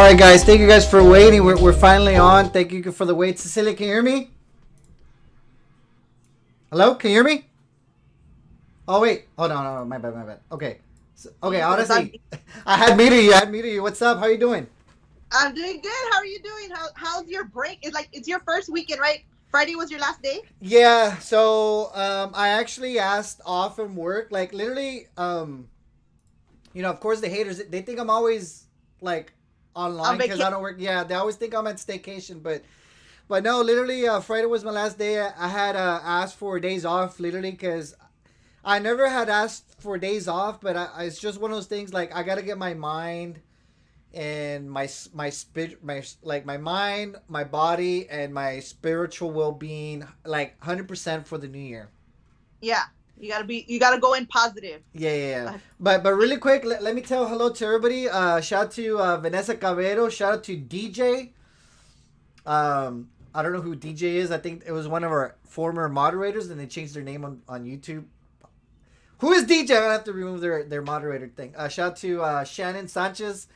right, guys. Thank you guys for waiting. We're finally on. Thank you for the wait. Cecilia, can you hear me? Hello? Can you hear me? Oh, wait. Oh, no, no, no. My bad, my bad. Okay. Okay, Sí, pero honestly, I had muted you. I had muted you. What's up? How you doing? I'm doing good. How are you doing? How's your break? It's your first weekend, right? Friday was your last day. Yeah, so I actually asked off from work. Like, literally, of course, the haters, they think I'm always, like, On online because vacation. I don't work. Yeah, they always think I'm at staycation, but no, literally, Friday was my last day. I had asked for days off, literally, because I never had asked for days off, but it's just one of those things. Like I gotta get my mind and my spirit, my mind, my body, and my spiritual well being, like 100% for the new year. Yeah, you gotta go in positive. Yeah, yeah, yeah. But really quick, let me tell hello to everybody. Shout out to Vanessa Cabero. Shout out to DJ. I don't know who DJ is. I think it was one of our former moderators, and they changed their name on YouTube. Who is DJ? I have to remove their moderator thing. Shout out to Shannon Sanchez,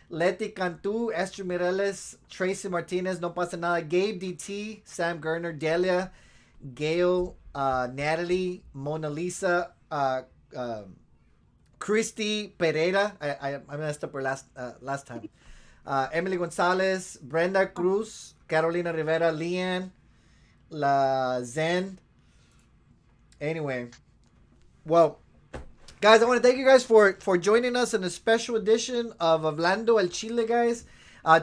Leti Cantu, Esther Mireles, Tracy Martinez, No Pasa Nada, Gabe DT, Sam Gerner, Delia, Gail, Natalie, Mona Lisa, Christy Pereira. I messed up her last time. Emily Gonzalez, Brenda Cruz, Carolina Rivera, Leanne, La Zen. Anyway, well, guys, I want to thank you guys for joining us in a special edition of Hablando al Chile, guys.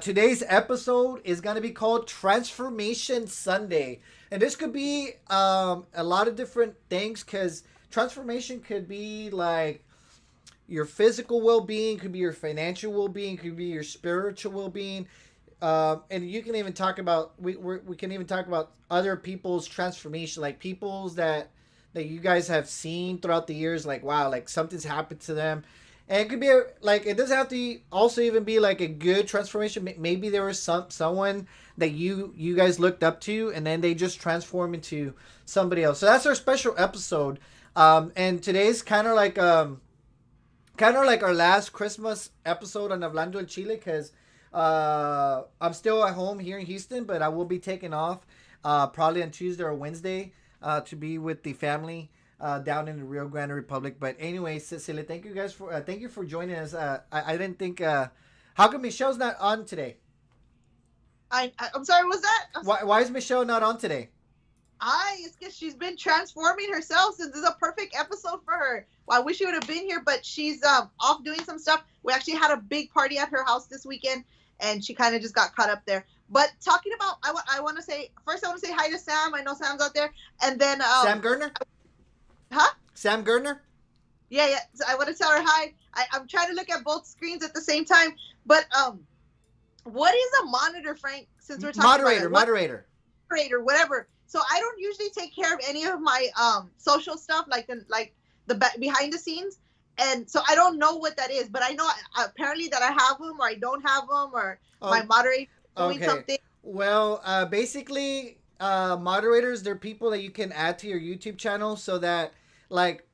Today's episode is going to be called Transformation Sunday. And this could be a lot of different things because transformation could be like your physical well-being, could be your financial well-being, could be your spiritual well-being, and you can even talk about we can even talk about other people's transformation, like people's that you guys have seen throughout the years, like wow, like something's happened to them. And it could be like it doesn't have to also even be like a good transformation. Maybe there was someone that you guys looked up to, and then they just transform into somebody else. So that's our special episode. And today's kind of like our last Christmas episode on Hablando al Chile because I'm still at home here in Houston, but I will be taking off probably on Tuesday or Wednesday to be with the family down in the Rio Grande Republic. But anyway, Cecilia, thank you for joining us. I didn't think. How come Michelle's not on today? I'm sorry. Was that? Why is Michelle not on today? It's because she's been transforming herself. Since this is a perfect episode for her. Well, I wish she would have been here, but she's off doing some stuff. We actually had a big party at her house this weekend, and she kind of just got caught up there. But talking about, I want to say first, I want to say hi to Sam. I know Sam's out there, and then Sam Gerner. Huh? Sam Gerner. Yeah, yeah. So I want to tell her hi. I'm trying to look at both screens at the same time. But what is a monitor, Frank? Since we're talking moderator, about it, moderator, whatever. So I don't usually take care of any of my social stuff, like the behind the scenes, and so I don't know what that is. But I know apparently that I have them, or I don't have them, or my moderator doing Okay. something. Well, basically, moderators, they're people that you can add to your YouTube channel so that, like,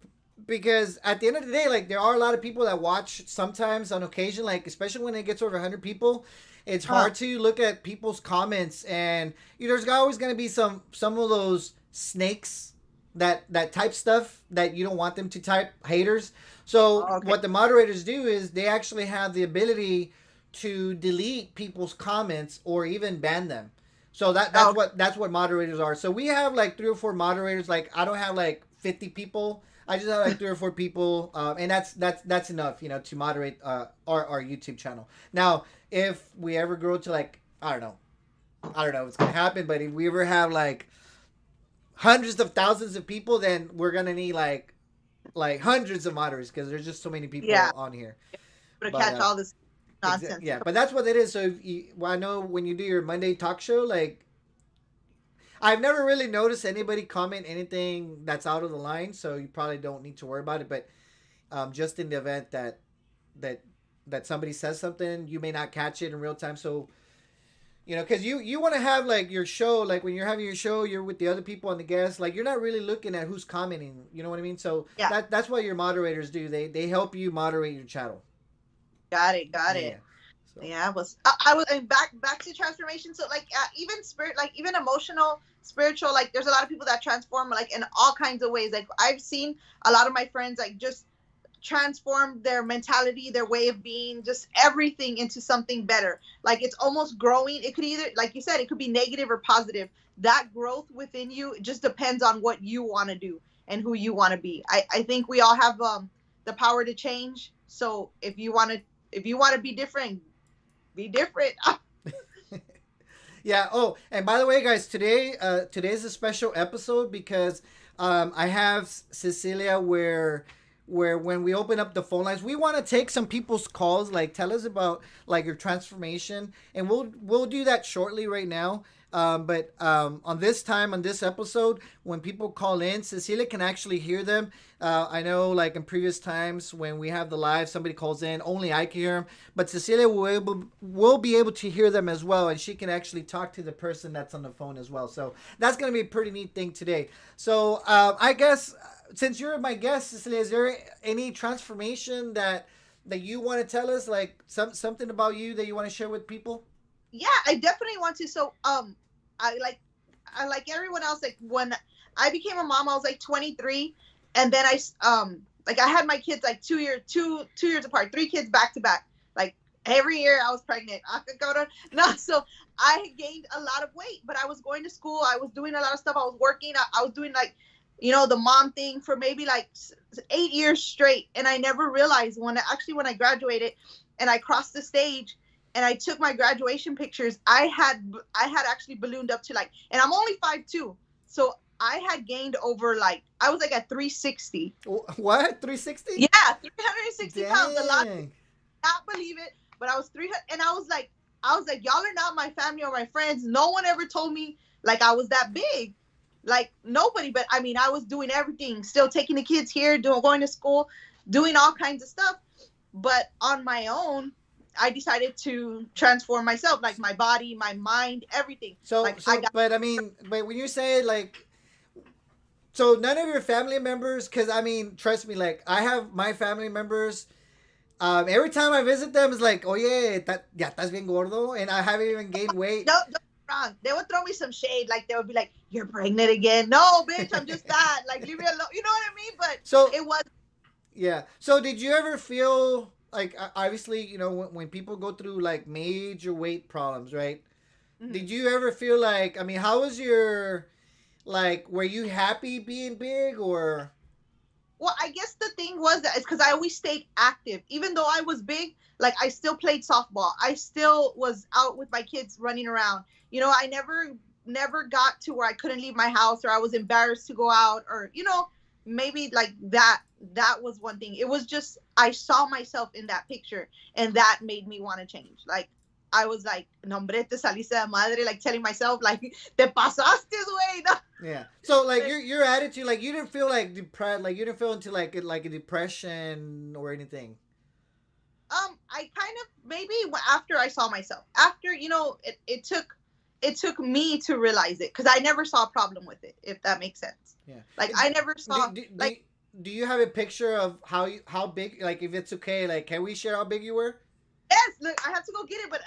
because at the end of the day, like, there are a lot of people that watch sometimes on occasion, like, especially when it gets over 100 people. It's hard to look at people's comments, and there's always going to be some of those snakes that type stuff that you don't want them to type, haters. So Okay. what the moderators do is they actually have the ability to delete people's comments or even ban them. So that's what moderators are. So we have like 3 or 4 moderators. Like I don't have like 50 people. I just have like 3 or 4 people, and that's enough, to moderate our YouTube channel. Now, if we ever grow to like I don't know what's gonna happen, but if we ever have like hundreds of thousands of people, then we're gonna need like hundreds of moderators because there's just so many people Yeah, on here. to But catch all this nonsense. yeah, but that's what it is. So well, I know when you do your Monday talk show, like I've never really noticed anybody comment anything that's out of the line, so you probably don't need to worry about it. But just in the event that that somebody says something, you may not catch it in real time. So because you want to have like your show, like when you're having your show, you're with the other people and the guests, like you're not really looking at who's commenting. You know what I mean? So Yeah, that's what your moderators do. They help you moderate your channel. got it, got Yeah. it. So Yeah, I was back to transformation. So like even spirit, like even emotional, spiritual. Like there's a lot of people that transform like in all kinds of ways. Like I've seen a lot of my friends like just transform their mentality, their way of being, just everything into something better. Like it's almost growing. It could either, like you said, it could be negative or positive. That growth within you just depends on what you want to do and who you want to be. I think we all have the power to change. So if you want to be different. yeah. Oh, and by the way, guys, today's a special episode because I have Cecilia where when we open up the phone lines, we want to take some people's calls. Like, tell us about like your transformation, and we'll do that shortly right now. But on this episode, when people call in, Cecilia can actually hear them. I know, like in previous times when we have the live, somebody calls in, only I can hear them. But Cecilia will be able to hear them as well, and she can actually talk to the person that's on the phone as well. So that's going to be a pretty neat thing today. So I guess since you're my guest, Cecilia, is there any transformation that you want to tell us, like something about you that you want to share with people? Yeah, I definitely want to. So I like I like everyone else. Like when I became a mom, I was like 23, and then like I had my kids like 2 years apart, three kids back to back. Like every year I was pregnant. I could go to no, so I had gained a lot of weight, but I was going to school. I was doing a lot of stuff. I was working. I was doing like the mom thing for maybe like 8 years straight, and I never realized when I graduated and I crossed the stage and I took my graduation pictures, I had actually ballooned up to like, and I'm only 5'2", so I had gained over like I was like at 360. What, 360? Yeah, 360 pounds. A lot of people Dang. not believe it, but I was 300, and I was like, y'all are not my family or my friends. No one ever told me like I was that big, like nobody. But I mean, I was doing everything, still taking the kids here, going to school, doing all kinds of stuff. But on my own, I decided to transform myself, like my body, my mind, everything. So Like I so got but I mean, but when you say like, so none of your family members, because I mean, trust me, like I have my family members. Every time I visit them, it's like, oh yeah, ya estás bien gordo, and I haven't even gained weight. no, don't get me wrong. They would throw me some shade, like they would be like, "You're pregnant again." No, bitch, I'm just fat. Like leave me alone. You know what I mean? But So it was. yeah. So did you ever feel like obviously when people go through like major weight problems, right? Mhm. Did you ever feel like, I mean, how was your, like, were you happy being big or? Well, I guess the thing was that it's because I always stayed active. Even though I was big, like I still played softball. I still was out with my kids running around. I never got to where I couldn't leave my house or I was embarrassed to go out or maybe like that. That was one thing. It was just I saw myself in that picture and that made me want to change. Like I was like, "No, hombre, te saliste de madre," like telling myself like, "Te pasaste, güey." No. Yeah. So like your attitude, like you didn't feel like depressed, like you didn't feel into like a depression or anything. I kind of maybe after I saw myself, after it took me to realize it because I never saw a problem with it, if that makes sense. Yeah. Like I never Do, saw do, do, like do you have a picture of how big, like if it's okay, like can we share how big you were? yes, look, I have to go get it, but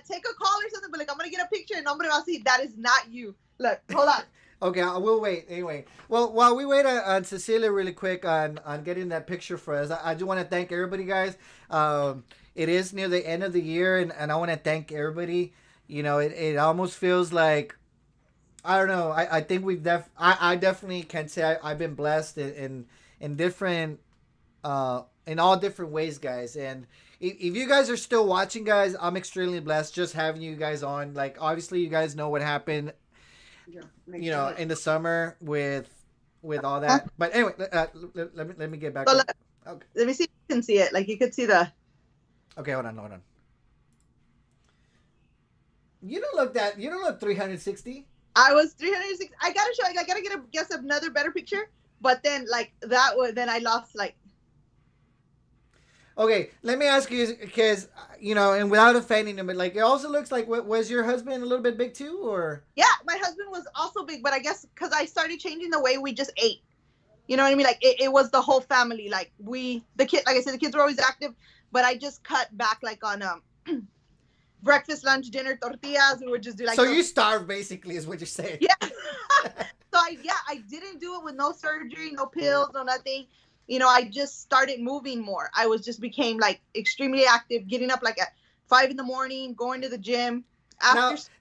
take a call or something. But like I'm gonna get a picture and I'm gonna see that is not you. Look, hold on. Okay, I will wait. Anyway, well, while we wait on Cecilia really quick on getting that picture for us, I do want to thank everybody, guys. It is near the end of the year, and I want to thank everybody. It almost feels like, I don't know. I think I definitely can say I've been blessed in different in all different ways, guys. And if you guys are still watching, guys, I'm extremely blessed just having you guys on. Like, obviously, you guys know what happened, Yeah, make sure. in the summer with all Huh? that. But anyway, let me get back So on. look, Okay, let me see if you can see it. Like you could see the. okay, hold on. You don't look 360. I was 306. I gotta show. I gotta guess another better picture. But then like that was then I lost like. Okay, let me ask you, because and without offending him, but like it also looks like, was your husband a little bit big too, or? Yeah, my husband was also big, but I guess because I started changing the way we just ate. You know what I mean? Like it was the whole family. Like the kid, like I said, the kids were always active, but I just cut back like on breakfast, lunch, dinner, tortillas. We would just do like. So you starve basically, is what you're saying. Yeah. So I didn't do it with no surgery, no pills, no nothing. I just started moving more. I was just became like extremely active, getting up like at 5 in the morning, going to the gym.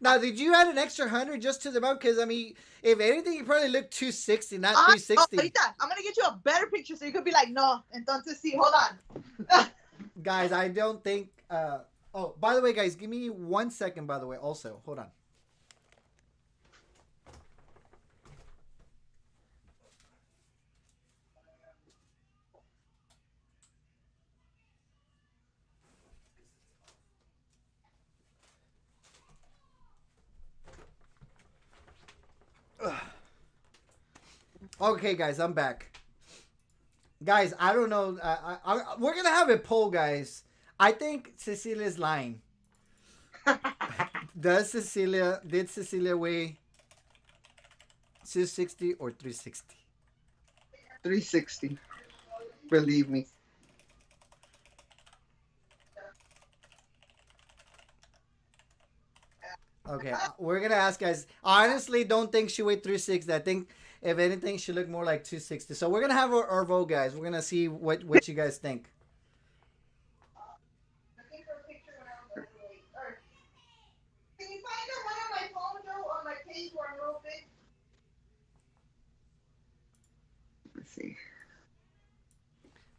Now, did you add an extra 100 just to the amount? Because I mean, if anything, you probably look 260, not 360. Ahorita, I'm gonna get you a better picture so you could be like, no. Entonces, sí, hold on. Guys, I don't think. Oh, by the way, guys, give me 1 second. By the way, also, hold on. Okay, guys, I'm back. Guys, I don't know. We're gonna have a poll, guys. I think Cecilia's lying. Did Cecilia weigh 260 or 360? 360. Believe me. Okay, we're gonna ask, guys. I honestly don't think she weighed 360. I think if anything, she looked more like 260. So we're gonna have our vote, guys. We're gonna see what you guys think. Can you find one on my phone, Joe, on my page where I'm real big? Let's see.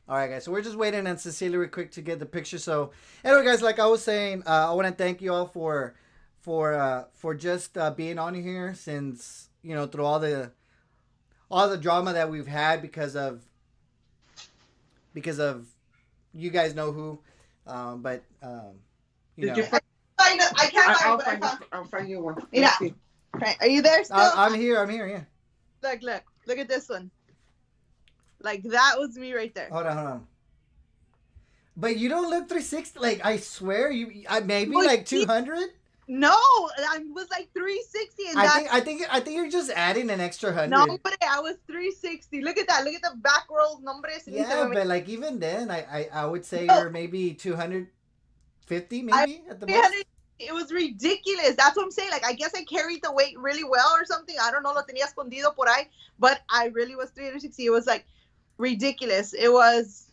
All right, guys. So we're just waiting on Cecilia real quick to get the picture. So anyway, guys, like I was saying, I want to thank you all for just being on here since through all the drama that we've had because of you guys know who, but you Did know. you find? I can't find it, but I'll find you one. Yeah. Let's see. Okay, are you there still? I'm here. Yeah. Look at this one. Like that was me right there. Hold on. But you don't look 360. Like I swear, I maybe Well, like 200. No, I was like 360, and I think you're just adding an extra 100. no, but I was 360. Look at that. Look at the back roll numbers. Yeah, but like even then, I would say you're maybe 250, maybe at the most. It was ridiculous. That's what I'm saying. Like I guess I carried the weight really well or something. I don't know. Lo tenía escondido por ahí, but I really was 360. It was like ridiculous. It was.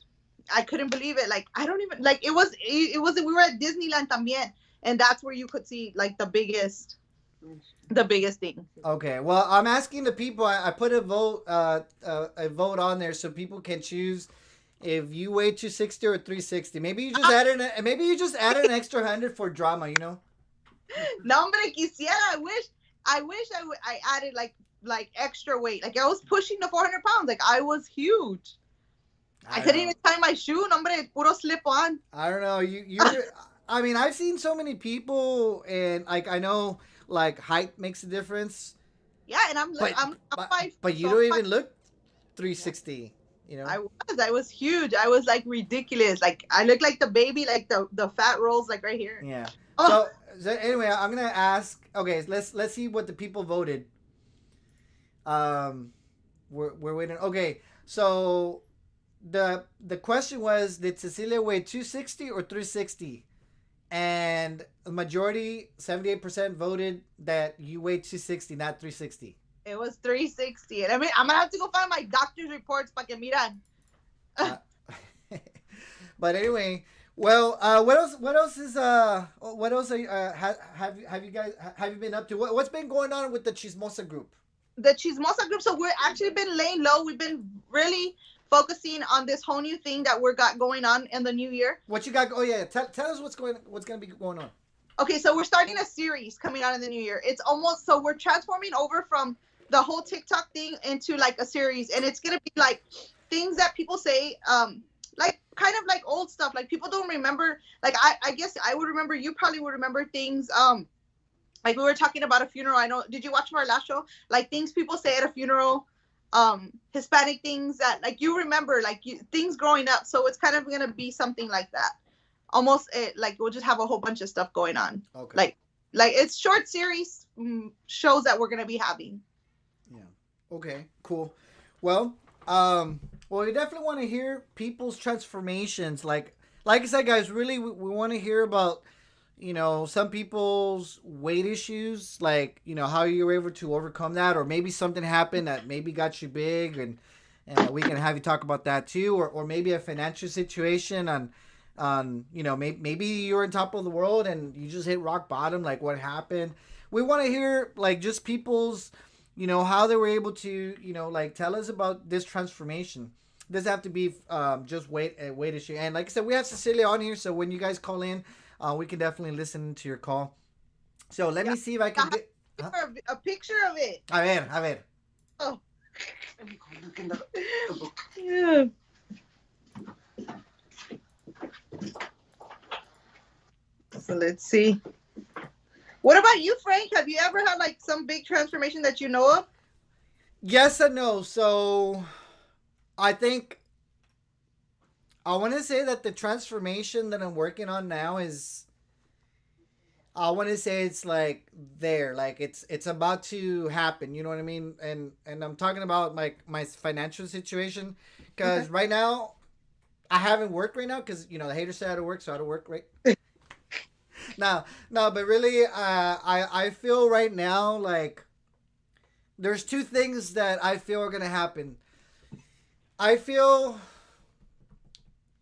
I couldn't believe it. Like I don't even like it was. We were at Disneyland también. And that's where you could see like the biggest thing. Okay, well, I'm asking the people. I put a vote on there so people can choose if you weigh 260 or 360. Maybe you just add an extra 100 for drama. No, hombre, quisiera. I wish I added like extra weight. Like I was pushing the 400 pounds. Like I was huge. I couldn't even tie my shoe. No, hombre, puro slip on. I don't know. You I mean, I've seen so many people, and like I know, like height makes a difference. Yeah, and I'm 5. But you don't even look 360. I was huge. I was like ridiculous. Like I look like the baby, like the fat rolls, like right here. Yeah. Oh. So anyway, I'm gonna ask. Okay, let's see what the people voted. We're waiting. Okay, so the question was, did Cecilia weigh 260 or 360? And the majority, 78%, voted that you weigh 260, not 360. It was 360. And I mean, I'm going to have to go find my doctor's reports para que miran. But anyway, well, what else are you, have you been up to? What's been going on with the Chismosa group? The Chismosa group. So we've actually been laying low. We've been really focusing on this whole new thing that we're got going on in the new year. What you got? Oh yeah, tell us what's going to be going on. Okay, so we're starting a series coming out in the new year. It's almost so we're transforming over from the whole TikTok thing into like a series, and it's gonna be like things that people say, like kind of like old stuff. Like people don't remember. Like I guess I would remember. You probably would remember things. Like we were talking about a funeral. I know. Did you watch our last show? Like things people say at a funeral. Hispanic things that like you remember, like things growing up. So it's kind of gonna be something like that. Almost like we'll just have a whole bunch of stuff going on. Okay. Like it's short series shows that we're gonna be having. Yeah. Okay. Cool. Well, we definitely want to hear people's transformations. Like I said, guys, really we want to hear about some people's weight issues, like, how you were able to overcome that, or maybe something happened that maybe got you big, and we can have you talk about that too, or maybe a financial situation on maybe you're on top of the world and you just hit rock bottom, like what happened. We want to hear like just people's, how they were able to, like tell us about this transformation. Doesn't have to be just weight issue. And like I said, we have Cecilia on here, so when you guys call in, we can definitely listen to your call. So let me see if I can get a picture of it. A ver. Oh. Let me go look in the book. Yeah. So let's see. What about you, Frank? Have you ever had like some big transformation that you know of? Yes and no. So I think I want to say that the transformation that I'm working on now is, I want to say it's like there, like it's about to happen. You know what I mean? And I'm talking about like my financial situation, because right now I haven't worked right now because the haters say I had to work, so I had to work right. No, but really, I feel right now like there's two things that I feel are gonna happen. I feel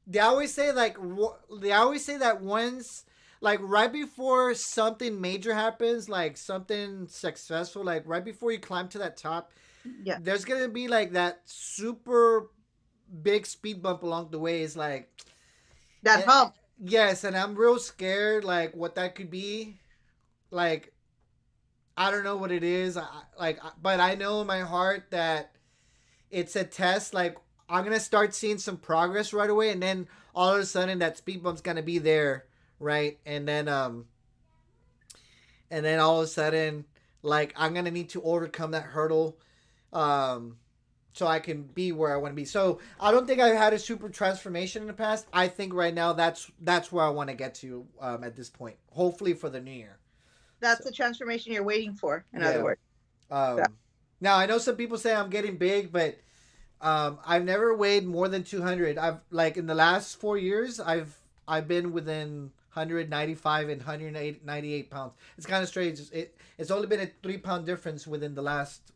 they always say that once, like right before something major happens, like something successful, like right before you climb to that top, Yeah. there's gonna be like that super big speed bump along the way. It's like That hump. yes, and I'm real scared like what that could be. Like I don't know what it is. But I know in my heart that it's a test. Like I'm gonna start seeing some progress right away, and then all of a sudden that speed bump's gonna be there, right? And then all of a sudden, like I'm gonna need to overcome that hurdle, so I can be where I want to be. So I don't think I've had a super transformation in the past. I think right now that's where I want to get to at this point. Hopefully for the new year. That's the transformation you're waiting for. In other words. Now I know some people say I'm getting big, but I've never weighed more than 200. I've like in the last 4 years, I've been within 195 and 198 pounds. It's kind of strange. It's only been a 3-pound difference within the last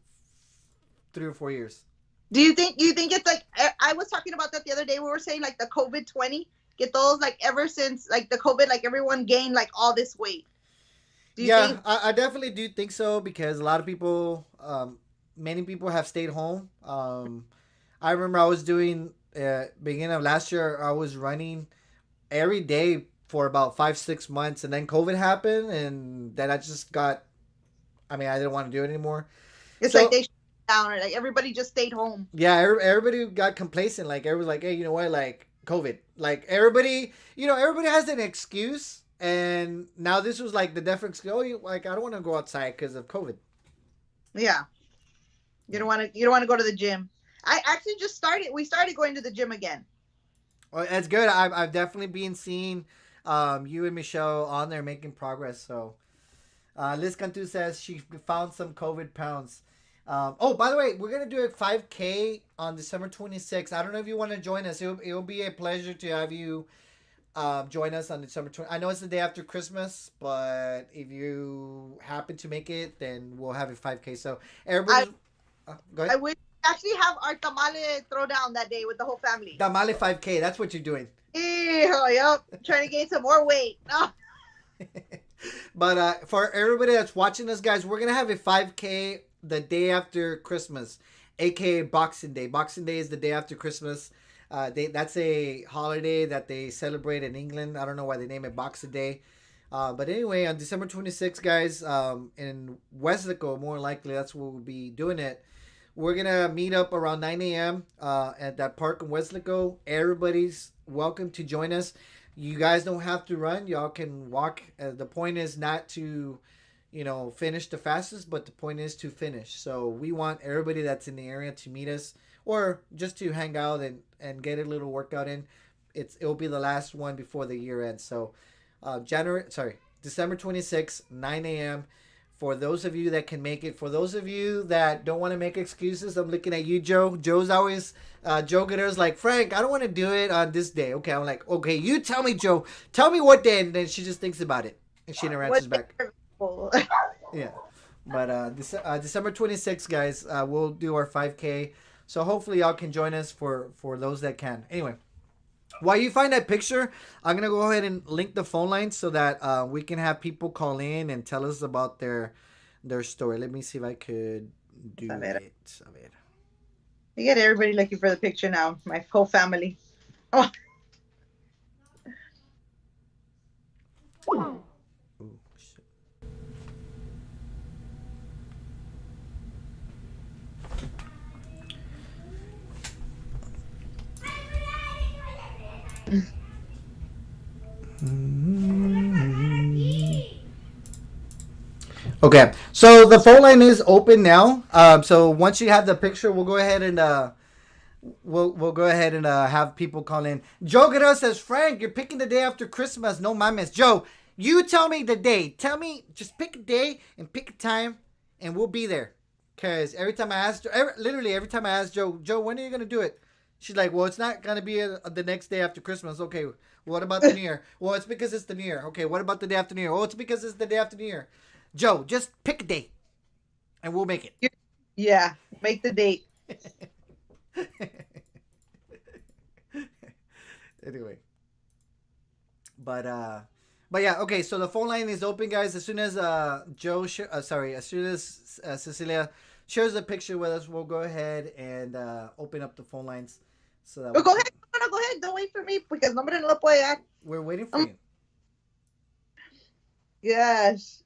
3 or 4 years. Do you think it's like, I was talking about that the other day. We were saying like the COVID-20, get those like ever since like the COVID, like everyone gained like all this weight. Do you think? I definitely do think so, because a lot of people, many people have stayed home. I remember I was doing, beginning of last year, I was running every day for about 5-6 months, and then COVID happened, and then I just got, I didn't want to do it anymore. It's like they shut down, or like everybody just stayed home. Yeah, everybody got complacent. Like everyone's like, hey, you know what? Like COVID. Like everybody has an excuse, and now this was like the definite excuse. Oh, like I don't want to go outside because of COVID. Yeah, you don't want to go to the gym. I actually just started. We started going to the gym again. Well, that's good. I've definitely been seeing you and Michelle on there making progress. So Liz Cantu says she found some COVID pounds. Oh, by the way, we're going to do a 5K on December 26th. I don't know if you want to join us. It'll be a pleasure to have you join us on December 20th. I know it's the day after Christmas, but if you happen to make it, then we'll have a 5K. So everybody, go ahead. I would actually have our tamale throwdown that day with the whole family. Tamale 5K. That's what you're doing. Ew, yep. Trying to gain some more weight. No. But for everybody that's watching us, guys, we're going to have a 5K the day after Christmas, aka Boxing Day. Boxing Day is the day after Christmas. That's a holiday that they celebrate in England. I don't know why they name it Boxing Day. But anyway, on December 26th, guys, in Westlaco, more likely, that's where we'll be doing it. We're going to meet up around 9 a.m. At that park in Westlaco. Everybody's welcome to join us. You guys don't have to run. Y'all can walk. The point is not to, finish the fastest, but the point is to finish. So we want everybody that's in the area to meet us, or just to hang out and get a little workout in. It'll be the last one before the year ends. So December 26th, 9 a.m. For those of you that can make it. For those of you that don't want to make excuses, I'm looking at you, Joe. Joe's always, Joe Gooder's like, Frank, I don't want to do it on this day. Okay, I'm like, okay, you tell me, Joe. Tell me what day, and then she just thinks about it. And she never What answers day back. are you? Yeah. But December 26th, guys, we'll do our 5K. So hopefully y'all can join us for those that can. Anyway, while you find that picture, I'm gonna go ahead and link the phone line so that we can have people call in and tell us about their story. Let me see if I could A do ver. it. A ver. You get everybody looking for the picture now. My whole family. Oh, Ooh, shit. Okay, so the phone line is open now. So once you have the picture, we'll go ahead and we'll go ahead and have people call in. Joe Guerrero says, Frank, you're picking the day after Christmas. No mames. Joe, you tell me the day. Tell me, just pick a day and pick a time, and we'll be there. Cause every time I asked, literally every time I asked Joe, when are you gonna do it? She's like, well, it's not gonna be the next day after Christmas. Okay, what about the New Year? Well, it's because it's the New Year. Okay, what about the day after New Year? Oh, it's because it's the day after New Year. Joe, just pick a day, and we'll make yeah. Make the date. it. Anyway, but yeah, okay. So the phone line is open, guys. As soon as as soon as Cecilia shares the picture with us, we'll go ahead and open up the phone lines so that Oh, go ahead. No, go ahead. Don't wait for me because nobody no lo puede dar. we're waiting for you. Yes.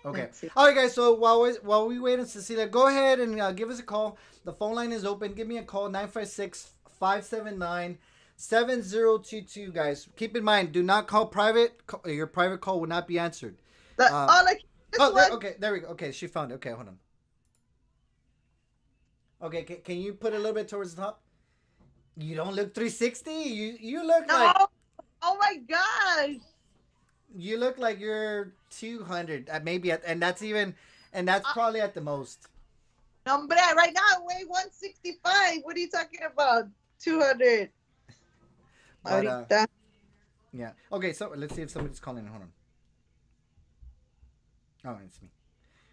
Okay. Let's see. All right, guys. So while we wait on Cecilia, go ahead and give us a call. The phone line is open. Give me a call 956-579-7022, guys. Keep in mind, do not call private. Your private call will not be answered. Um, Oh, like this Oh, there, one. okay, there we go. Okay, she found it. Okay, hold on. Okay, can you put it a little bit towards the top? You don't look 360. You look No. like Oh my gosh. you're 200. Maybe and that's even and that's probably at the most. Hombre, right now I weigh 165. What are you talking about? 200. But Ahorita. yeah. Okay, so let's see if somebody's calling. Hold on. Oh, it's me.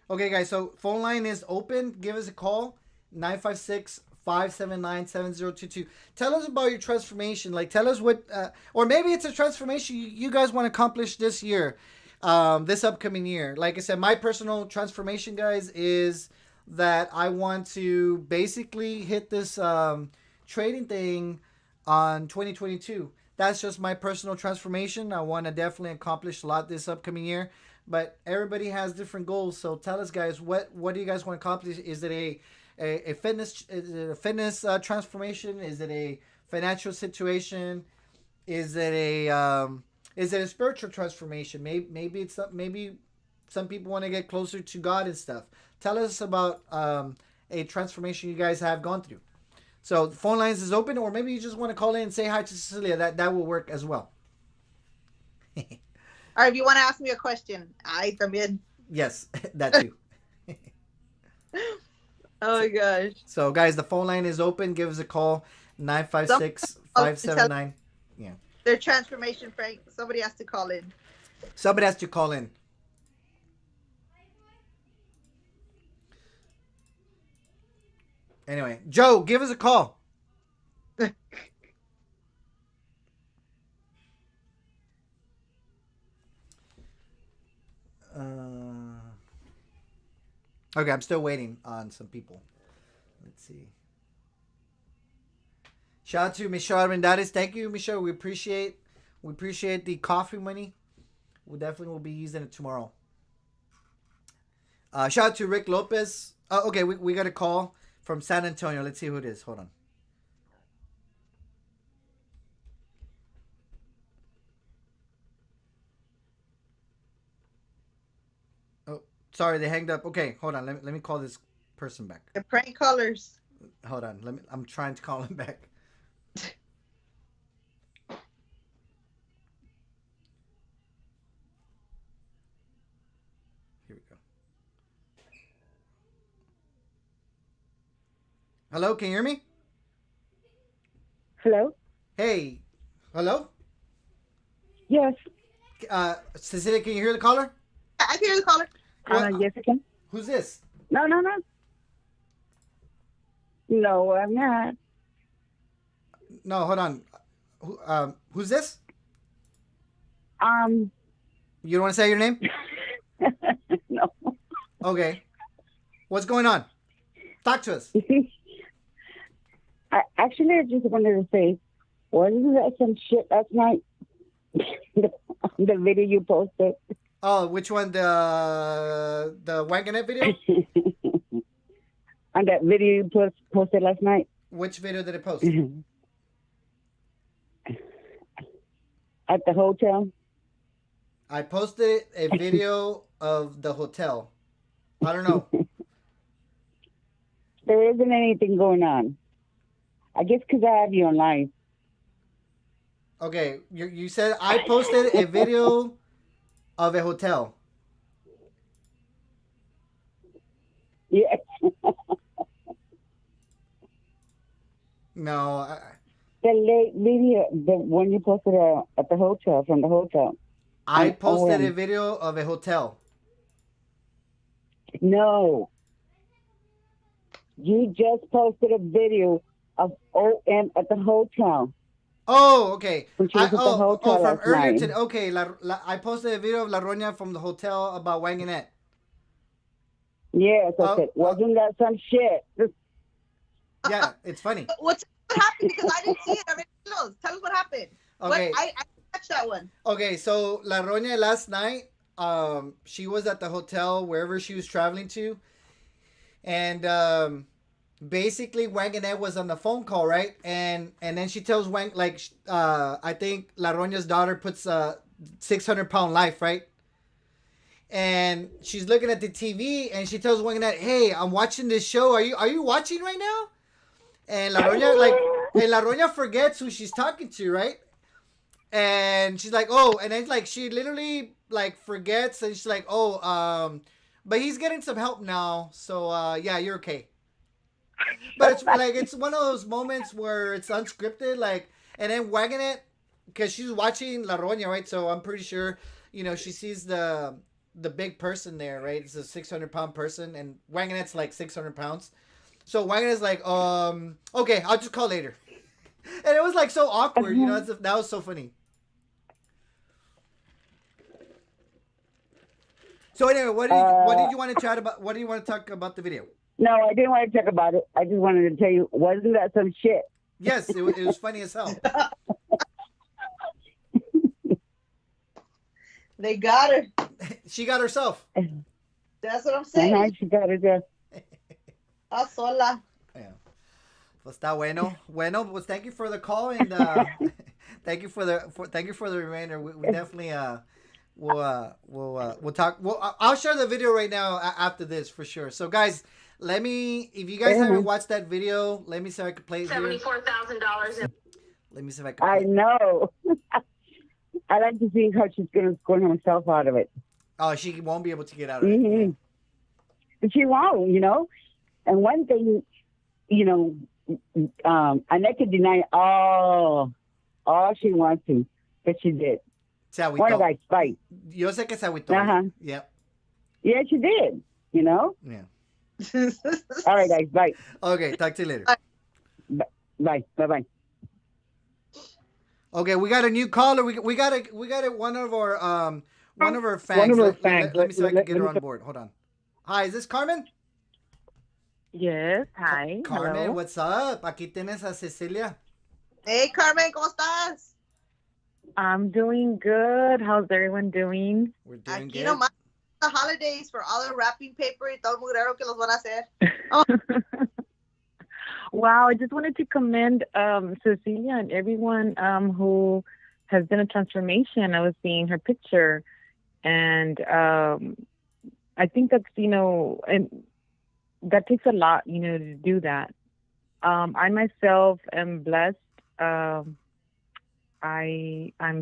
Okay, guys. So phone line is open. Give us a call 956-579-7022. Tell us about your transformation. Like, tell us what, or maybe it's a transformation you guys want to accomplish this year, this upcoming year. Like I said, my personal transformation, guys, is that I want to basically hit this trading thing on 2022. That's just my personal transformation. I want to definitely accomplish a lot this upcoming year. But everybody has different goals. So tell us, guys, what do you guys want to accomplish? Is it a fitness transformation? Is it a financial situation? Is it a spiritual transformation? Maybe it's maybe some people want to get closer to God and stuff. Tell us about a transformation you guys have gone through. So the phone lines is open, or maybe you just want to call in and say hi to Cecilia. That will work as well. Or if you want to ask me a question, I también. Yes, that too. Oh my gosh. So guys, the phone line is open. Give us a call nine five Some six oh, five to seven tell nine. Yeah. their transformation, Frank. Somebody has to call in. Somebody has to call in. Anyway, Joe, give us a call. Okay, I'm still waiting on some people. Let's see. Shout out to Michelle Armendariz. Thank you, Michelle. We appreciate the coffee money. We definitely will be using it tomorrow. Shout out to Rick Lopez. Okay, we got a call from San Antonio. Let's see who it is. Hold on. Oh, sorry, they hanged up. Okay, hold on. Let me call this person back. The prank callers. Hold on. I'm trying to call him back. Here we go. Hello, can you hear me? Hello? Hey. Hello? Yes. Cecilia, can you hear the caller? I can hear the caller. What? Yes, I can. Who's this? No, no, no. No, I'm not. No, hold on. Who's this? Um, You don't want to say your name? no. Okay. What's going on? Talk to us. I just wanted to say, wasn't that some shit last night? the video you posted. Oh, which one? The Wagonette video? On that video you posted last night. Which video did it post? At the hotel. I posted a video of the hotel. I don't know. There isn't anything going on. I guess because I have you online. Okay, you said I posted a video of a hotel. Yeah. No, The late video, the one you posted at the hotel, from the hotel. I posted a video of a hotel. No. You just posted a video of OM at the hotel. Oh, okay. When she was at the hotel from last earlier night. today. Okay, I posted a video of La Roña from the hotel about Wagonette. Yes, I said, wasn't that some shit? Yeah, it's funny. What happened? Because I didn't see it. Tell us what happened. Okay. I catch that one. Okay, so La Roña last night, she was at the hotel wherever she was traveling to, and basically Wagonette was on the phone call, right? And then she tells I think La Roña's daughter puts a 600-pound life, right? And she's looking at the TV and she tells Wagonette, "Hey, I'm watching this show. Are you watching right now?" And La Roña forgets who she's talking to, right? And she's like, "Oh," and then she literally forgets, and she's like, "Oh, but he's getting some help now, so yeah, you're okay." But it's one of those moments where it's unscripted, and then Wagonette, because she's watching La Roña, right? So I'm pretty sure, she sees the big person there, right? It's a 600-pound person, and Wagonette's 600 pounds. So Wagonette's like, okay, I'll just call later. And it was so awkward, that was so funny. So anyway, what did you want to chat about? What do you want to talk about the video? No, I didn't want to talk about it. I just wanted to tell you, wasn't that some shit? Yes, it was funny as hell. They got her. She got herself. That's what I'm saying. She got her there. A sola. Yeah. Pues está bueno. Bueno, pues thank you for the call, and thank you for the reminder. We definitely we'll talk. I'll share the video right now after this for sure. So guys, if you guys haven't watched that video, let me see if I can play it here. $74,000. Let me see if I can play I know. I like to see how she's going to score herself out of it. Oh, she won't be able to get out of it. Mm-hmm. But she won't, And one thing, Annette could deny all she wants to, but she did. Se agüitó. One of that spite. Yo sé que se agüitó. Uh-huh. Yep. Yeah, she did, Yeah. All right, guys, bye. Okay, talk to you later. Bye. Bye-bye. Okay, we got a new caller. We got one of our fans. One of our fans. Let me see if I can get her on board. Hold on. Hi, is this Carmen? Yes, hi. Carmen, hello. what's up? Aquí tienes a Cecilia. Hey, Carmen, ¿cómo estás? I'm doing good. How's everyone doing? We're doing Aquí good. nomás the holidays for all the wrapping paper y todo el mugrero que los van a hacer. Wow, I just wanted to commend Cecilia and everyone who has been a transformation. I was seeing her picture, and I think that's, and that takes a lot, to do that. I myself am blessed. I'm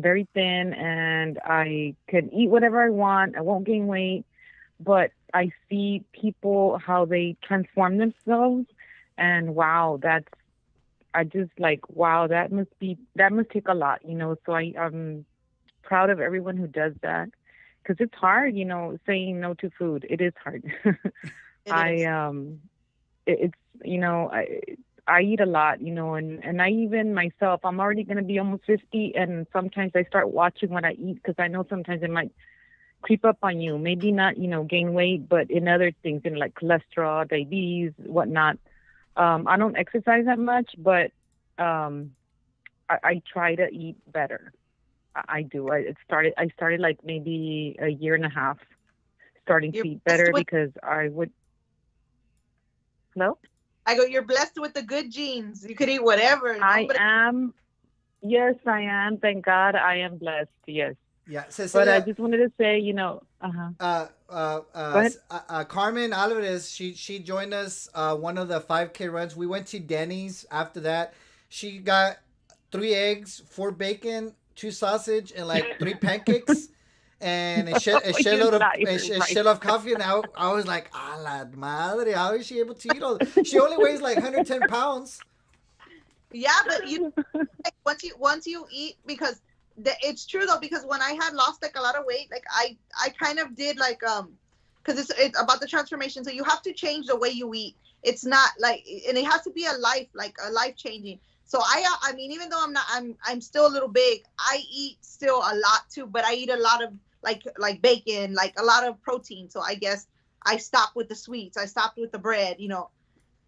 very thin, and I can eat whatever I want. I won't gain weight, but I see people, how they transform themselves. And wow, that must take a lot, So I'm proud of everyone who does that because it's hard, saying no to food. It is hard. It I is. it's I eat a lot, and I even myself, I'm already going to be almost 50, and sometimes I start watching what I eat because I know sometimes it might creep up on you. Maybe not, gain weight, but in other things, in like cholesterol, diabetes, whatnot. I don't exercise that much, but I try to eat better. I do. I started like maybe a year and a half starting You're to eat blessed better with. because I would. Hello? I go. You're blessed with the good genes. You could eat whatever. I am. Yes, I am. Thank God I am blessed. Yes. Yeah, But I Cecilia. just wanted to say, uh-huh. Go ahead. Carmen Alvarez, she joined us one of the 5K runs. We went to Denny's after that. She got 3 eggs, 4 bacon, 2 sausage, and like 3 pancakes, and You liar, a right? shell of coffee. And I was like, a la madre, how is she able to eat all? She only weighs like 110 pounds. Yeah, but like, once you eat, because it's true though, because when I had lost like a lot of weight, like I kind of did like because it's about the transformation, so you have to change the way you eat. It's not like, and it has to be a life changing. So I mean, even though I'm still a little big, I eat still a lot too, but I eat a lot of like bacon, like a lot of protein. So I guess I stopped with the sweets, I stopped with the bread,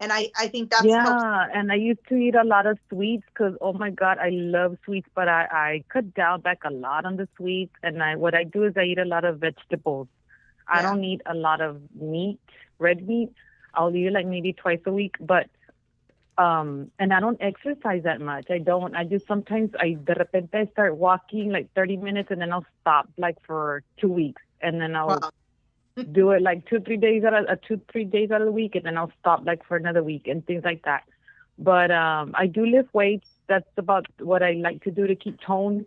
and I think that's helps. Yeah, and I used to eat a lot of sweets because, oh my God, I love sweets, but I cut down back a lot on the sweets. And what I do is I eat a lot of vegetables. I Yeah. don't eat a lot of meat, red meat. I'll eat it like maybe twice a week, but and I don't exercise that much. I don't. I just sometimes de repente I start walking like 30 minutes and then I'll stop like for 2 weeks and then I'll Wow. do it like 2 3 days out of the week and then I'll stop like for another week and things like that. But I do lift weights. That's about what I like to do to keep toned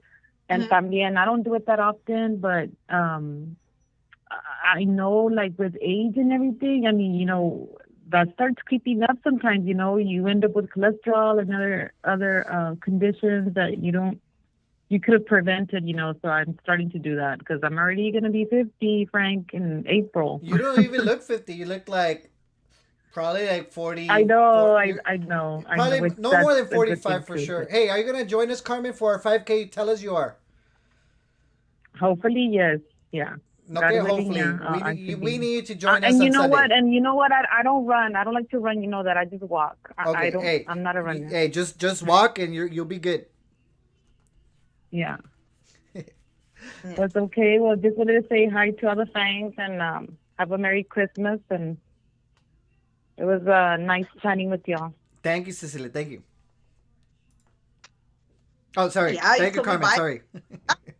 and Mhm. también. I don't do it that often, but I know like with age and everything, I mean, that starts creeping up sometimes, you end up with cholesterol and other conditions that you could have prevented, so I'm starting to do that because I'm already going to be 50, Frank, in April. You don't even look 50. You look like probably like I 40. know, You're I know, probably which no that's more than a good thing 45 for too. sure. But Hey, are you gonna join us, Carmen, for our 5K? Tell us you are. hopefully, yes, yeah. Okay, God willing, hopefully yeah, I should we be. need you to join us And on Sunday. you know what? I don't run. I don't like to run. You know that. I just walk. I Okay, don't. hey, I'm not a runner. hey, just walk and you'll be good. Yeah. Yeah. That's okay. Well, just wanted to say hi to all the fans and have a Merry Christmas. And it was nice chatting with y'all. Thank you, Cecilia. Thank you. Oh, sorry. Yeah, Thank you, so Carmen. bye. Sorry.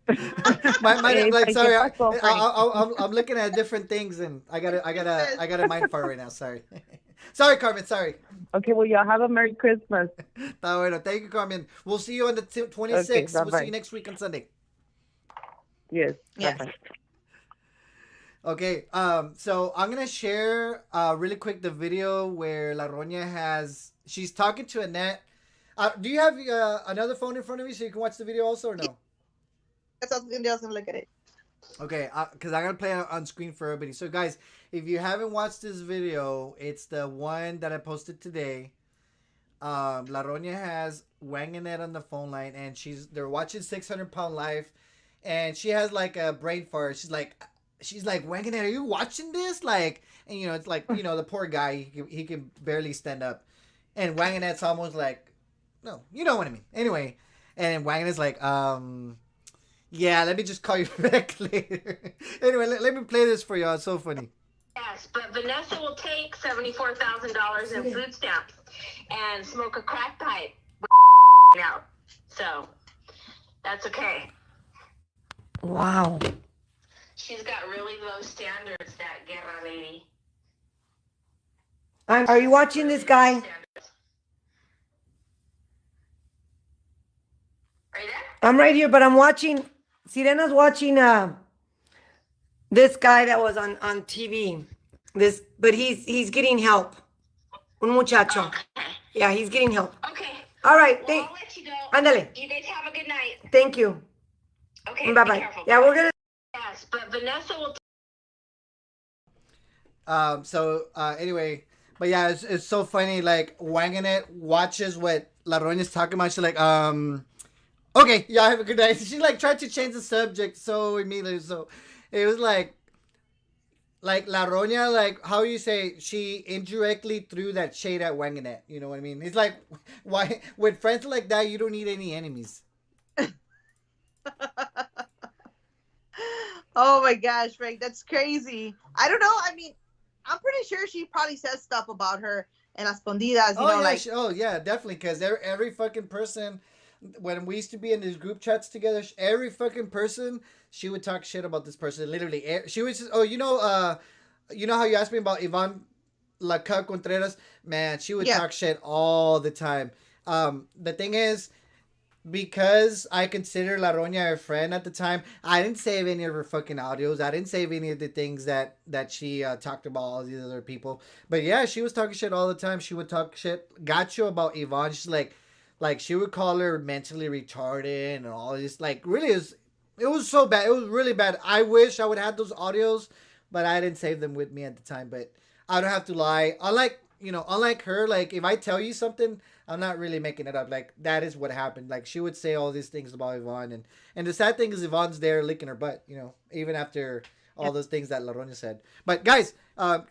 my Hey, like ¿qué sorry. pasó, Frank? I'm looking at different things and I got a mind fart right now. Sorry. Sorry, Carmen. Sorry. Okay, well, y'all have a Merry Christmas. Está bueno. Thank you, Carmen. We'll see you on the Okay, 26th. We'll see you bye-bye. next week on Sunday. Yes, Yes. bye-bye. Okay. So I'm gonna share really quick the video where La Roña she's talking to Annette. Do you have another phone in front of you so you can watch the video also or no? That's what I was gonna look at it. Okay, because I'm gonna play it on screen for everybody. So guys, if you haven't watched this video, it's the one that I posted today. La Roña has Wang and Ed on the phone line, and they're watching 600 Pound Life, and she has like a brain fart. She's like, Wang and Ed, are you watching this? Like, and it's like the poor guy, he can barely stand up, and Wang and Ed's almost like, no, you know what I mean. Anyway, and Wang and Ed's like, yeah, let me just call you back later. Anyway, let me play this for y'all. It's so funny. Yes, but Vanessa will take $74,000 in food stamps and smoke a crack pipe out. So that's okay. Wow. She's got really low standards, that Guerra lady. Are you watching this guy? Are you there? I'm right here, but I'm watching. Sirena's watching this guy that was on TV. But he's getting help. Un muchacho. Okay. Yeah, he's getting help. Okay. All right. Well, I'll let you go. Ándale. You guys have a good night. Thank you. Okay, Bye be bye. careful. Yeah, we're gonna. Yes, but Vanessa will. Anyway, but yeah, it's so funny. Like wanging it watches what La Roña's talking about. She's like, okay, yeah, have a good night. She like tried to change the subject so immediately. So it was like La Roña, like how you say she indirectly threw that shade at Wanganet. You know what I mean? It's like why with friends like that you don't need any enemies. Oh my gosh, Frank, that's crazy. I don't know. I mean, I'm pretty sure she probably says stuff about her and escondidas, Oh yeah, like oh yeah, definitely. Because every fucking person, when we used to be in these group chats together, every fucking person, she would talk shit about this person. Literally, she was just, oh, you know how you asked me about Ivan Laca Contreras? Man, she would yeah, talk shit all the time. The thing is, because I consider La Roña a friend at the time, I didn't save any of her fucking audios. I didn't save any of the things that she talked about all these other people. But yeah, she was talking shit all the time. She would talk shit, got you about Yvonne. She's like she would call her mentally retarded and all this. Like really, it was so bad. It was really bad. I wish I would have those audios, but I didn't save them with me at the time. But I don't have to lie. Unlike her, like if I tell you something, I'm not really making it up. Like that is what happened. Like she would say all these things about Yvonne, and the sad thing is Yvonne's there licking her butt. Even after yeah. all those things that Laronia said. But guys,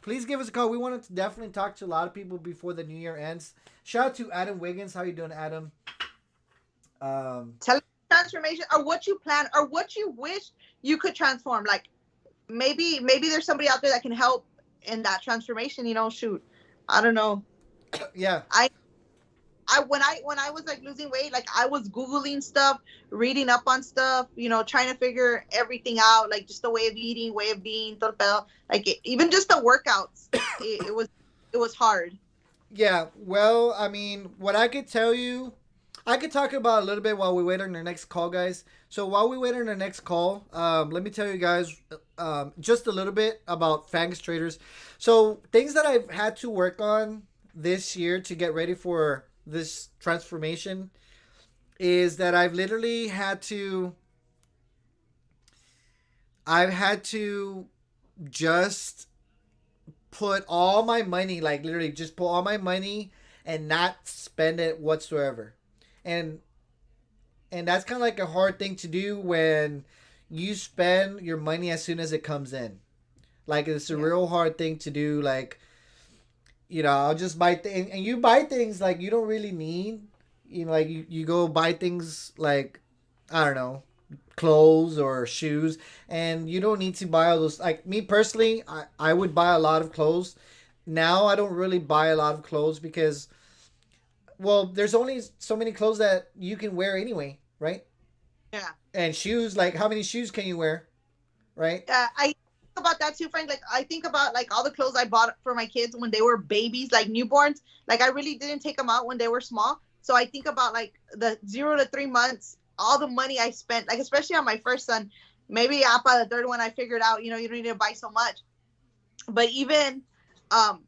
please give us a call. We wanted to definitely talk to a lot of people before the new year ends. Shout out to Adam Wiggins. How you doing, Adam? Tell us transformation or what you plan or what you wish you could transform. Like maybe there's somebody out there that can help in that transformation. Shoot, I don't know. Yeah. When I was like losing weight, like I was Googling stuff, reading up on stuff, trying to figure everything out, like just the way of eating, way of being, todo el pedo. Like even just the workouts, it was hard. Yeah. Well, I mean, what I could tell you, I could talk about a little bit while we wait on our next call, guys. So while we wait on our next call, let me tell you guys just a little bit about Fangs Traders. So things that I've had to work on this year to get ready for this transformation is that I've had to just put all my money, like literally just put all my money and not spend it whatsoever. And that's kind of like a hard thing to do when you spend your money as soon as it comes in. Like it's a Yeah. real hard thing to do. Like I'll just buy things, and you buy things like you don't really need. Like you go buy things like I don't know, clothes or shoes, and you don't need to buy all those. Like me personally, I would buy a lot of clothes. Now I don't really buy a lot of clothes because well, there's only so many clothes that you can wear anyway, right? Yeah. And shoes, like how many shoes can you wear, right? I think about that too, Frank. Like I think about like all the clothes I bought for my kids when they were babies, like newborns. Like I really didn't take them out when they were small. So I think about like the 0 to 3 months, all the money I spent, like especially on my first son. Maybe after the third one, I figured out, you don't need to buy so much. But um,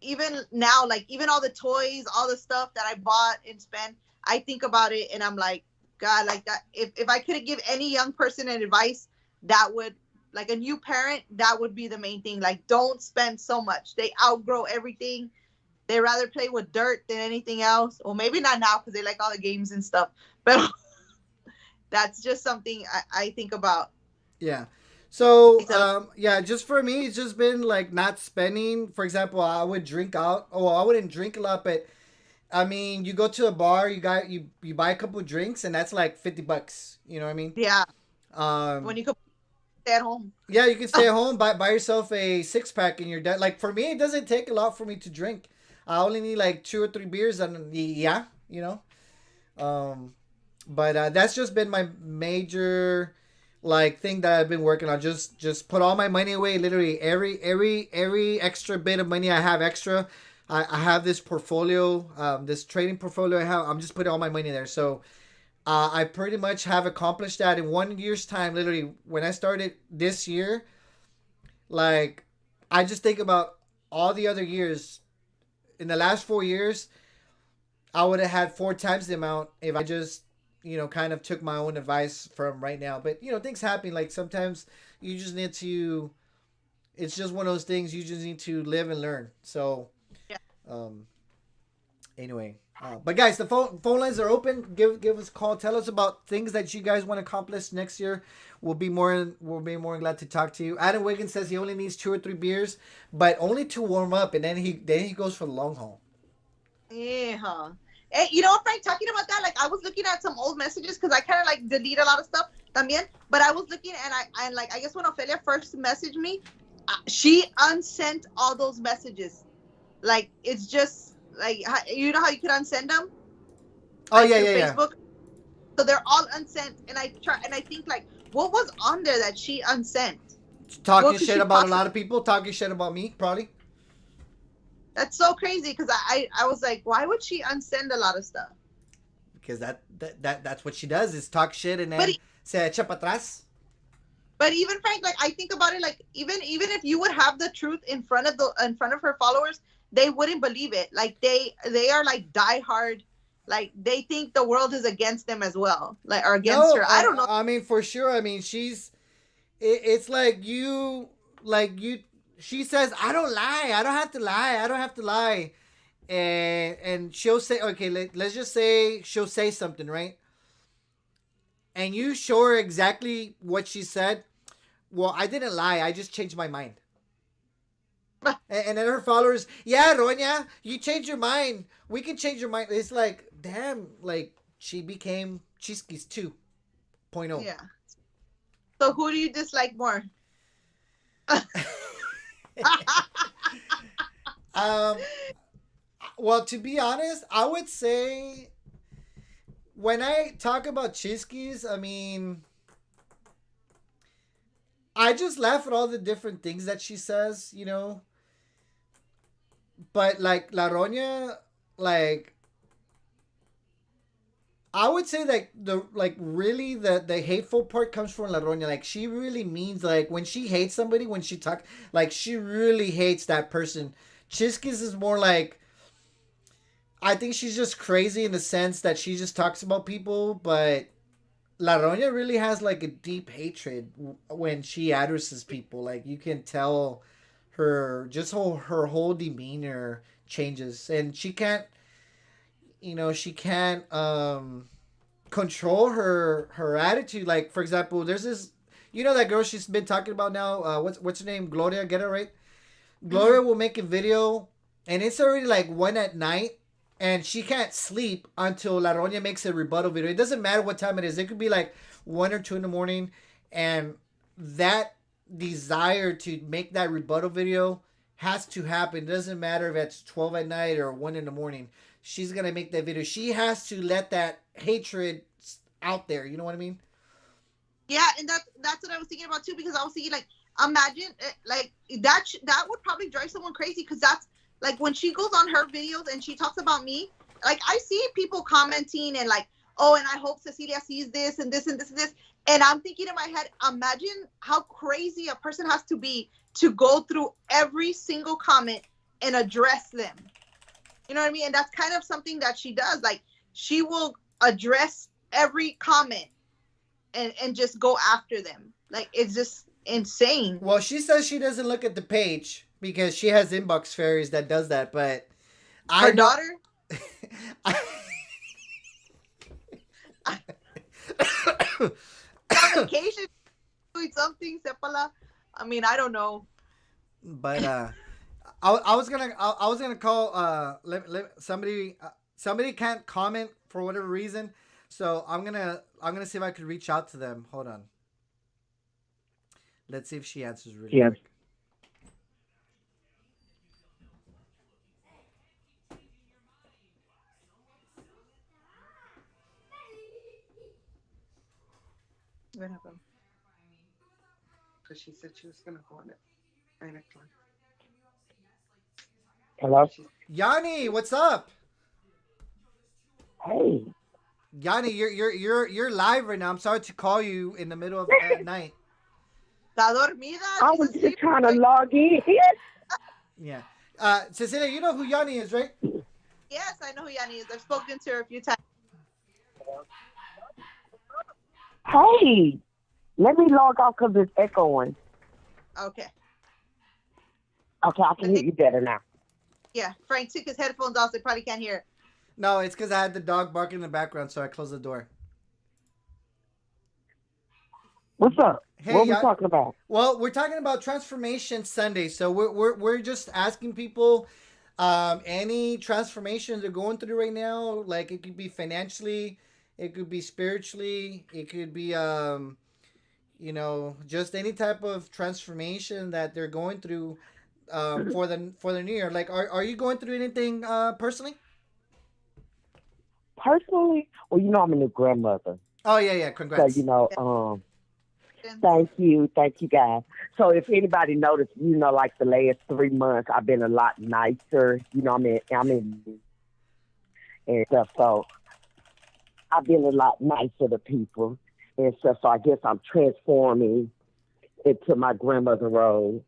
even now, like even all the toys, all the stuff that I bought and spent, I think about it and I'm like, God, like that. If I could give any young person an advice, that would like a new parent, that would be the main thing. Like, don't spend so much. They outgrow everything. They rather play with dirt than anything else. Or maybe not now because they like all the games and stuff. But that's just something I think about. Yeah. So, So, yeah, just for me, it's just been like not spending. For example, I would drink out. Oh, I wouldn't drink a lot, but I mean, you go to a bar, you buy a couple of drinks, and that's like $50. You know what I mean? yeah, when Um, you could stay at home. yeah, you can stay at home, buy yourself a 6 pack, and you're done. Like for me, it doesn't take a lot for me to drink. I only need like 2 or 3 beers, and yeah, you know. Um, but that's just been my major like thing that I've been working on. Just put all my money away. Literally every extra bit of money I have extra. I have this portfolio, this trading portfolio I have. I'm just putting all my money there. So I pretty much have accomplished that in 1 year's time. Literally, when I started this year, like I just think about all the other years. In the last 4 years, I would have had 4 times the amount if I just, kind of took my own advice from right now. But things happen. Like sometimes you just need to. It's just one of those things you just need to live and learn. So, Yeah. um, anyway, but guys, the phone lines are open. Give us a call. Tell us about things that you guys want to accomplish next year. We'll be more glad to talk to you. Adam Wiggins says he only needs 2 or 3 beers, but only to warm up, and then he goes for the long haul. Yeah. Huh. Hey, you know what, Frank? Talking about that, like I was looking at some old messages because I kind of like delete a lot of stuff también. But I was looking and I guess when Ophelia first messaged me, she unsent all those messages. Like it's just like you know how you could unsend them. Oh Like, yeah, through yeah, yeah. Facebook. So they're all unsent, and I think like what was on there that she unsent? Talking What could shit she about a possibly- lot of people. Talking shit about me, probably. That's so crazy because I was like, why would she unsend a lot of stuff? Because that's what she does is talk shit and then But se echa para atrás. But even Frank, like I think about it, like even if you would have the truth in front of her followers, they wouldn't believe it. Like they are like diehard, like they think the world is against them as well, like or against her. I don't know. I mean, for sure. I mean, it's like she says, I don't lie. I don't have to lie. I don't have to lie. And she'll say, okay, let's just say she'll say something, right? And you show her exactly what she said. Well, I didn't lie. I just changed my mind. And then her followers, yeah, Ronya, you changed your mind. We can change your mind. It's like, damn, like she became Chisquis 2.0. Yeah. So who do you dislike more? Well, to be honest, I would say when I talk about Chisquis, I mean, I just laugh at all the different things that she says, But like La Roña, like I would say that the hateful part comes from La Roña. Like she really means like when she hates somebody, when she talks, like she really hates that person. Chisquis is more like I think she's just crazy in the sense that she just talks about people, but La Roña really has like a deep hatred when she addresses people. Like you can tell her whole demeanor changes, and she can't control her attitude. Like for example, there's this that girl she's been talking about now. What's her name? Gloria, get it right? Gloria will make a video, and it's already like 1 a.m. And she can't sleep until La Roña makes a rebuttal video. It doesn't matter what time it is. It could be like 1 or 2 in the morning. And that desire to make that rebuttal video has to happen. It doesn't matter if it's 12 at night or 1 in the morning. She's going to make that video. She has to let that hatred out there. You know what I mean? Yeah, and that's what I was thinking about too, because I was thinking like, imagine like that would probably drive someone crazy, because that's like when she goes on her videos and she talks about me, like I see people commenting and like, oh, and I hope Cecilia sees this and this and this and this. And I'm thinking in my head, imagine how crazy a person has to be to go through every single comment and address them. You know what I mean? And that's kind of something that she does. Like she will address every comment and just go after them. Like it's just insane. Well, she says she doesn't look at the page because she has inbox fairies that does that, but her daughter. On vacation, doing something, sepala. I mean, I don't know. But I was gonna call somebody can't comment for whatever reason, so I'm gonna see if I could reach out to them. Hold on. Let's see if she answers really quick. What happened? Because she said she was going to go on it. 9 o'clock. Hello? Yanni, what's up? Hey. Yanni, you're live right now. I'm sorry to call you in the middle of night. Está dormida? I was just trying to log in. Yeah. Cecilia, you know who Yanni is, right? Yes, I know who Yanni is. I've spoken to her a few times. Hey, let me log off because it's echoing. Okay. Okay, I can hear you better now. Yeah, Frank took his headphones off, so he probably can't hear. No, it's because I had the dog barking in the background, so I closed the door. What's up? Hey, What are we talking about? Well, we're talking about Transformation Sunday, so we're just asking people any transformations they're going through right now. Like it could be financially, it could be spiritually, it could be just any type of transformation that they're going through for the new year. Like, are you going through anything personally? Personally, well, I'm a new grandmother. Oh yeah, congrats. So thank you guys. So if anybody noticed, like the last 3 months, I've been a lot nicer. I'm in and stuff. So I've been a lot nicer to people and stuff. So I guess I'm transforming into my grandmother role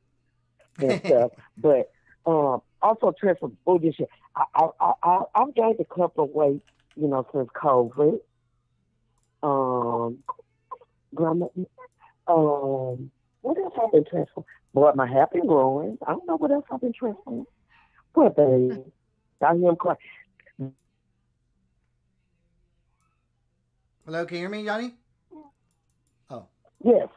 and stuff. But also transform food and shit. I've gained a couple of weight, since COVID. Grandma. What else I've been transforming? Boy, my hair been growing. I don't know what else I've been transforming. Poor baby. I hear him cry. Hello, can you hear me, Yanni? Oh. Yes.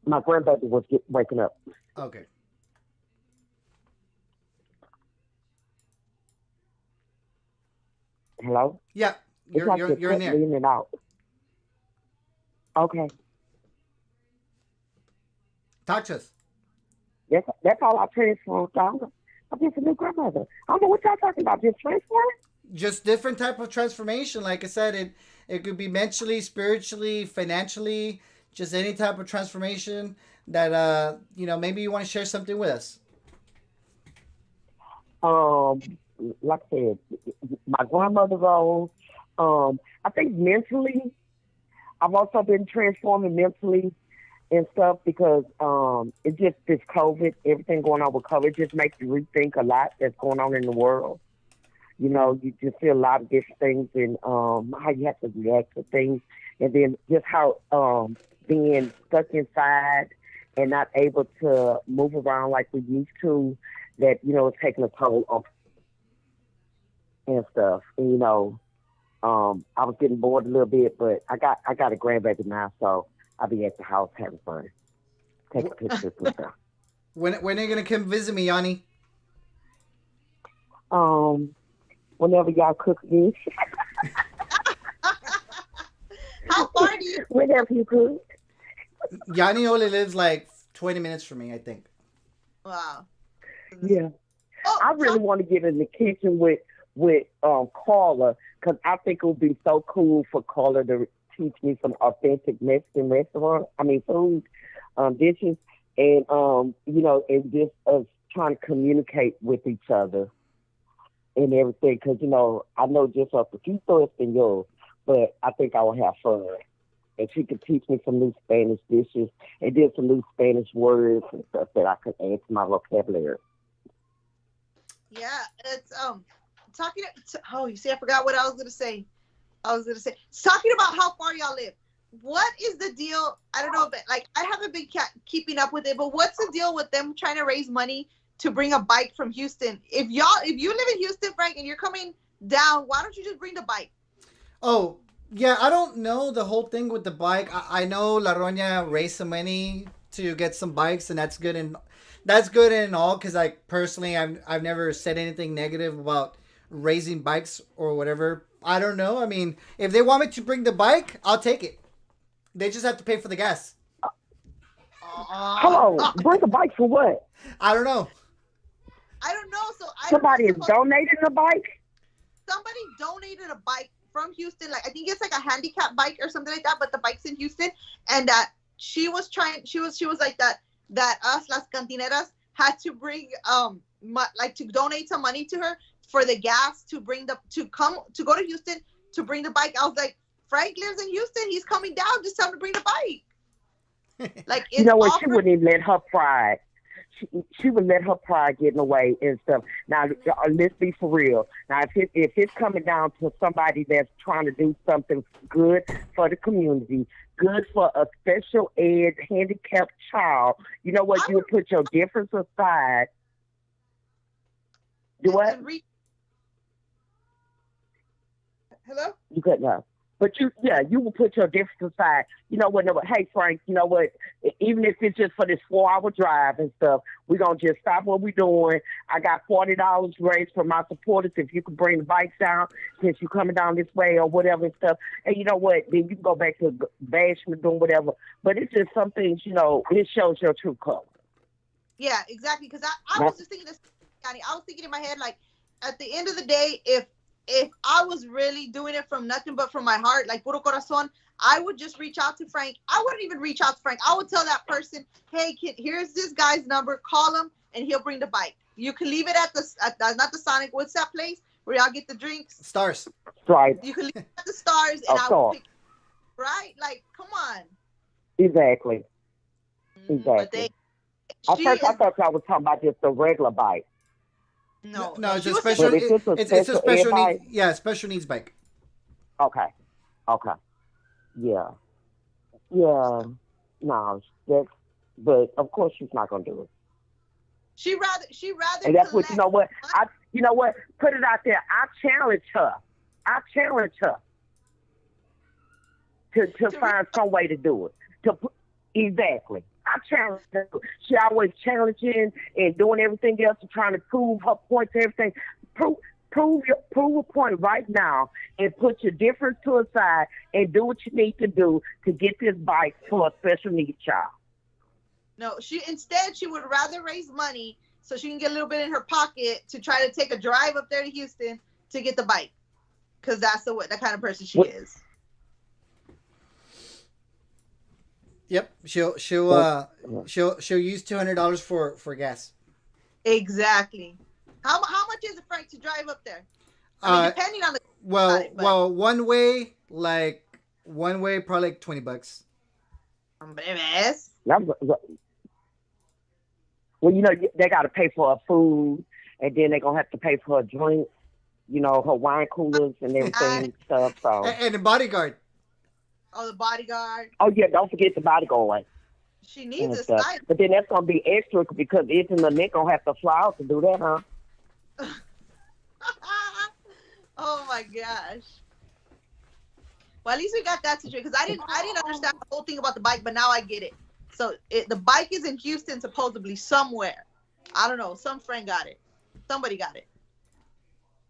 My grandbaby was waking up. Okay. Hello? Yeah, you're in there. In and out. Okay. Talk to us. That's all I transformed. I'm just a new grandmother. I don't know what y'all talking about. Just transforming? Just different type of transformation. Like I said, it could be mentally, spiritually, financially, just any type of transformation that maybe you want to share something with us. Like I said, my grandmother role. I think mentally, I've also been transforming mentally and stuff because it just this COVID, everything going on with COVID just makes you rethink a lot that's going on in the world. You just see a lot of different things and how you have to react to things, and then just how being stuck inside and not able to move around like we used to, that it's taking a toll on and stuff. And I was getting bored a little bit, but I got a grandbaby now, so I'll be at the house having fun, taking pictures with her. When are you gonna come visit me, Yanni? Whenever y'all cook again. How far do you? Whenever you cook. Yanni only lives like 20 minutes from me, I think. Wow. Yeah. I really want to get in the kitchen with Carla, because I think it would be so cool for Carla to teach me some authentic Mexican food dishes, and and just us trying to communicate with each other and everything, because I know just a poquito español, but I think I will have fun. And she could teach me some new Spanish dishes and then some new Spanish words and stuff that I could add to my vocabulary. Yeah, it's you see, I forgot what I was gonna say. Talking about how far y'all live. What is the deal? I don't know, but like I haven't been keeping up with it. But what's the deal with them trying to raise money to bring a bike from Houston? If you live in Houston, Frank, and you're coming down, why don't you just bring the bike? Oh yeah, I don't know the whole thing with the bike. I know La Roña raised some money to get some bikes, and that's good and all. Because like personally, I've never said anything negative about raising bikes or whatever. I don't know. I mean, if they want me to bring the bike, I'll take it. They just have to pay for the gas. Hello, bring a bike for what? I don't know. So somebody is donating a bike. Somebody donated a bike from Houston. Like I think it's like a handicap bike or something like that. But the bike's in Houston, and she was like that us Las Cantineras had to bring to donate some money to her for the gas to go to Houston to bring the bike. I was like, Frank lives in Houston. He's coming down. Just tell him to bring the bike. Like, you know what? She wouldn't even let her fry it. she would let her pride get in the way and stuff. Now, let's be for real. Now, if it's coming down to somebody that's trying to do something good for the community, good for a special ed handicapped child, you know what? You would put your difference aside. Do what? Hello? You couldn't have. But you will put your difference aside. You know what? No, hey, Frank, you know what? Even if it's just for this 4-hour drive and stuff, we're going to just stop what we're doing. I got $40 raised for my supporters. If you could bring the bikes down since you're coming down this way or whatever and stuff. And you know what? Then you can go back to bashing doing whatever. But it's just some things, it shows your true color. Yeah, exactly. Because I was just thinking this, Connie. I was thinking in my head, like, at the end of the day, if I was really doing it from nothing but from my heart, like puro corazón, I would just reach out to Frank. I wouldn't even reach out to Frank. I would tell that person, hey, kid, here's this guy's number. Call him, and he'll bring the bike. You can leave it at not the Sonic. What's that place where y'all get the drinks? Stars. Right. You can leave it at the Stars, and I will pick. Right? Like, come on. Exactly. But at first, I thought y'all was talking about just the regular bike. No, it's a special. It's a special needs. Yeah, special needs bike. Okay. Yeah. No, but of course she's not gonna do it. She rather. And that's what you know. What Put it out there. I challenge her to find some way to do it. Exactly. I challenge her. She always challenging and doing everything else and trying to prove her point to everything. Prove a point right now and put your difference to a side and do what you need to do to get this bike for a special needs child. No, she would rather raise money so she can get a little bit in her pocket to try to take a drive up there to Houston to get the bike, because that's the kind of person she is. Yep, she'll use $200 for gas. Exactly. How much is it, Frank, to drive up there? I mean, depending on the one way probably like $20. Well, they got to pay for her food, and then they're gonna have to pay for her drink. Her wine coolers and everything and stuff. So and the bodyguard. Oh, the bodyguard. Oh yeah, don't forget the bodyguard. She needs a style. But then that's gonna be extra because Ethan and Nick gonna have to fly out to do that, huh? Oh my gosh. Well, at least we got that situation, because I didn't understand the whole thing about the bike, but now I get it. So the bike is in Houston, supposedly somewhere. I don't know. Some friend got it. Somebody got it.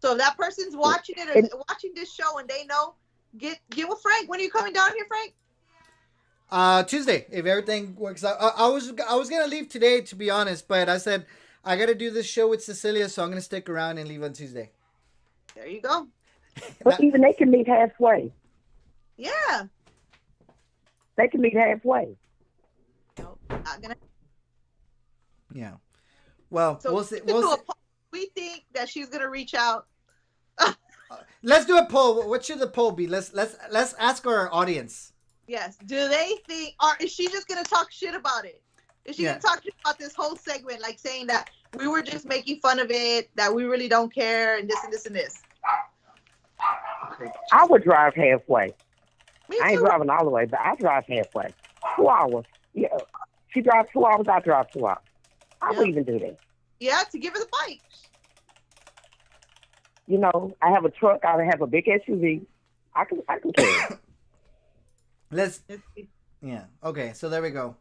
So if that person's watching it or watching this show and they know, get with Frank. When are you coming down here, Frank? Tuesday, if everything works out. I was gonna leave today, to be honest, but I said I gotta do this show with Cecilia, so I'm gonna stick around and leave on Tuesday. There you go. But even they can meet halfway. Yeah. They can meet halfway. No, not gonna. Yeah. Well, so we'll see. We think that she's gonna reach out. Let's do a poll. What should the poll be? Let's ask our audience. Yes. Do they think, or is she just gonna talk shit about it? Is she gonna talk shit about this whole segment, like saying that we were just making fun of it, that we really don't care, and this and this and this? I would drive halfway. I ain't driving all the way, but I drive halfway. 2 hours. Yeah. She drives 2 hours, I drive 2 hours. I would even do that. Yeah, to give her the bike. I have a truck. I have a big SUV. I can carry it. Yeah. Okay. So there we go.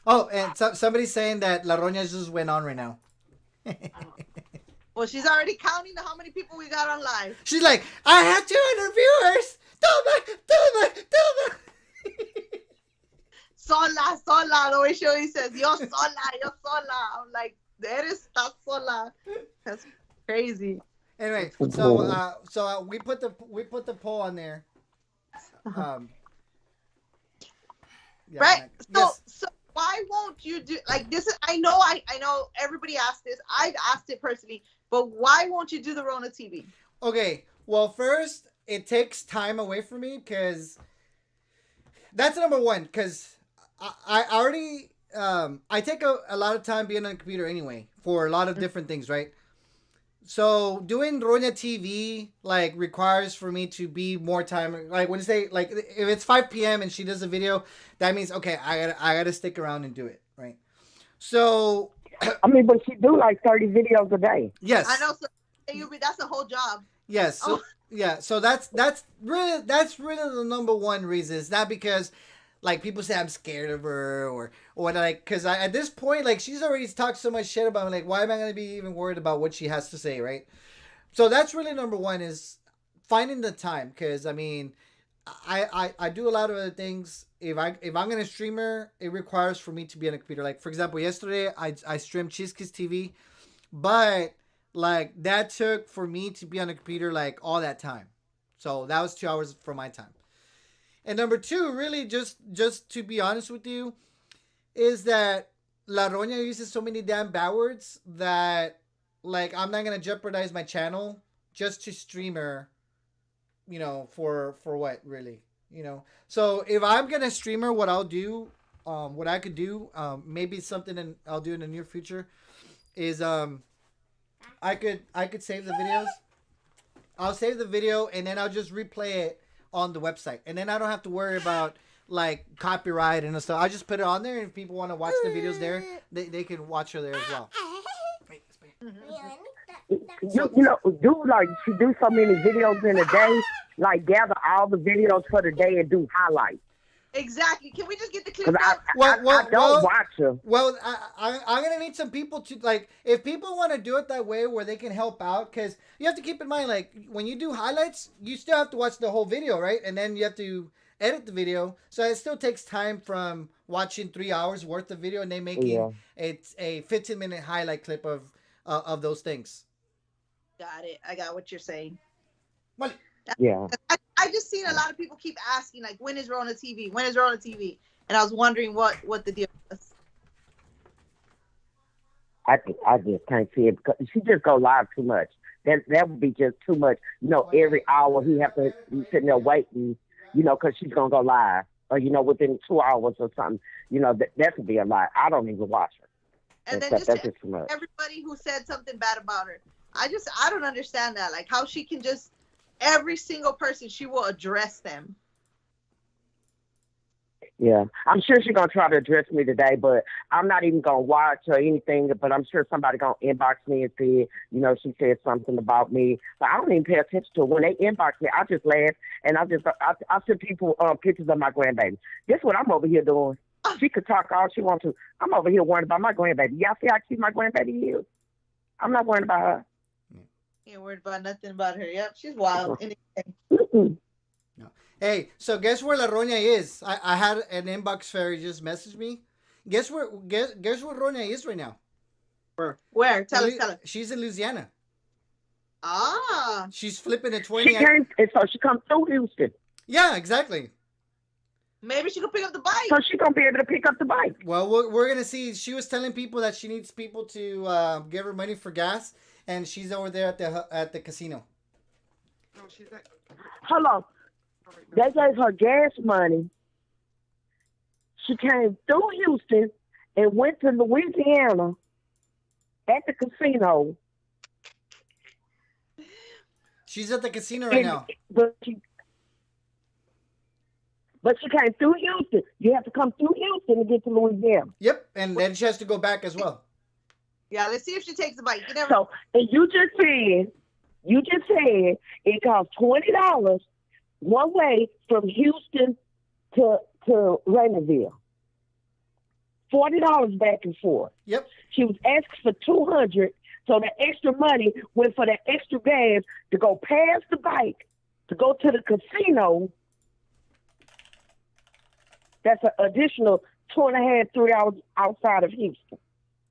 Oh, and somebody's saying that La Roña just went on right now. Well, she's already counting how many people we got on live. She's like, I have 200 viewers. Toma. Sola. The way she always says, yo sola. I'm like, está sola. That's crazy. Anyway, so we put the poll on there. Right. So why won't you do like this? I know everybody asked this. I've asked it personally, but why won't you do the Rona TV? Okay. Well, first, it takes time away from me because that's number one. Because I already I take a lot of time being on the computer anyway for a lot of different things, right? So doing Ronya TV like requires for me to be more time. Like when you say like if it's 5 p.m. and she does a video, that means okay, I gotta stick around and do it, right? So I mean, but she do like 30 videos a day. yes, I know. So that's a whole job. yes, so Oh. yeah, so that's really the number one reason. It's not because like people say I'm scared of her or like because I at this point like she's already talked so much shit about me. Like why am I gonna be even worried about what she has to say, right? So that's really number one is finding the time because I mean I do a lot of other things. If I'm gonna stream her, it requires for me to be on a computer. Like for example, yesterday I streamed Cheese Kiss TV, but like that took for me to be on a computer like all that time. So that was 2 hours for my time. And number two, really just to be honest with you, is that La Roña uses so many damn bad words that like I'm not gonna jeopardize my channel just to stream her, for what really, So if I'm gonna stream her, what I'll do, what I could do, maybe something I'll do in the near future, is I could save the videos. I'll save the video and then I'll just replay it on the website, and then I don't have to worry about like copyright and stuff. I just put it on there, and if people want to watch the videos there, they can watch her there as well. Do like she do so many videos in a day, like gather all the videos for the day and do highlights. Exactly. Can we just get the clip? Because I don't watch them. Well, I'm gonna need some people to like. If people want to do it that way, where they can help out, because you have to keep in mind, like when you do highlights, you still have to watch the whole video, right? And then you have to edit the video, so it still takes time from watching 3 hours worth of video and then making it's a 15-minute highlight clip of those things. Got it. I got what you're saying. Well, Yeah. I just seen a lot of people keep asking, like, when is Rona TV? When is Rona TV? And I was wondering what the deal was. I just can't see it because she just go live too much. That would be just too much. Every hour he have to be sitting there waiting, because she's gonna go live, or within 2 hours or something. That would be a lot. I don't even watch her. And then that's just just too much. everybody who said something bad about her, I don't understand that. Like how she can just every single person she will address them. Yeah, I'm sure she's gonna try to address me today, but I'm not even gonna watch or anything. But I'm sure somebody gonna inbox me and say, she said something about me. But I don't even pay attention to it. When they inbox me, I just laugh and I send people pictures of my grandbaby. This is what I'm over here doing. She could talk all she wants to. I'm over here worried about my grandbaby. Y'all see how cute my grandbaby is? I'm not worried about her. You ain't worried about nothing about her. Yep, she's wild. Mm-mm. No. Hey, so guess where La Roña is? I had an inbox fairy just message me. Guess where Roña is right now? Where? Tell us. She's in Louisiana. Ah. She's flipping a 20. She came, and so she comes through Houston. Yeah, exactly. Maybe she could pick up the bike. So she's gonna be able to pick up the bike. Well, we're gonna see. She was telling people that she needs people to give her money for gas, and she's over there at the casino. No, she's like, Hold on. They gave her gas money. She came through Houston and went to Louisiana at the casino. She's at the casino right now. But she came through Houston. You have to come through Houston to get to Louisiana. Yep, and then she has to go back as well. Yeah, let's see if she takes the bike. You never. So, and you just said it costs $20 one way from Houston to Raymondville. $40 back and forth. Yep. She was asking for $200, so the extra money went for the extra gas to go past the bike to go to the casino. That's an additional 2.5, 3 hours outside of Houston.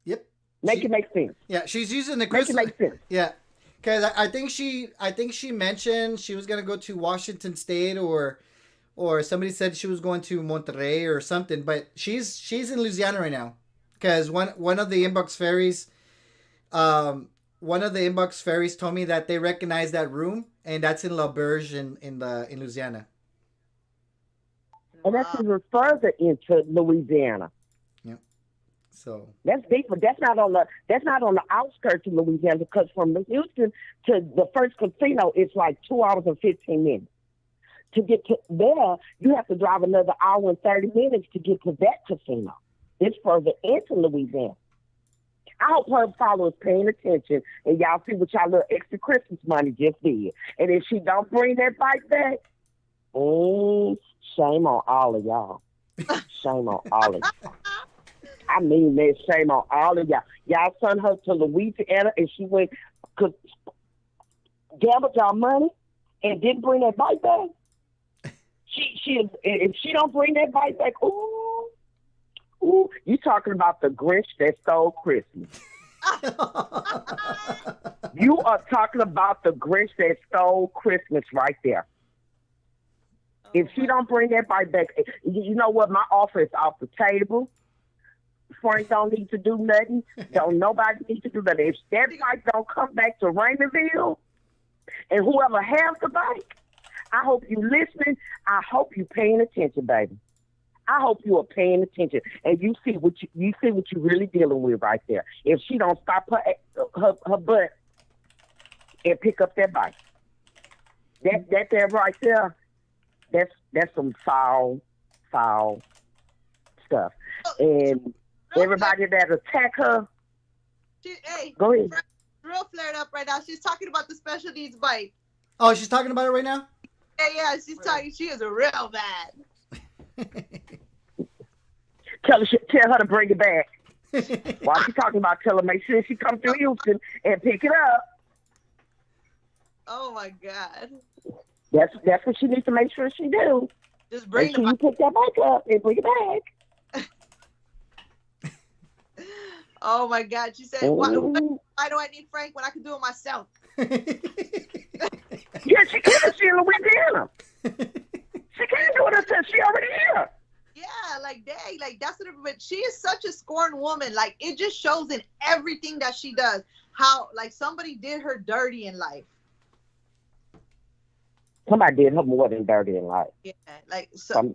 Yep. Make it make sense. Yeah, she's using the Make it make sense. Yeah, because I think she mentioned she was gonna go to Washington State or somebody said she was going to Monterrey or something. But she's in Louisiana right now because one of the inbox fairies, told me that they recognize that room and that's in La Berge in Louisiana. And that's even further into Louisiana. Yep. So That's deep, but that's not on the outskirts of Louisiana because from Houston to the first casino it's like 2 hours and 15 minutes. To get to there, you have to drive another hour and 30 minutes to get to that casino. It's further into Louisiana. I hope her followers paying attention and y'all see what y'all little extra Christmas money just did. And if she don't bring that bike back, shame on all of y'all. Shame on all of you. I mean that, shame on all of y'all. Y'all sent her to Louisiana and she went, gambled y'all money and didn't bring that bike back. If she don't bring that bike back, ooh, you talking about the Grinch that stole Christmas. You are talking about the Grinch that stole Christmas right there. If she don't bring that bike back, you know what? My offer is off the table. Frank don't need to do nothing. Don't nobody need to do nothing. If that bike don't come back to Raymondville, and whoever has the bike, I hope you listening. I hope you paying attention, baby. I hope you are paying attention and you see what you really dealing with right there. If she don't stop her butt and pick up that bike, that there right there, that's some foul stuff. And everybody that attack her, go ahead. Real flared up right now. She's talking about the special needs bike. Oh, she's talking about it right now? Yeah, she's talking. She is a real bad. Tell her to bring it back. While she's talking about, tell her make sure she come through Houston and pick it up. Oh my God. That's what she needs to make sure she do. Just bring make sure you pick that bike up and bring it back. Oh my God. She said, why do I need Frank when I can do it myself? Yeah, she can. She in Louisiana. She can't do it until she already here. Yeah, like dang, like that's what. But she is such a scorned woman. Like it just shows in everything that she does how like somebody did her dirty in life. Somebody did her more than dirty in life. Yeah, like so.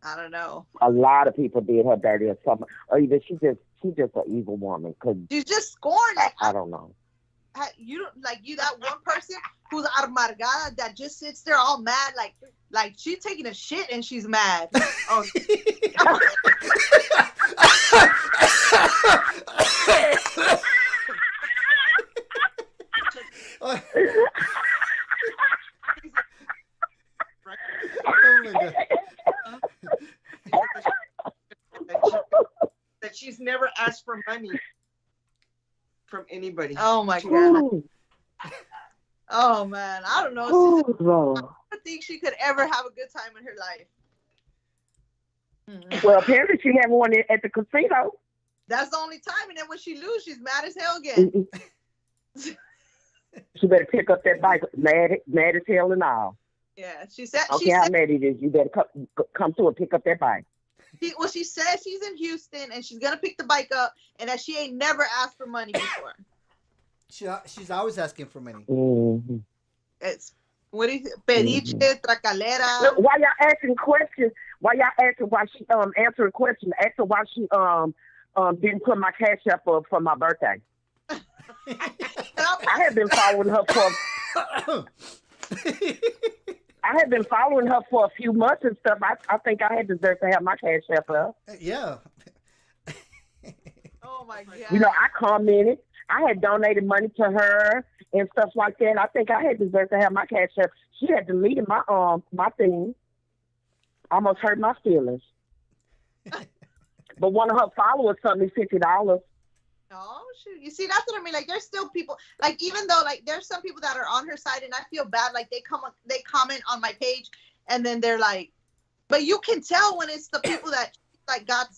I don't know. A lot of people did her dirty or something, or either she's just an evil woman. Cause she's just scorned. Like, I don't know. You don't like you that one person who's amargada that just sits there all mad like she's taking a shit and she's mad. Oh. Oh my God. That she's never asked for money from anybody. Oh my God. Oh man, I don't know. I don't think she could ever have a good time in her life. Mm-hmm. Well, apparently she had one at the casino. That's the only time, and then when she loses, she's mad as hell again. She better pick up that bike, mad as hell and all. Yeah, she said. Okay, how mad it is? You better come through and pick up that bike. She says she's in Houston and she's gonna pick the bike up, and that she ain't never asked for money before. She's always asking for money. Mm-hmm. It's what is it? Pediche, tracalera. Look, while y'all answering questions, why she answering questions, ask her why she didn't put my cash up for my birthday. I have been following her for a few months and stuff. I think I had deserved to have my cash app up. Yeah. Oh my God. You know, I commented. I had donated money to her and stuff like that. I think I had deserved to have my cash app. She had deleted my thing. Almost hurt my feelings. But one of her followers sent me $50. Oh shoot! You see, that's what I mean. Like, there's still people. Like, even though like there's some people that are on her side, and I feel bad. Like they comment on my page, and then they're like, but you can tell when it's the people that like got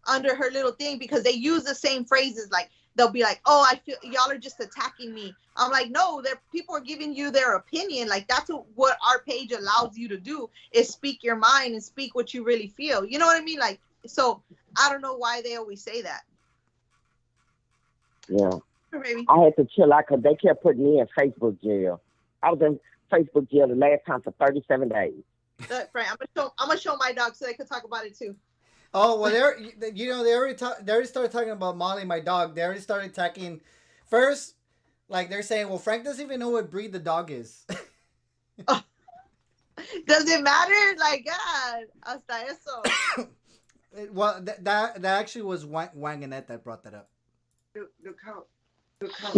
under her little thing because they use the same phrases. Like they'll be like, "Oh, I feel y'all are just attacking me." I'm like, no, people are giving you their opinion. Like that's what our page allows you to do is speak your mind and speak what you really feel. You know what I mean? Like, so I don't know why they always say that. Yeah. Maybe. I had to chill out because they kept putting me in Facebook jail. I was in Facebook jail the last time for 37 days. Frank, I'm gonna show my dog so they can talk about it too. Oh well, they already started talking about Molly, my dog. They already started attacking. First, like they're saying, well, Frank doesn't even know what breed the dog is. Does it matter? Like, God, hasta eso. Well, that actually was Wanganette that brought that up. Look how. Look how.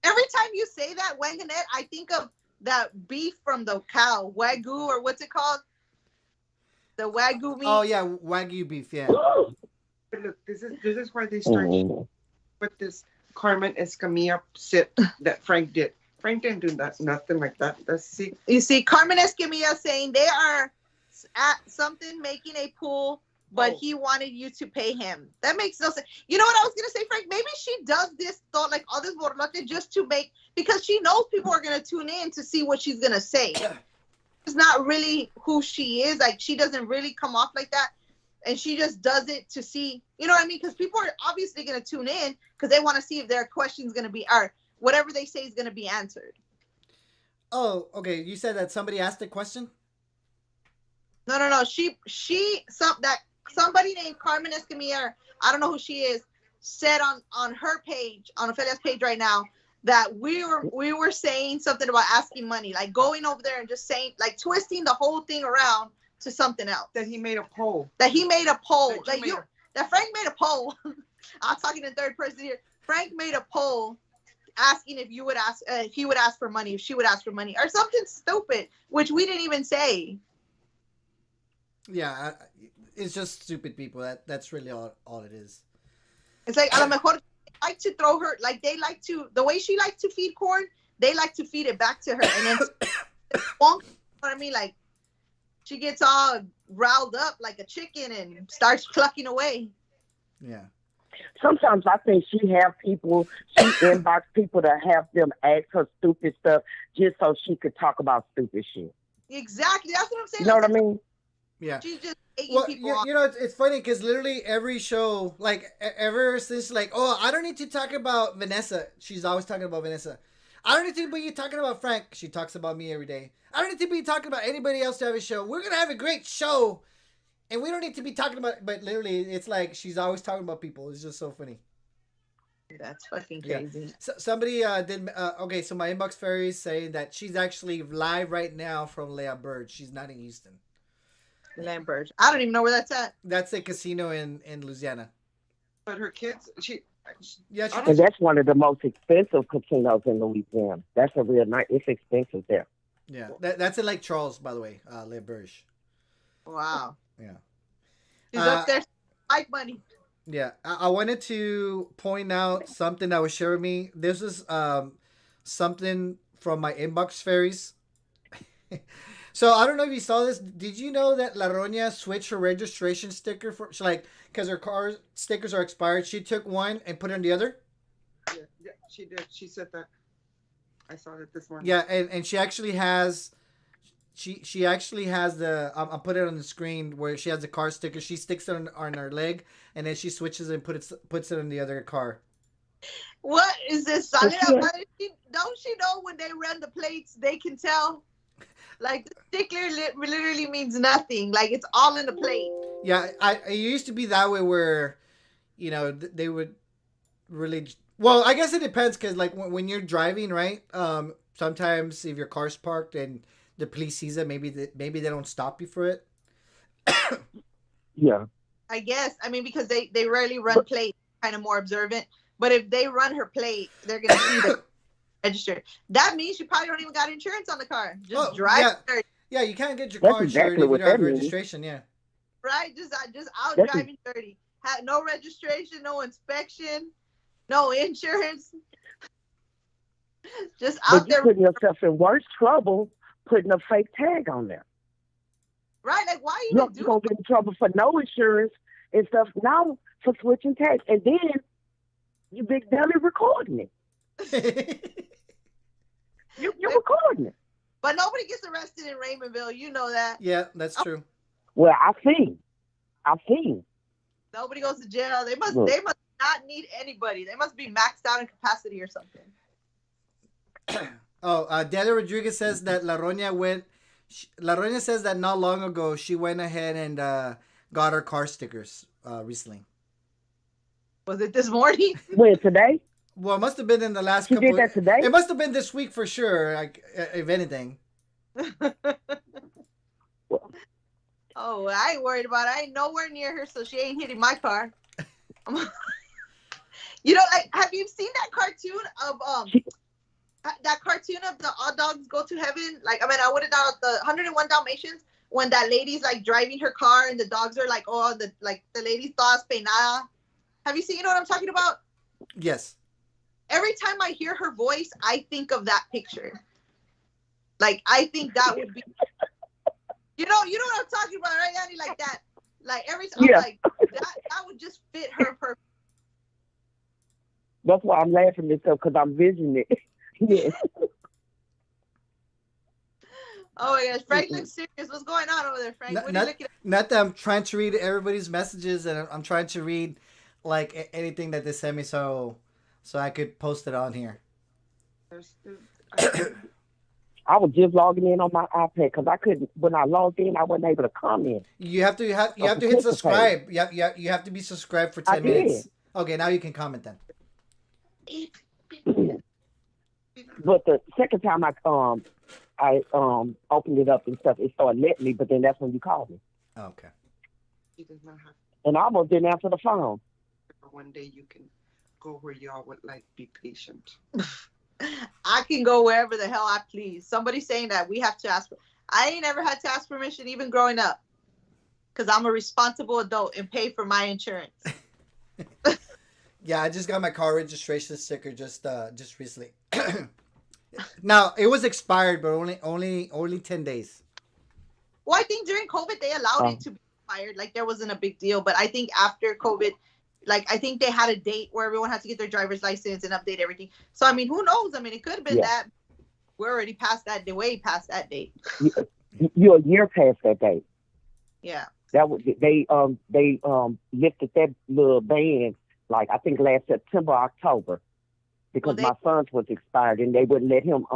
Every time you say that, Wanganette, I think of that beef from the cow, Wagyu, or what's it called? The Wagyu meat. Oh yeah, Wagyu beef. Yeah. But look, this is why they start with this Carmen Escamilla sip that Frank did. Frank didn't do that, nothing like that. You see, Carmen Escamilla saying they are at something making a pool, but he wanted you to pay him. That makes no sense. You know what I was gonna say, Frank? Maybe she does this thought like all this borlote just to make, because she knows people are gonna tune in to see what she's gonna say. It's not really who she is. Like, she doesn't really come off like that, and she just does it to see. You know what I mean? Because people are obviously gonna tune in because they want to see if their question's gonna be, or whatever they say is gonna be answered. Oh, okay. You said that somebody asked a question. No. Somebody named Carmen Escamilla, I don't know who she is, said on her page, on Ophelia's page right now, that we were saying something about asking money, like going over there and just saying, like twisting the whole thing around to something else. That he made a poll. That he made a poll. That That Frank made a poll. I'm talking in third person here. Frank made a poll asking if he would ask for money, if she would ask for money, or something stupid, which we didn't even say. Yeah, it's just stupid people. That's really all it is. It's like, a lo mejor they like to throw her, like they like to, the way she likes to feed corn, they like to feed it back to her. And then, you know what I mean? Like, she gets all riled up like a chicken and starts clucking away. Yeah. Sometimes I think she inbox people to have them ask her stupid stuff just so she could talk about stupid shit. Exactly. That's what I'm saying. You know what I mean? Yeah. She's just taking people off. You know, it's funny because literally every show, like ever since, like, oh, I don't need to talk about Vanessa. She's always talking about Vanessa. I don't need to be talking about Frank. She talks about me every day. I don't need to be talking about anybody else to have a show. We're gonna have a great show, and we don't need to be talking about. But literally, it's like she's always talking about people. It's just so funny. That's fucking crazy. Yeah. So, somebody did. Okay, so my inbox fairy is saying that she's actually live right now from Leah Bird. She's not in Houston. Lambert. I don't even know where that's at. That's a casino in Louisiana. But her kids, and that's one of the most expensive casinos in Louisiana. That's a real nice. It's expensive there. Yeah, that's in Lake Charles, by the way, Les Berges. Wow. Yeah. She's up there, like money. Yeah, I wanted to point out something that was shared with me. This is something from my inbox fairies. So I don't know if you saw this. Did you know that La Roña switched her registration sticker because her car stickers are expired? She took one and put it on the other. Yeah, she did. She said that. I saw it this morning. Yeah, and she actually has. She actually has the. I'll put it on the screen where she has the car sticker. She sticks it on her leg, and then she switches it and puts it on the other car. What is this? Don't she know when they run the plates, they can tell? Like, the sticker literally means nothing. Like, it's all in the plate. Yeah, it used to be that way where, you know, they would really. Well, I guess it depends because, like, when you're driving, right? Sometimes if your car's parked and the police sees it, maybe they don't stop you for it. Yeah. I guess. I mean, because they rarely run plates, kind of more observant. But if they run her plate, they're gonna see the registered. That means you probably don't even got insurance on the car. Just drive. Yeah, you can't get your car insured if you don't have registration. Yeah. Right, just out driving dirty. Had no registration, no inspection, no insurance. Just out there. You're putting yourself in worse trouble putting a fake tag on there. Right, like why you you're gonna get in trouble for no insurance and stuff now for switching tags, and then you big belly recording it. You're recording it. But nobody gets arrested in Raymondville. You know that. Yeah, that's true. Well, I've seen. Nobody goes to jail. They must not need anybody. They must be maxed out in capacity or something. Delia Rodriguez says that La Roña went La Reina says that not long ago she went ahead and got her car stickers recently. Was it this morning? When today? Well, it must have been in the last She couple. did that today? It must have been this week for sure. Like, if anything. Oh, I ain't worried about it. I ain't nowhere near her, so she ain't hitting my car. You know, like, have you seen that cartoon of the Odd Dogs Go to Heaven? Like, I mean, I would have done the 101 Dalmatians when that lady's like driving her car and the dogs are like, oh, the lady's todas peinada. Have you seen what I'm talking about? Yes. Every time I hear her voice, I think of that picture. Like, I think that would be, you know what I'm talking about, right, Annie? Like that. Like every time, Yeah. like that would just fit her perfect. That's why I'm laughing this up because I'm visioning it. Yes. Oh my gosh, Frank looks serious. What's going on over there, Frank? What are you looking at? Not that I'm trying to read everybody's messages, and I'm trying to read like anything that they send me, so I could post it on here. I was just logging in on my iPad because I couldn't. When I logged in, I wasn't able to comment. You have to hit subscribe. You have to be subscribed for 10 minutes. Okay, now you can comment then. But the second time I opened it up and stuff, it started letting me. But then that's when you called me. Okay. He does not have. And I almost didn't answer the phone. One day you can go where y'all would like be patient. I can go wherever the hell I please. Somebody's saying that we have to ask. I ain't ever had to ask permission even growing up, because I'm a responsible adult and pay for my insurance. Yeah, I just got my car registration sticker just recently. Now it was expired, but only 10 days. Well, I think during COVID they allowed it to be expired. Like there wasn't a big deal, but I think after COVID, like I think they had a date where everyone had to get their driver's license and update everything. So I mean, who knows? I mean, it could have been that. We're already past that, way past that date. You're a year past that date. Yeah. That was they lifted that little ban like I think last September, October, because my son's was expired and they wouldn't let him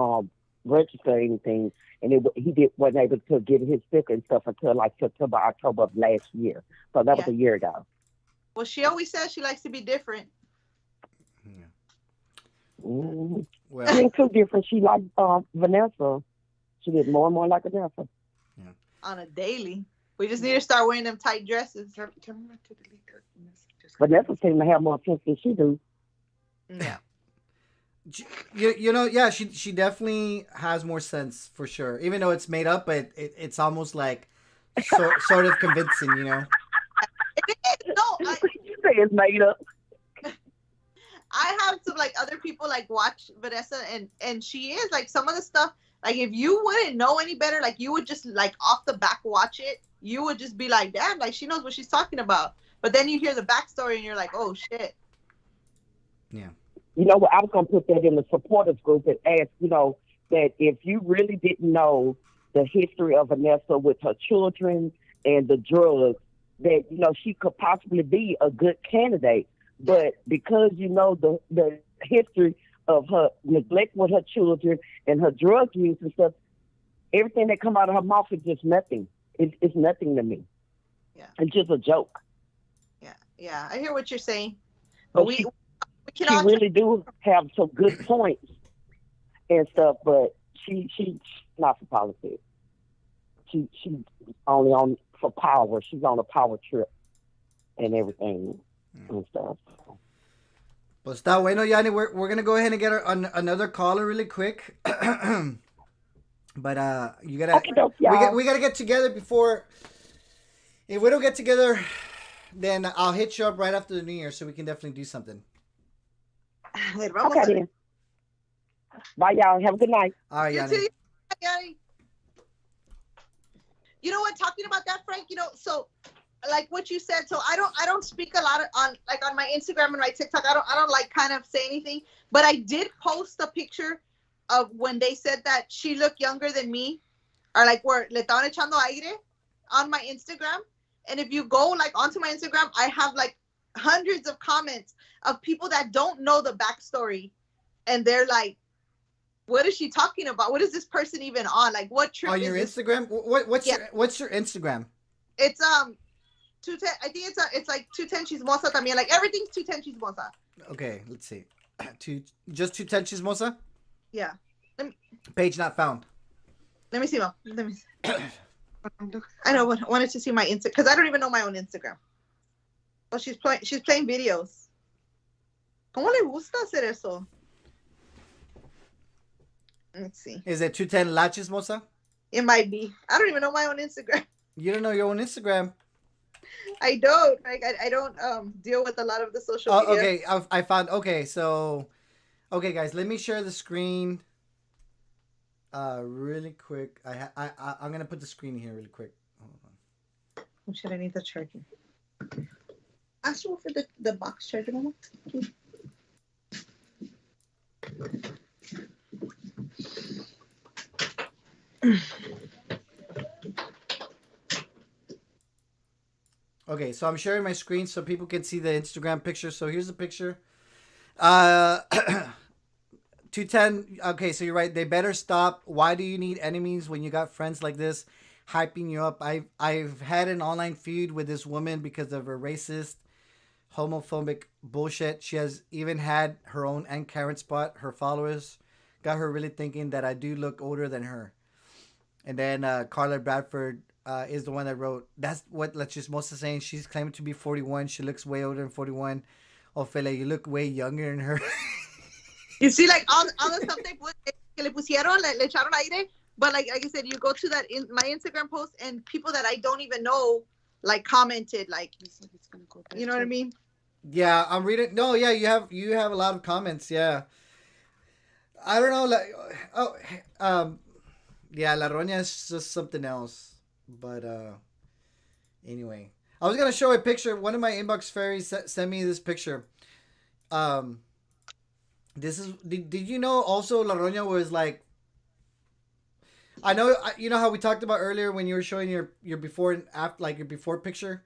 register anything, and wasn't able to get his sticker and stuff until like September, October of last year. So that was a year ago. Well, she always says she likes to be different. Mm-hmm. Well, she ain't too different. She like Vanessa. She gets more and more like Vanessa. Yeah. On a daily. We just need to start wearing them tight dresses. Tell me not to delete her messages. Vanessa seems to have more sense than she do. Yeah. You know, yeah, she definitely has more sense for sure. Even though it's made up, but it's almost like sort of convincing, you know. It is. No, you say it's made up. I have some like other people like watch Vanessa and she is like some of the stuff, like if you wouldn't know any better, like you would just like off the back watch it, you would just be like, damn, like she knows what she's talking about. But then you hear the backstory and you're like, oh shit. Yeah. You know what? I was gonna put that in the supporters group and ask, you know, that if you really didn't know the history of Vanessa with her children and the drugs, that you know she could possibly be a good candidate. But because you know the history of her neglect with her children and her drug use and stuff, everything that come out of her mouth is just nothing. It's nothing to me. Yeah. It's just a joke. Yeah. I hear what you're saying. But we she really do have some good points and stuff, but she's not for politics. She's only on for power. She's on a power trip and everything and stuff. Pues está bueno, Yanni. We're gonna go ahead and get another caller really quick. But you gotta we gotta get together before. If we don't get together, then I'll hit you up right after the New Year so we can definitely do something. Okay then. Bye y'all. Have a good night. All right, Yanni. You know what? Talking about that, Frank. You know, so like what you said. So I don't speak a lot on my Instagram and my TikTok. I don't like kind of say anything. But I did post a picture of when they said that she looked younger than me, or like where le estaban echando aire on my Instagram. And if you go like onto my Instagram, I have like hundreds of comments of people that don't know the backstory, and they're like, what is she talking about? What is this person even on? Like, what trip On is your this? Instagram? What's your Instagram? It's 210. I think it's like 210 chismosa también. Like everything's 210 chismosa. Okay, let's see. Just 210 chismosa? Yeah. Page not found. Let me see, Mom. Let me see. I know, but I wanted to see my Instagram because I don't even know my own Instagram. Oh, she's playing videos. ¿Cómo le gusta hacer eso? Let's see. Is it 210 La Chismosa? It might be. I don't even know my own Instagram. You don't know your own Instagram. I don't. Like I don't deal with a lot of the social media. Okay, I found. Okay, so, okay, guys, let me share the screen. Really quick. I'm gonna put the screen here really quick. Hold on. Oh, shit, I need the charger. Ask her for the box charger, Mama. Okay, so I'm sharing my screen so people can see the Instagram picture. So here's the picture. 210. Okay, so you're right. They better stop. Why do you need enemies when you got friends like this hyping you up? I've had an online feud with this woman because of her racist, homophobic bullshit. She has even had her own Aunt Karen spot. Her followers got her really thinking that I do look older than her. And then Carla Bradford is the one that wrote, that's what La Chismosa is saying. She's claiming to be 41. She looks way older than 41. Ophelia, you look way younger than her. You see, like all the stuff they put, que le pusieron, le echaron aire. But like I said, you go to that in my Instagram post, and people that I don't even know like commented, like, you know what I mean? Yeah, I'm reading. No, yeah, you have a lot of comments. Yeah, I don't know. Like, yeah, La Roña is just something else. But anyway, I was gonna show a picture. One of my inbox fairies sent me this picture. This is. Did you know also La Roña was like. I know you know how we talked about earlier when you were showing your before and after, like your before picture.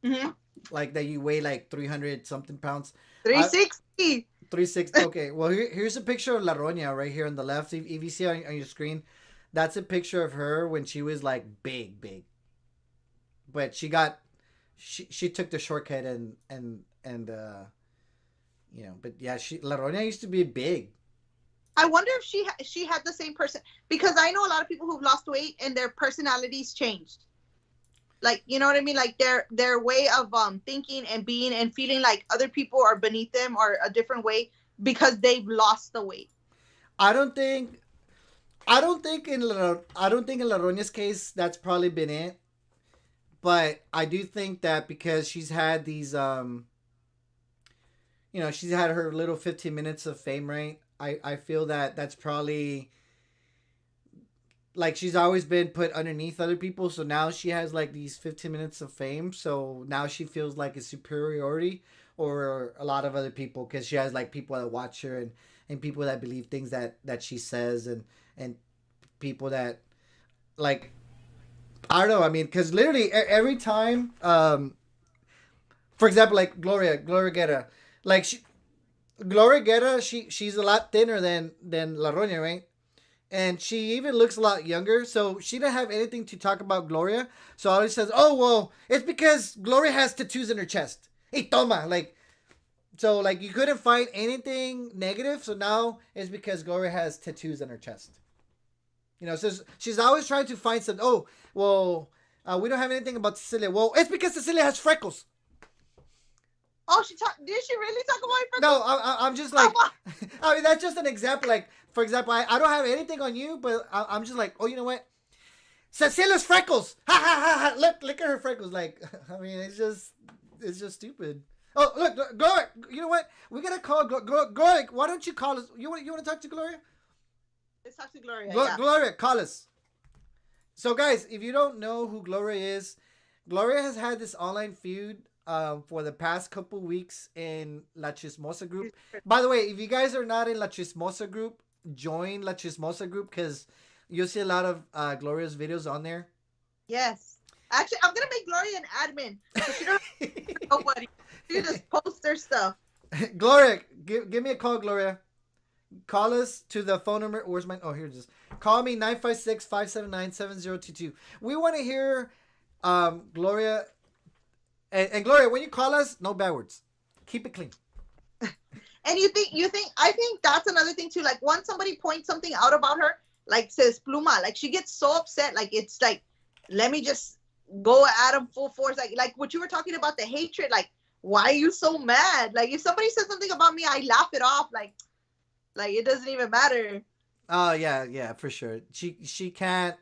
Mm-hmm. Like that you weigh like 300 something pounds. 360. 360. Okay, well here's a picture of La Roña right here on the left. If you see on your screen, that's a picture of her when she was like big. But she took the shortcut and you know, but yeah, La Roña used to be big. I wonder if she had the same person, because I know a lot of people who've lost weight and their personalities changed. Like, you know what I mean? Like their way of thinking and being and feeling like other people are beneath them or a different way because they've lost the weight. I don't think in La Roña's case that's probably been it. But I do think that because she's had these you know, she's had her little 15 minutes of fame, right? I feel that that's probably like she's always been put underneath other people, so now she has like these 15 minutes of fame, so now she feels like a superiority or a lot of other people because she has like people that watch her and people that believe things that she says and people that like I don't know. I mean, because literally every time, for example, like Gloria Guerra, like Gloria Guerra, she's a lot thinner than La Roña, right? And she even looks a lot younger, so she didn't have anything to talk about Gloria. So always says, "Oh well, it's because Gloria has tattoos in her chest." Hey, toma, like, so like you couldn't find anything negative, so now it's because Gloria has tattoos in her chest. You know, so she's always trying to find some. Oh well, we don't have anything about Cecilia. Well, it's because Cecilia has freckles. Oh, did she really talk about freckles? No, I'm just like, I mean, that's just an example. Like, for example, I don't have anything on you, but I'm just like, oh, you know what? Cecilia's freckles. Ha ha ha ha. Look at her freckles. Like, I mean, it's just stupid. Oh, look, Gloria. You know what? We gotta call Gloria. Why don't you call us? You want to talk to Gloria? Let's talk to Gloria. Yeah. Gloria, call us. So, guys, if you don't know who Gloria is, Gloria has had this online feud for the past couple weeks in La Chismosa group. By the way, if you guys are not in La Chismosa group, join La Chismosa group because you'll see a lot of Gloria's videos on there. Yes. Actually, I'm going to make Gloria an admin. So she don't have to nobody. She can just post their stuff. Gloria, give me a call, Gloria. call us to the phone number. Where's mine? Oh, here it is. Call me 956-579-7022. We want to hear Gloria. And Gloria, when you call us, no bad words. Keep it clean. And I think that's another thing too. Like once somebody points something out about her, like says pluma, like she gets so upset. Like it's like, let me just go at him full force. Like what you were talking about, the hatred. Like, why are you so mad? Like if somebody says something about me, I laugh it off. Like it doesn't even matter. Oh yeah, for sure. She can't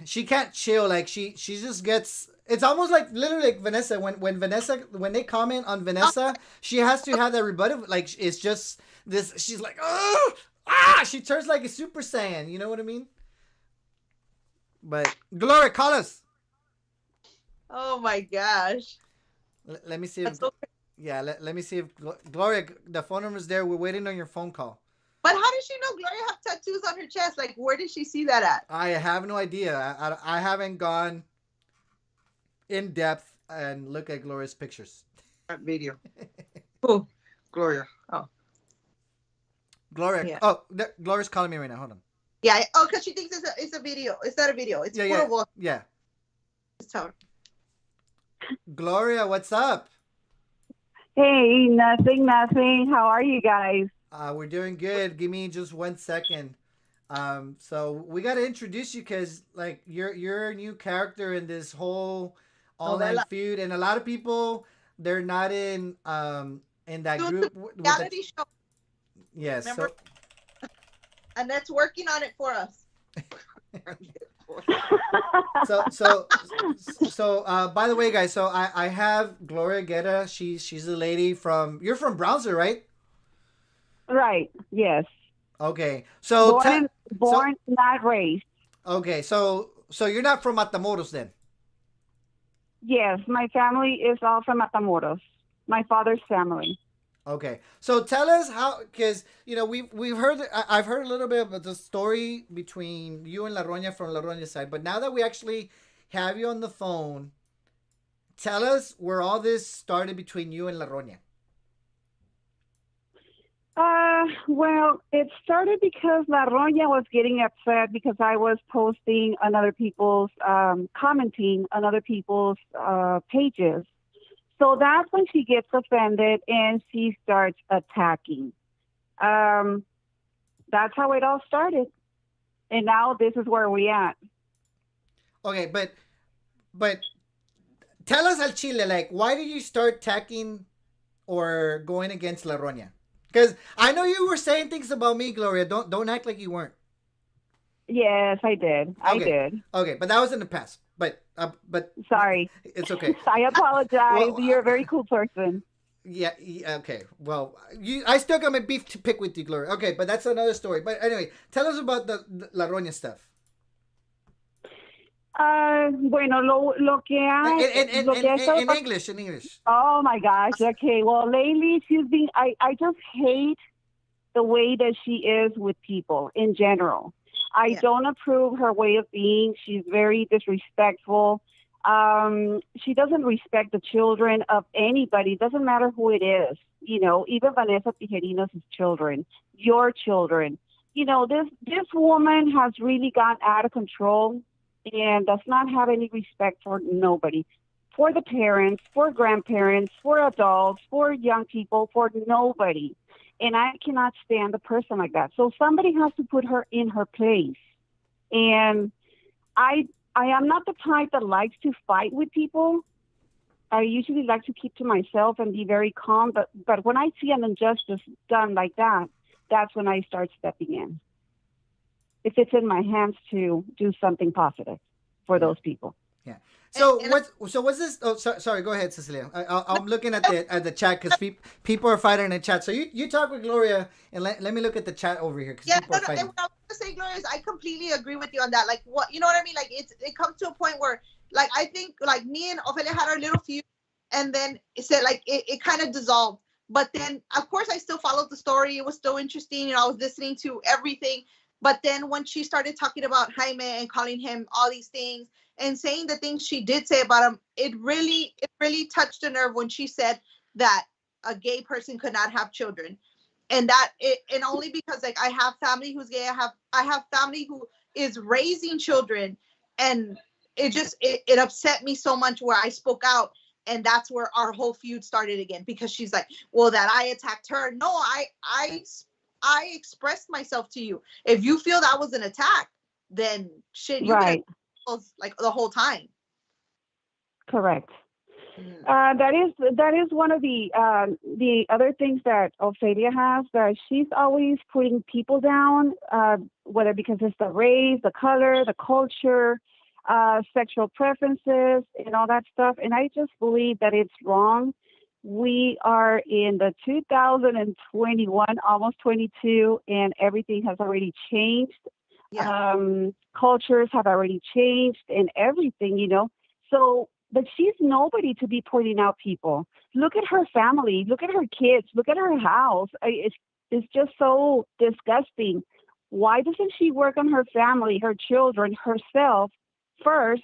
chill. Like she just gets. It's almost like literally like Vanessa. When they comment on Vanessa, she has to have that rebuttal. Like it's just this. She's like, oh, she turns like a Super Saiyan. You know what I mean? But Gloria, call us. Oh my gosh. Let me see if. That's so. Yeah, let me see if Gloria, the phone number's there. We're waiting on your phone call. But how does she know Gloria have tattoos on her chest? Like, where did she see that at? I have no idea. I haven't gone in depth and look at Gloria's pictures. That video. Who? Gloria. Oh. Gloria. Yeah. Oh, Gloria's calling me right now. Hold on. Yeah. Oh, because she thinks it's a video. It's not a video. It's puro. Yeah. Just tell her. Gloria, what's up? Hey, nothing. How are you guys? We're doing good. Give me just 1 second. So we got to introduce you because like you're a new character in this whole online feud, and a lot of people they're not in that group. Reality show. Yes. Remember? And that's working on it for us. So by the way, guys, so I have Gloria Guerra. She's a lady you're from Brownsville, right? Right. Yes. Okay. So born, not raised. Okay. So you're not from Matamoros then? Yes, my family is all from Matamoros. My father's family. Okay. So tell us how, because we've heard I've heard a little bit about the story between you and La Roña from La Roña's side, but now that we actually have you on the phone, tell us where all this started between you and La Roña. Well, it started because La Roña was getting upset because I was posting on other people's, commenting on other people's pages. So that's when she gets offended and she starts attacking. That's how it all started. And now this is where we at. Okay, but tell us al Chile, like, why did you start attacking or going against La Roña? Because I know you were saying things about me, Gloria. Don't act like you weren't. Yes, I did. Okay. I did. Okay, but that was in the past. But sorry. It's okay. I apologize. You're a very cool person. Yeah. Okay. Well, I still got my beef to pick with you, Gloria. Okay, but that's another story. But anyway, tell us about the La Roña stuff. Bueno, lo que hay... In English. Oh, my gosh. Okay, well, lately she's been... I just hate the way that she is with people in general. I don't approve her way of being. She's very disrespectful. She doesn't respect the children of anybody. It doesn't matter who it is. Even Vanessa Tijerino's children, your children. This woman has really gone out of control and does not have any respect for nobody, for the parents, for grandparents, for adults, for young people, for nobody. And I cannot stand a person like that. So somebody has to put her in her place. And I am not the type that likes to fight with people. I usually like to keep to myself and be very calm. But when I see an injustice done like that, that's when I start stepping in. If it's in my hands to do something positive for those people. Yeah. So what's this? Oh, sorry. Go ahead, Cecilia. I'm looking at the chat because people are fighting in the chat. So you talk with Gloria and let me look at the chat over here because people are fighting. What I was gonna say, Gloria, is I completely agree with you on that. Like, what, you know what I mean? Like, it comes to a point where, like, I think like me and Ophelia had our little feud, and then it said like it kind of dissolved. But then, of course, I still followed the story. It was still interesting. I was listening to everything. But then when she started talking about Jaime and calling him all these things and saying the things she did say about him, it really touched a nerve when she said that a gay person could not have children. and and only because like I have family who's gay. I have family who is raising children, and it upset me so much where I spoke out, and that's where our whole feud started again, because she's like, well, that I attacked her. No, I expressed myself to you. If you feel that was an attack, then shit, you Right. like the whole time. Correct. That is one of the other things that Ophelia has, that she's always putting people down, whether because it's the race, the color, the culture, sexual preferences, and all that stuff. And I just believe that it's wrong. We are in the 2021, almost 22, and everything has already changed. Yeah. Cultures have already changed and everything, you know. So, but she's nobody to be pointing out people. Look at her family. Look at her kids. Look at her house. It's just so disgusting. Why doesn't she work on her family, her children, herself first,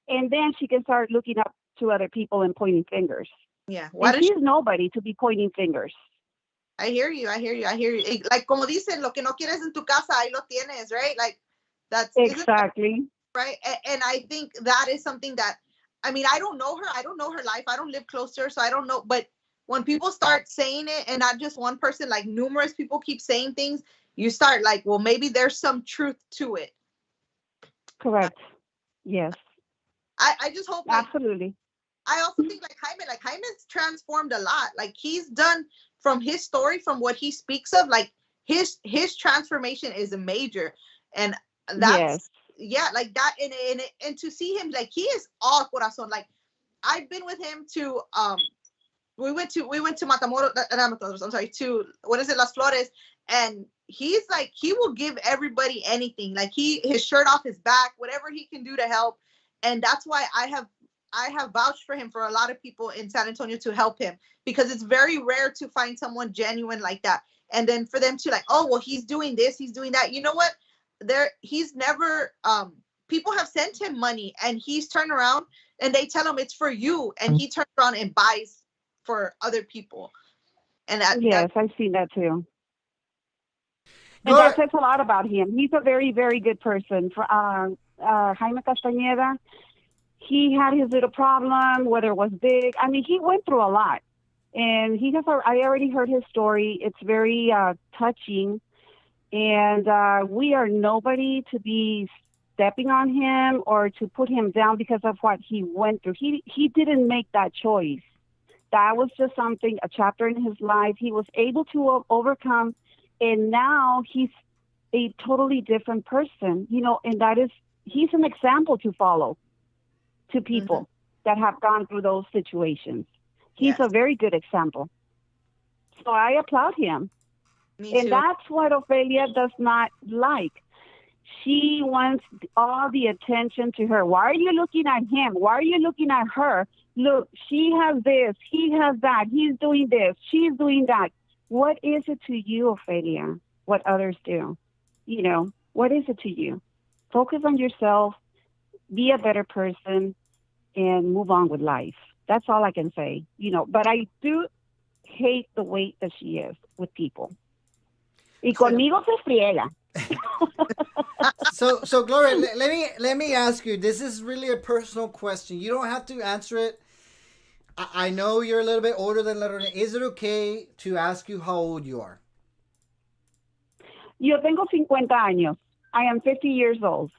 and then she can start looking up to other people and pointing fingers? Yeah. And she's nobody to be pointing fingers. I hear you. Like, como dicen, lo que no quieres en tu casa, ahí lo tienes, right? Like, that's exactly right. And I think that is something that, I mean, I don't know her. I don't know her life. I don't live close to her, so I don't know. But when people start saying it, and not just one person, like numerous people keep saying things, you start like, well, maybe there's some truth to it. Correct. Yes. I just hope. Like, absolutely. I also think like Jaime's transformed a lot. Like, he's done, from his story, from what he speaks of, like his transformation is a major, and that's like that. And to see him, like, he is all corazon. Like, I've been with him to we went to Matamoros. I'm sorry, to, what is it, Las Flores, and he's like, he will give everybody anything. Like, his shirt off his back, whatever he can do to help. And that's why I have vouched for him for a lot of people in San Antonio to help him, because it's very rare to find someone genuine like that. And then for them to like, oh, well, he's doing this, he's doing that. You know what? He's never, people have sent him money, and he's turned around and they tell him it's for you, and he turns around and buys for other people. And I've seen that too. And that says a lot about him. He's a very, very good person. For Jaime Castañeda, he had his little problem, whether it was big. I mean, he went through a lot. And I already heard his story. It's very touching. And we are nobody to be stepping on him or to put him down because of what he went through. He didn't make that choice. That was just a chapter in his life. He was able to overcome, and now he's a totally different person, you know, and he's an example to follow to people that have gone through those situations. He's a very good example. So I applaud him. Me too. And that's what Ophelia does not like. She wants all the attention to her. Why are you looking at him? Why are you looking at her? Look, she has this, he has that, he's doing this, she's doing that. What is it to you, Ophelia, what others do? You know, what is it to you? Focus on yourself, be a better person, and move on with life. That's all I can say, you know. But I do hate the way that she is with people. Y conmigo se friega. So Gloria, let me ask you. This is really a personal question. You don't have to answer it. I know you're a little bit older than Lorena. Is it okay to ask you how old you are? Yo tengo 50 años. I am 50 years old.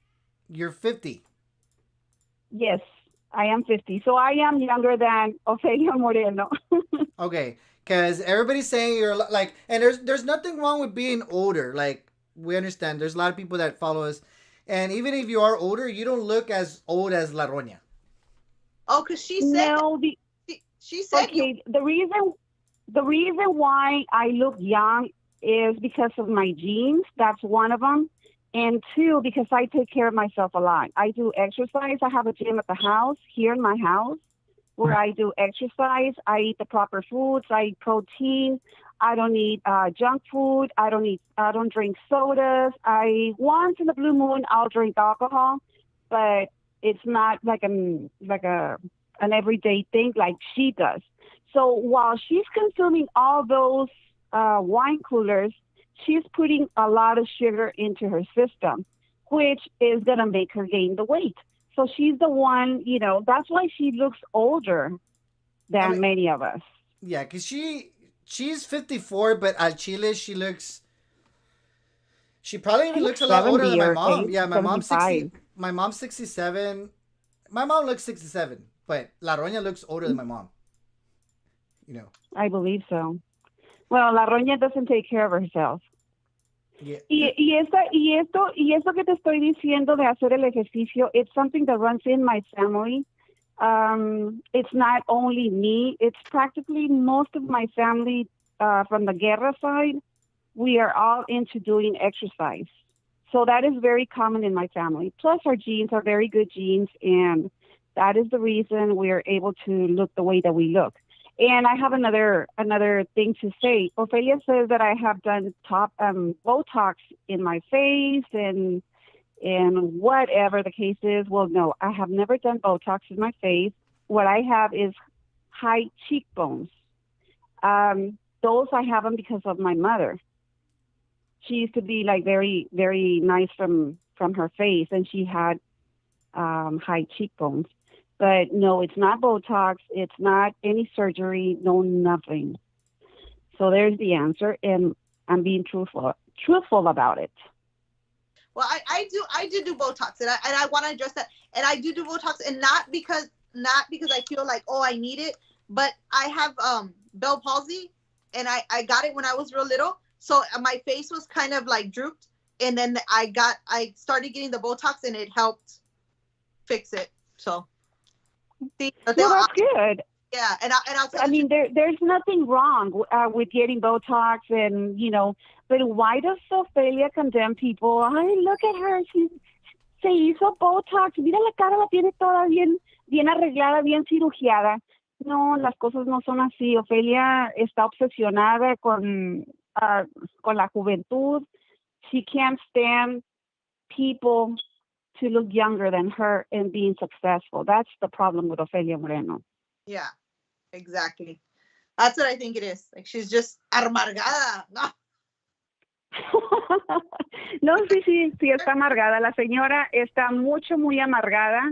You're 50. Yes, I am 50. So I am younger than Ofelia Moreno. Okay, because everybody's saying you're like, and there's nothing wrong with being older. Like, we understand. There's a lot of people that follow us, and even if you are older, you don't look as old as La Roña. Oh, because she said she said okay. The reason why I look young is because of my genes. That's one of them. And two, because I take care of myself a lot. I do exercise. I have a gym at the house, here in my house, where I do exercise. I eat the proper foods. I eat protein. I don't eat junk food. I don't drink sodas. Once in a blue moon, I'll drink alcohol, but it's not like an everyday thing like she does. So while she's consuming all those wine coolers, she's putting a lot of sugar into her system, which is going to make her gain the weight. So she's the one, that's why she looks older than many of us. Yeah, because she's 54, but al Chile, she probably even looks a lot older than my mom. Yeah, my mom's 60. My mom's 67. My mom looks 67, but La Roña looks older than my mom. I believe so. Well, La Roña doesn't take care of herself. Yeah. Y esto que te estoy diciendo de hacer el ejercicio, it's something that runs in my family. It's not only me, it's practically most of my family from the Guerra side. We are all into doing exercise. So that is very common in my family. Plus our genes are very good genes, and that is the reason we are able to look the way that we look. And I have another thing to say. Ophelia says that I have done Botox in my face and whatever the case is. Well, no, I have never done Botox in my face. What I have is high cheekbones. Those I have them because of my mother. She used to be like very, very nice from her face, and she had high cheekbones. But no, it's not Botox. It's not any surgery. No, nothing. So there's the answer, and I'm being truthful about it. Well, I do Botox, and I want to address that. And I do Botox, and not because I feel like, oh, I need it, but I have Bell palsy, and I got it when I was real little. So my face was kind of like drooped, and then I started getting the Botox, and it helped fix it. So. Well, that's good. Yeah, and I'll tell I mean, there's nothing wrong with getting Botox, and but why does Ophelia condemn people? Ay, look at her, se hizo Botox, mira la cara, la tiene toda bien arreglada, bien cirugiada. No, las cosas no son así. Ophelia está obsesionada con la juventud. She can't stand people to look younger than her and being successful. That's the problem with Ofelia Moreno. Yeah, exactly. That's what I think it is. Like, she's just amargada. No. No, sí está amargada. La señora está muy amargada.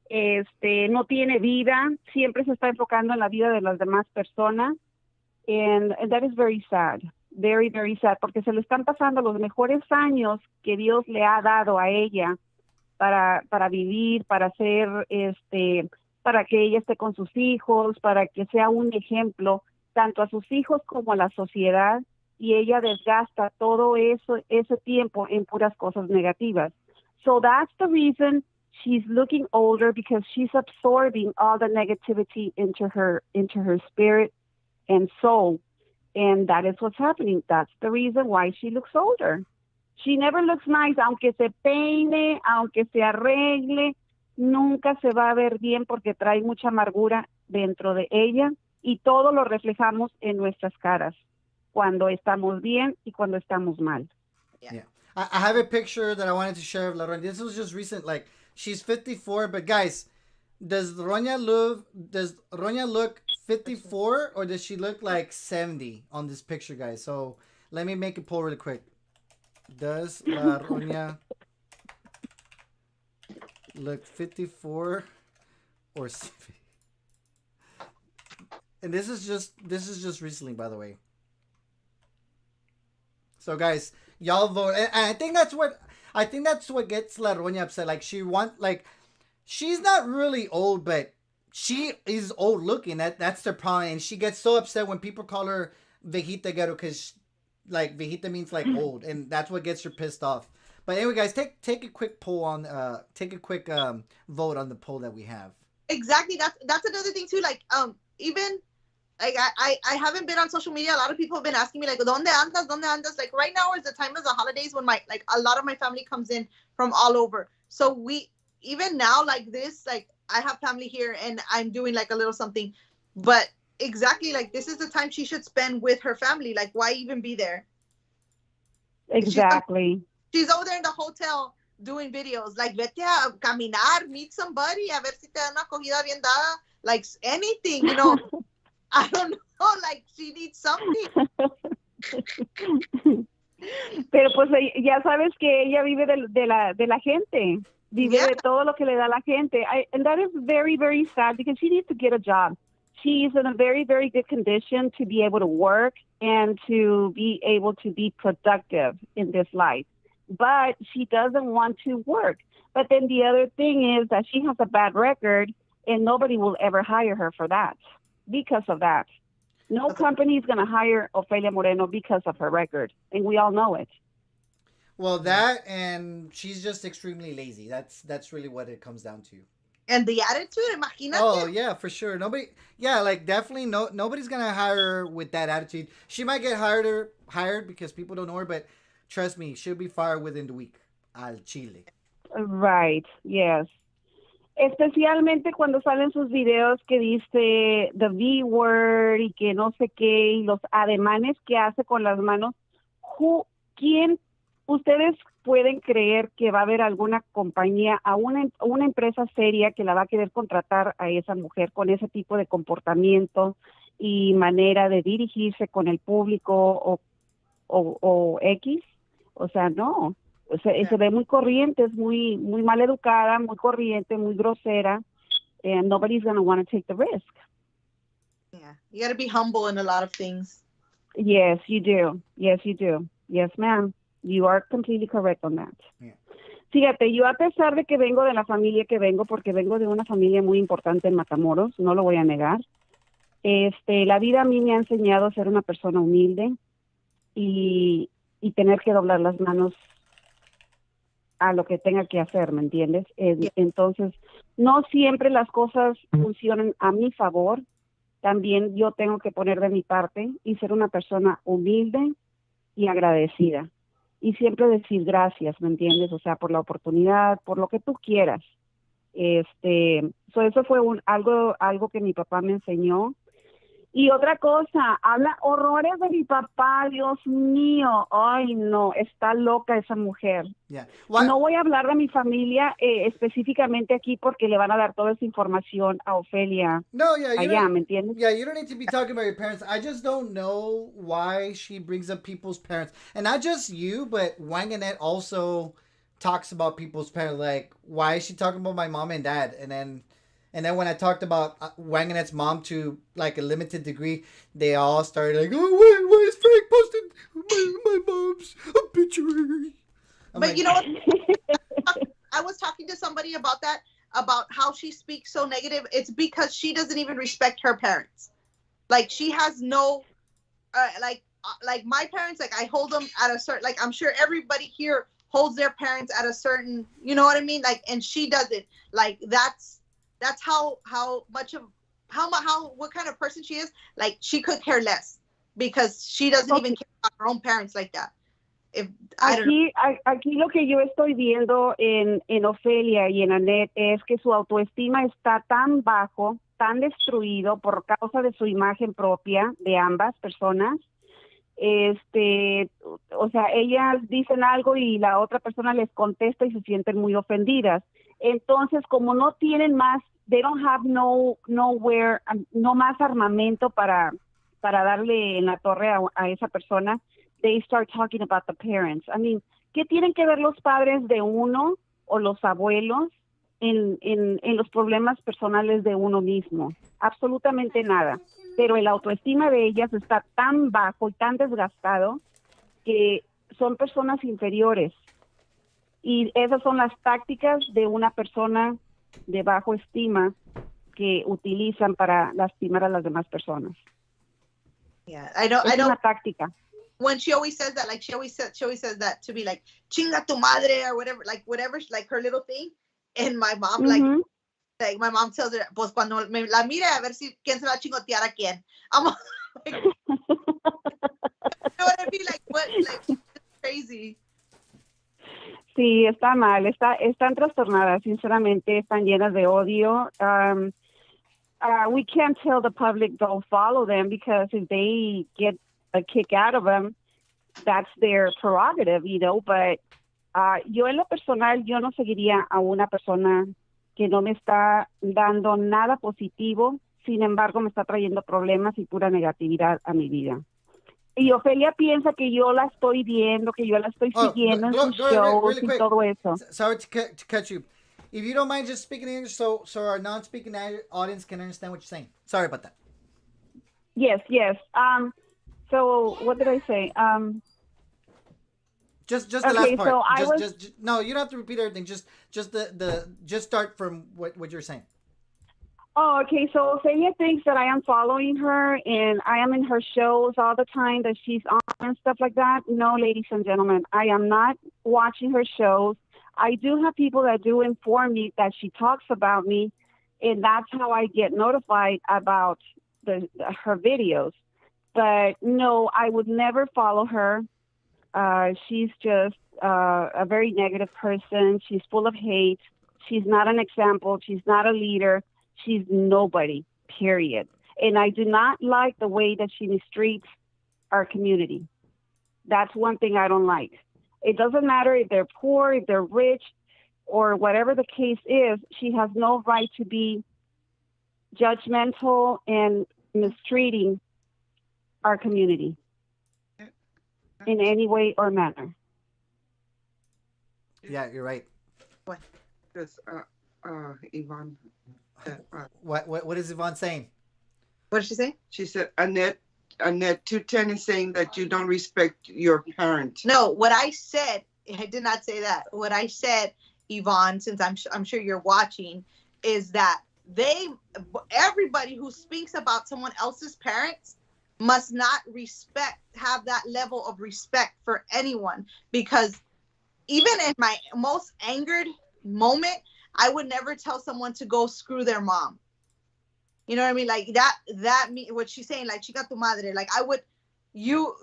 No tiene vida. Siempre se está enfocando en la vida de las demás personas. And that is very sad. Very, very sad. Porque se le están pasando los mejores años que Dios le ha dado a ella para vivir, para hacer, para que ella esté con sus hijos, para que sea un ejemplo tanto a sus hijos como a la sociedad, y ella desgasta todo ese tiempo en puras cosas negativas. So that's the reason she's looking older, because she's absorbing all the negativity into her spirit and soul, and that is what's happening. That's the reason why she looks older. She never looks nice, aunque se peine, aunque se arregle, nunca se va a ver bien porque trae mucha amargura dentro de ella, y todo lo reflejamos en nuestras caras, cuando estamos bien y cuando estamos mal. Yeah. I have a picture that I wanted to share of La Roña. This was just recent, like, she's 54, but guys, does Roña look 54, or does she look like 70 on this picture, guys? So let me make a poll really quick. Does La Roña look 54 or 70? And this is just recently, by the way. So guys, y'all vote, and I think that's what gets La Roña upset. Like, she's not really old, but she is old looking. That's the problem, and she gets so upset when people call her Viejita Ghetto, because like Viejita means like old, and that's what gets her pissed off. But anyway, guys, take a quick poll on vote on the poll that we have. Exactly. That's another thing too. Like even like I haven't been on social media. A lot of people have been asking me like, ¿Dónde andas? ¿Dónde andas? Like right now is the time of the holidays when a lot of my family comes in from all over. So we even now like this, like I have family here and I'm doing like a little something, but exactly, like this is the time she should spend with her family. Like, why even be there? Exactly. She's over there in the hotel doing videos. Like, vete a caminar, meet somebody, a ver si te da una acogida bien dada. Like anything, I don't know. Like she needs something. Pero pues ya sabes que ella vive de la gente, vive de todo lo que le da la gente. And that is very, very sad because she needs to get a job. She's in a very, very good condition to be able to work and to be able to be productive in this life. But she doesn't want to work. But then the other thing is that she has a bad record and nobody will ever hire her for that because of that. No company is going to hire Ofelia Moreno because of her record, and we all know it. Well, that and she's just extremely lazy. That's really what it comes down to. And the attitude, imagínate. Oh yeah, for sure. Nobody, yeah, like definitely nobody's gonna hire her with that attitude. She might get hired because people don't know her, but trust me, she'll be fired within the week. Al Chile. Right. Yes. Especialmente cuando salen sus videos que dice the V word y que no sé qué y los ademanes que hace con las manos. ¿Quién ustedes pueden creer que va a haber alguna compañía, a una empresa seria que la va a querer contratar a esa mujer con ese tipo de comportamiento y manera de dirigirse con el público o X? O sea, no. Se ve muy corriente, es muy mal educada, muy corriente, muy grosera, and nobody's going to want to take the risk. Yeah, you got to be humble in a lot of things. Yes, you do. Yes, you do. Yes, ma'am. You are completely correct on that. Yeah. Fíjate, yo a pesar de que vengo de la familia que vengo, porque vengo de una familia muy importante en Matamoros, no lo voy a negar, la vida a mí me ha enseñado a ser una persona humilde y tener que doblar las manos a lo que tenga que hacer, ¿me entiendes? Entonces, no siempre las cosas funcionan a mi favor. También yo tengo que poner de mi parte y ser una persona humilde y agradecida. Y siempre decir gracias, ¿me entiendes? O sea, por la oportunidad, por lo que tú quieras. Eso fue algo que mi papá me enseñó. Y otra cosa, habla horrores de mi papá, Dios mío. Ay, no, está loca esa mujer. Yeah. No voy a hablar de mi familia específicamente aquí porque le van a dar toda esa información a Ofelia. No, yeah, allá, ¿me entiendes? Yeah, you don't need to be talking about your parents. I just don't know why she brings up people's parents. And not just you, but Wanganet also talks about people's parents. Like, why is she talking about my mom and dad? And then when I talked about Wanganet's mom to like a limited degree, they all started like, oh, why is Frank posting my mom's obituary? But you know what? I was talking to somebody about that, about how she speaks so negative. It's because she doesn't even respect her parents. Like she has no, like my parents, like I hold them at a certain, like I'm sure everybody here holds their parents at a certain, you know what I mean? Like, and she doesn't. Like that's how much of what kind of person she is. Like she could care less because she doesn't even care about her own parents like that. Aquí lo que yo estoy viendo en Ofelia y en Annette es que su autoestima está tan bajo, tan destruido por causa de su imagen propia de ambas personas. O sea, ellas dicen algo y la otra persona les contesta y se sienten muy ofendidas. Entonces, como no tienen más, they don't have no más armamento para darle en la torre a esa persona, they start talking about the parents. I mean, ¿qué tienen que ver los padres de uno o los abuelos en los problemas personales de uno mismo? Absolutamente nada. Pero el autoestima de ellas está tan bajo y tan desgastado que son personas inferiores. Y esas son las tácticas de una persona de bajo estima que utilizan para lastimar a las demás personas. Yeah, I know. Una táctica. When she always says that, like she always says that to be like chinga tu madre or whatever, like her little thing. And my mom, like my mom tells her, pues cuando me la mire a ver si quién se va a chingotear a quién. I'm like, you know what I mean? Like what? Like it's crazy. Sí, está mal, están trastornadas, sinceramente, están llenas de odio. We can't tell the public don't follow them because if they get a kick out of them, that's their prerogative, you know, but yo en lo personal, yo no seguiría a una persona que no me está dando nada positivo, sin embargo me está trayendo problemas y pura negatividad a mi vida. Y Ofelia piensa que yo la estoy viendo, que yo la estoy siguiendo en sus Gloria, shows really y quick. todo eso. Sorry to cut you. If you don't mind just speaking English so our non-speaking audience can understand what you're saying. Sorry about that. Yes, yes. So what did I say? Just the Okay, last part. so I was just no, you don't have to repeat everything. Just just start from what you're saying. Oh, okay. So Ophelia thinks that I am following her and I am in her shows all the time that she's on and stuff like that. No, ladies and gentlemen, I am not watching her shows. I do have people that do inform me that she talks about me, and that's how I get notified about her videos. But no, I would never follow her. She's just a very negative person. She's full of hate. She's not an example. She's not a leader. She's nobody, period. And I do not like the way that she mistreats our community. That's one thing I don't like. It doesn't matter if they're poor, if they're rich, or whatever the case is, she has no right to be judgmental and mistreating our community in any way or manner. Yeah, you're right. What? Because Yvonne. What is Yvonne saying? What did she say? She said Annette 210 is saying that you don't respect your parent. No, what I said, I did not say that. What I said, Yvonne, since I'm sure you're watching, is that everybody who speaks about someone else's parents must not have that level of respect for anyone, because even in my most angered moment, I would never tell someone to go screw their mom. You know what I mean? Like that what she's saying, like, chica tu madre. Like, I would, you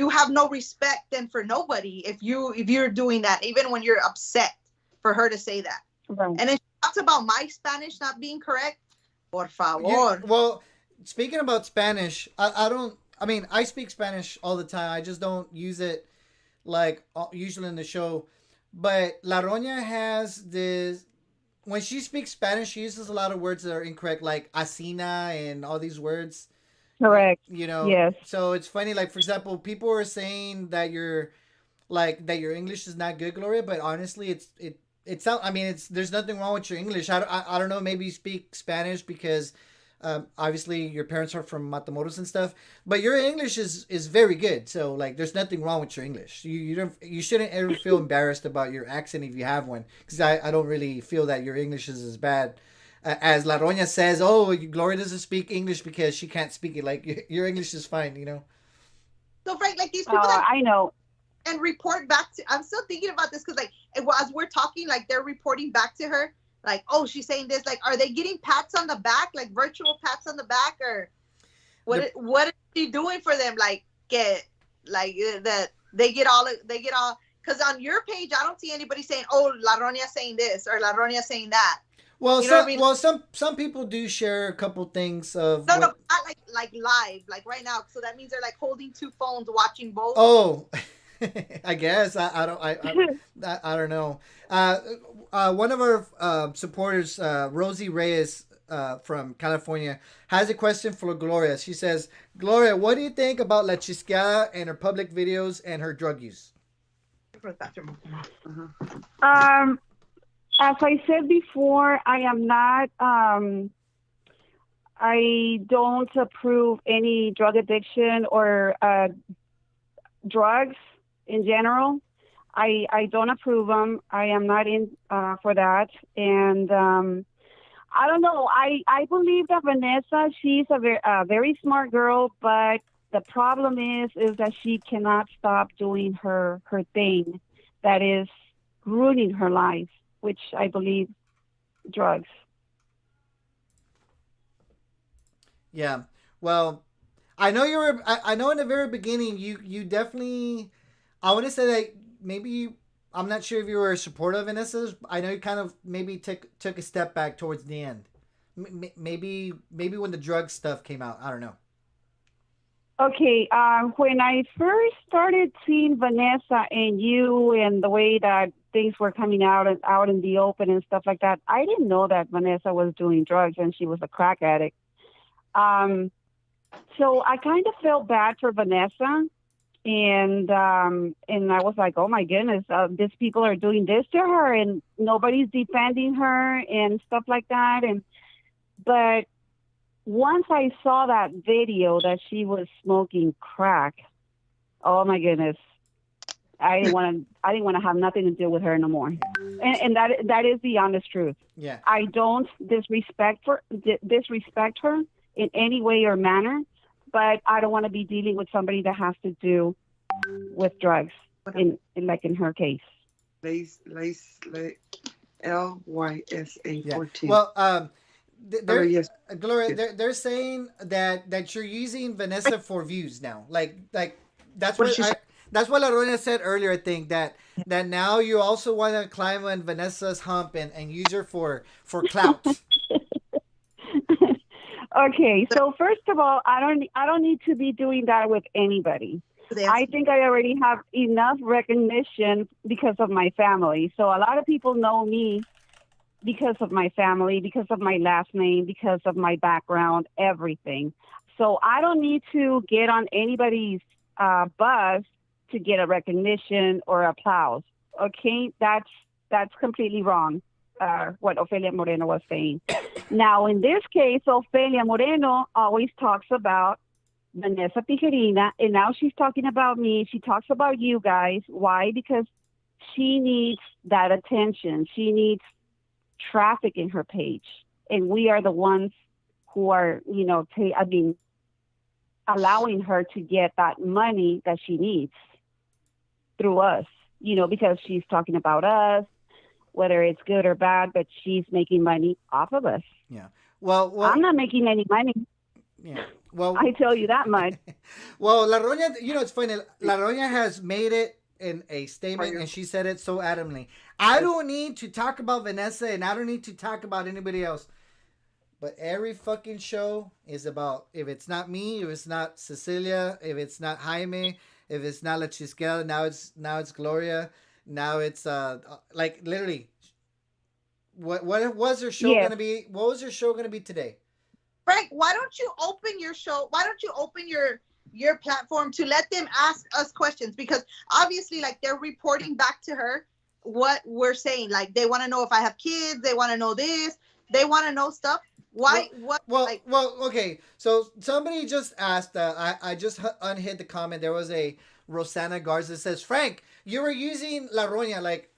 have no respect then for nobody if you're doing that, even when you're upset, for her to say that. Right. And then she talks about my Spanish not being correct. Por favor. Yeah, well, speaking about Spanish, I speak Spanish all the time. I just don't use it like usually in the show. But La Roña has this, when she speaks Spanish, she uses a lot of words that are incorrect, like asina and all these words. Correct. You know? Yes. So it's funny, like, for example, people are saying that your English is not good, Gloria, but honestly, there's nothing wrong with your English. I don't know, maybe you speak Spanish because obviously your parents are from Matamoros and stuff, but your English is very good. So, like, there's nothing wrong with your English. You shouldn't ever feel embarrassed about your accent if you have one, because I don't really feel that your English is as bad as La Roña says. Oh, Gloria doesn't speak English because she can't speak it. Like, your English is fine, you know. So, Frank, like, these people that I know. And report back to, I'm still thinking about this because, like, as we're talking, like, they're reporting back to her, like, oh, she's saying this. Like, are they getting pats on the back, like virtual pats on the back, or what is she doing for them? Like, that they get all, because on your page, I don't see anybody saying, oh, La Roña saying this or La Roña saying that. Well, you know what I mean? Well, some people do share a couple things of. No, not like live, like right now. So that means they're like holding two phones, watching both. Oh, I guess I don't know. One of our supporters, Rosie Reyes from California, has a question for Gloria. She says, Gloria, what do you think about La Chisqueada and her public videos and her drug use? As I said before, I am not, I don't approve any drug addiction or drugs in general. I don't approve them. I am not in for that. And I don't know. I believe that Vanessa, she's a very smart girl, but the problem is that she cannot stop doing her thing that is ruining her life, which I believe drugs. Yeah. Well, I know I know in the very beginning you definitely, I want to say that maybe I'm not sure if you were supportive of Vanessa's. I know you kind of maybe took a step back towards the end. Maybe when the drug stuff came out. I don't know. Okay, when I first started seeing Vanessa and you and the way that things were coming out in the open and stuff like that, I didn't know that Vanessa was doing drugs and she was a crack addict. So I kind of felt bad for Vanessa, and I was like, oh my goodness, these people are doing this to her, and nobody's defending her and stuff like that. But once I saw that video that she was smoking crack, oh my goodness, I didn't want to have nothing to do with her no more. And that is the honest truth. Yeah. I don't disrespect her in any way or manner, but I don't want to be dealing with somebody that has to do with drugs in her case. LYSA 14. Well, yes. Gloria, they're saying that you're using Vanessa for views now. Like that's what that's what La Roña said earlier. I think that now you also want to climb on Vanessa's hump and use her for clout. Okay, so first of all, I don't need to be doing that with anybody. I think I already have enough recognition because of my family. So a lot of people know me because of my family, because of my last name, because of my background, everything. So I don't need to get on anybody's buzz to get a recognition or applause. Okay, that's completely wrong. What Ofelia Moreno was saying. Now, in this case, Ofelia Moreno always talks about Vanessa Tijerina, and now she's talking about me. She talks about you guys. Why? Because she needs that attention. She needs traffic in her page, and we are the ones who are, allowing her to get that money that she needs through us, because she's talking about us, whether it's good or bad, but she's making money off of us. Yeah. Well, I'm not making any money. Yeah. Well, I tell you that much. Well, La Roña, it's funny. La Roña has made it in a statement, and she said it so adamantly. I don't need to talk about Vanessa, and I don't need to talk about anybody else. But every fucking show is about, if it's not me, if it's not Cecilia, if it's not Jaime, if it's not La Chisquera, now it's Gloria, now it's like literally. What was her show gonna be? What was her show gonna be today? Frank, why don't you open your show? Why don't you open your platform to let them ask us questions? Because obviously, like, they're reporting back to her what we're saying. Like, they want to know if I have kids. They want to know this. They want to know stuff. Why? Well, okay. So somebody just asked. I just unhid the comment. There was a Rosanna Garza that says, Frank, you were using La Roña. Like,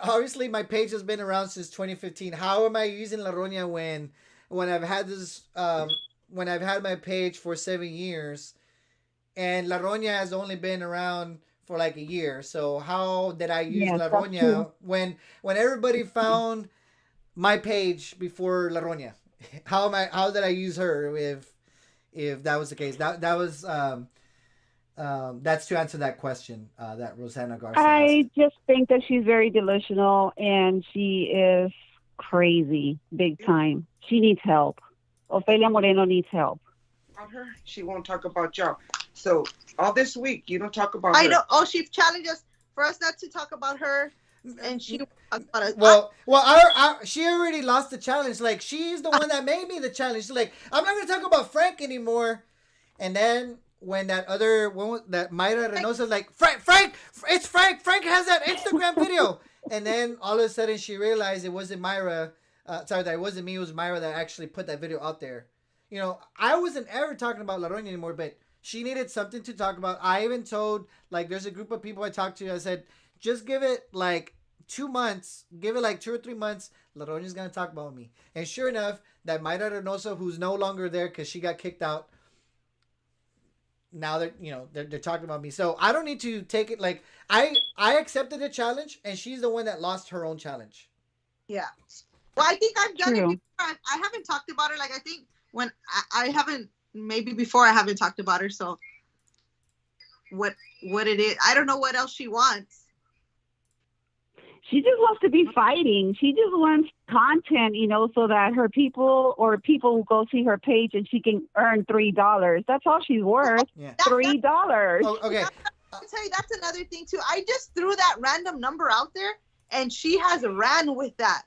obviously, my page has been around since 2015. How am I using La Roña when I've had this when I've had my page for 7 years, and La Roña has only been around for like a year? So how did I use La Roña when everybody found my page before La Roña? How did I use her if that was the case? That was that's to answer that question that Rosanna Garcia I just think that she's very delusional, and she is crazy big time. She needs help. Ofelia Moreno needs help. About her, she won't talk about y'all. So all this week, you don't talk about her. I know. Oh, she challenged us for us not to talk about her, and she talked about us. Well, she already lost the challenge. Like, she's the one that made me the challenge. She's like, I'm not gonna talk about Frank anymore. And then when that other one, that Mayra Reynosa, like, Frank, it's Frank. Frank has that Instagram video. And then all of a sudden she realized it wasn't Mayra. That it wasn't me. It was Mayra that actually put that video out there. I wasn't ever talking about La Roña anymore, but she needed something to talk about. I even told, like, there's a group of people I talked to. I said, just give it like 2 months. Give it like 2 or 3 months. La Roña's going to talk about me. And sure enough, that Mayra Reynosa, who's no longer there because she got kicked out, now they're talking about me. So I don't need to take it. Like, I accepted the challenge, and she's the one that lost her own challenge. Yeah. Well, I think I've done it before. I haven't talked about her. Like, I think when I haven't, maybe before I haven't talked about her. So what it is, I don't know what else she wants. She just wants to be fighting. She just wants content, so that her people will go see her page and she can earn $3. That's all she's worth. Yeah. $3. Oh, okay. I'll tell you, that's another thing too. I just threw that random number out there, and she has ran with that.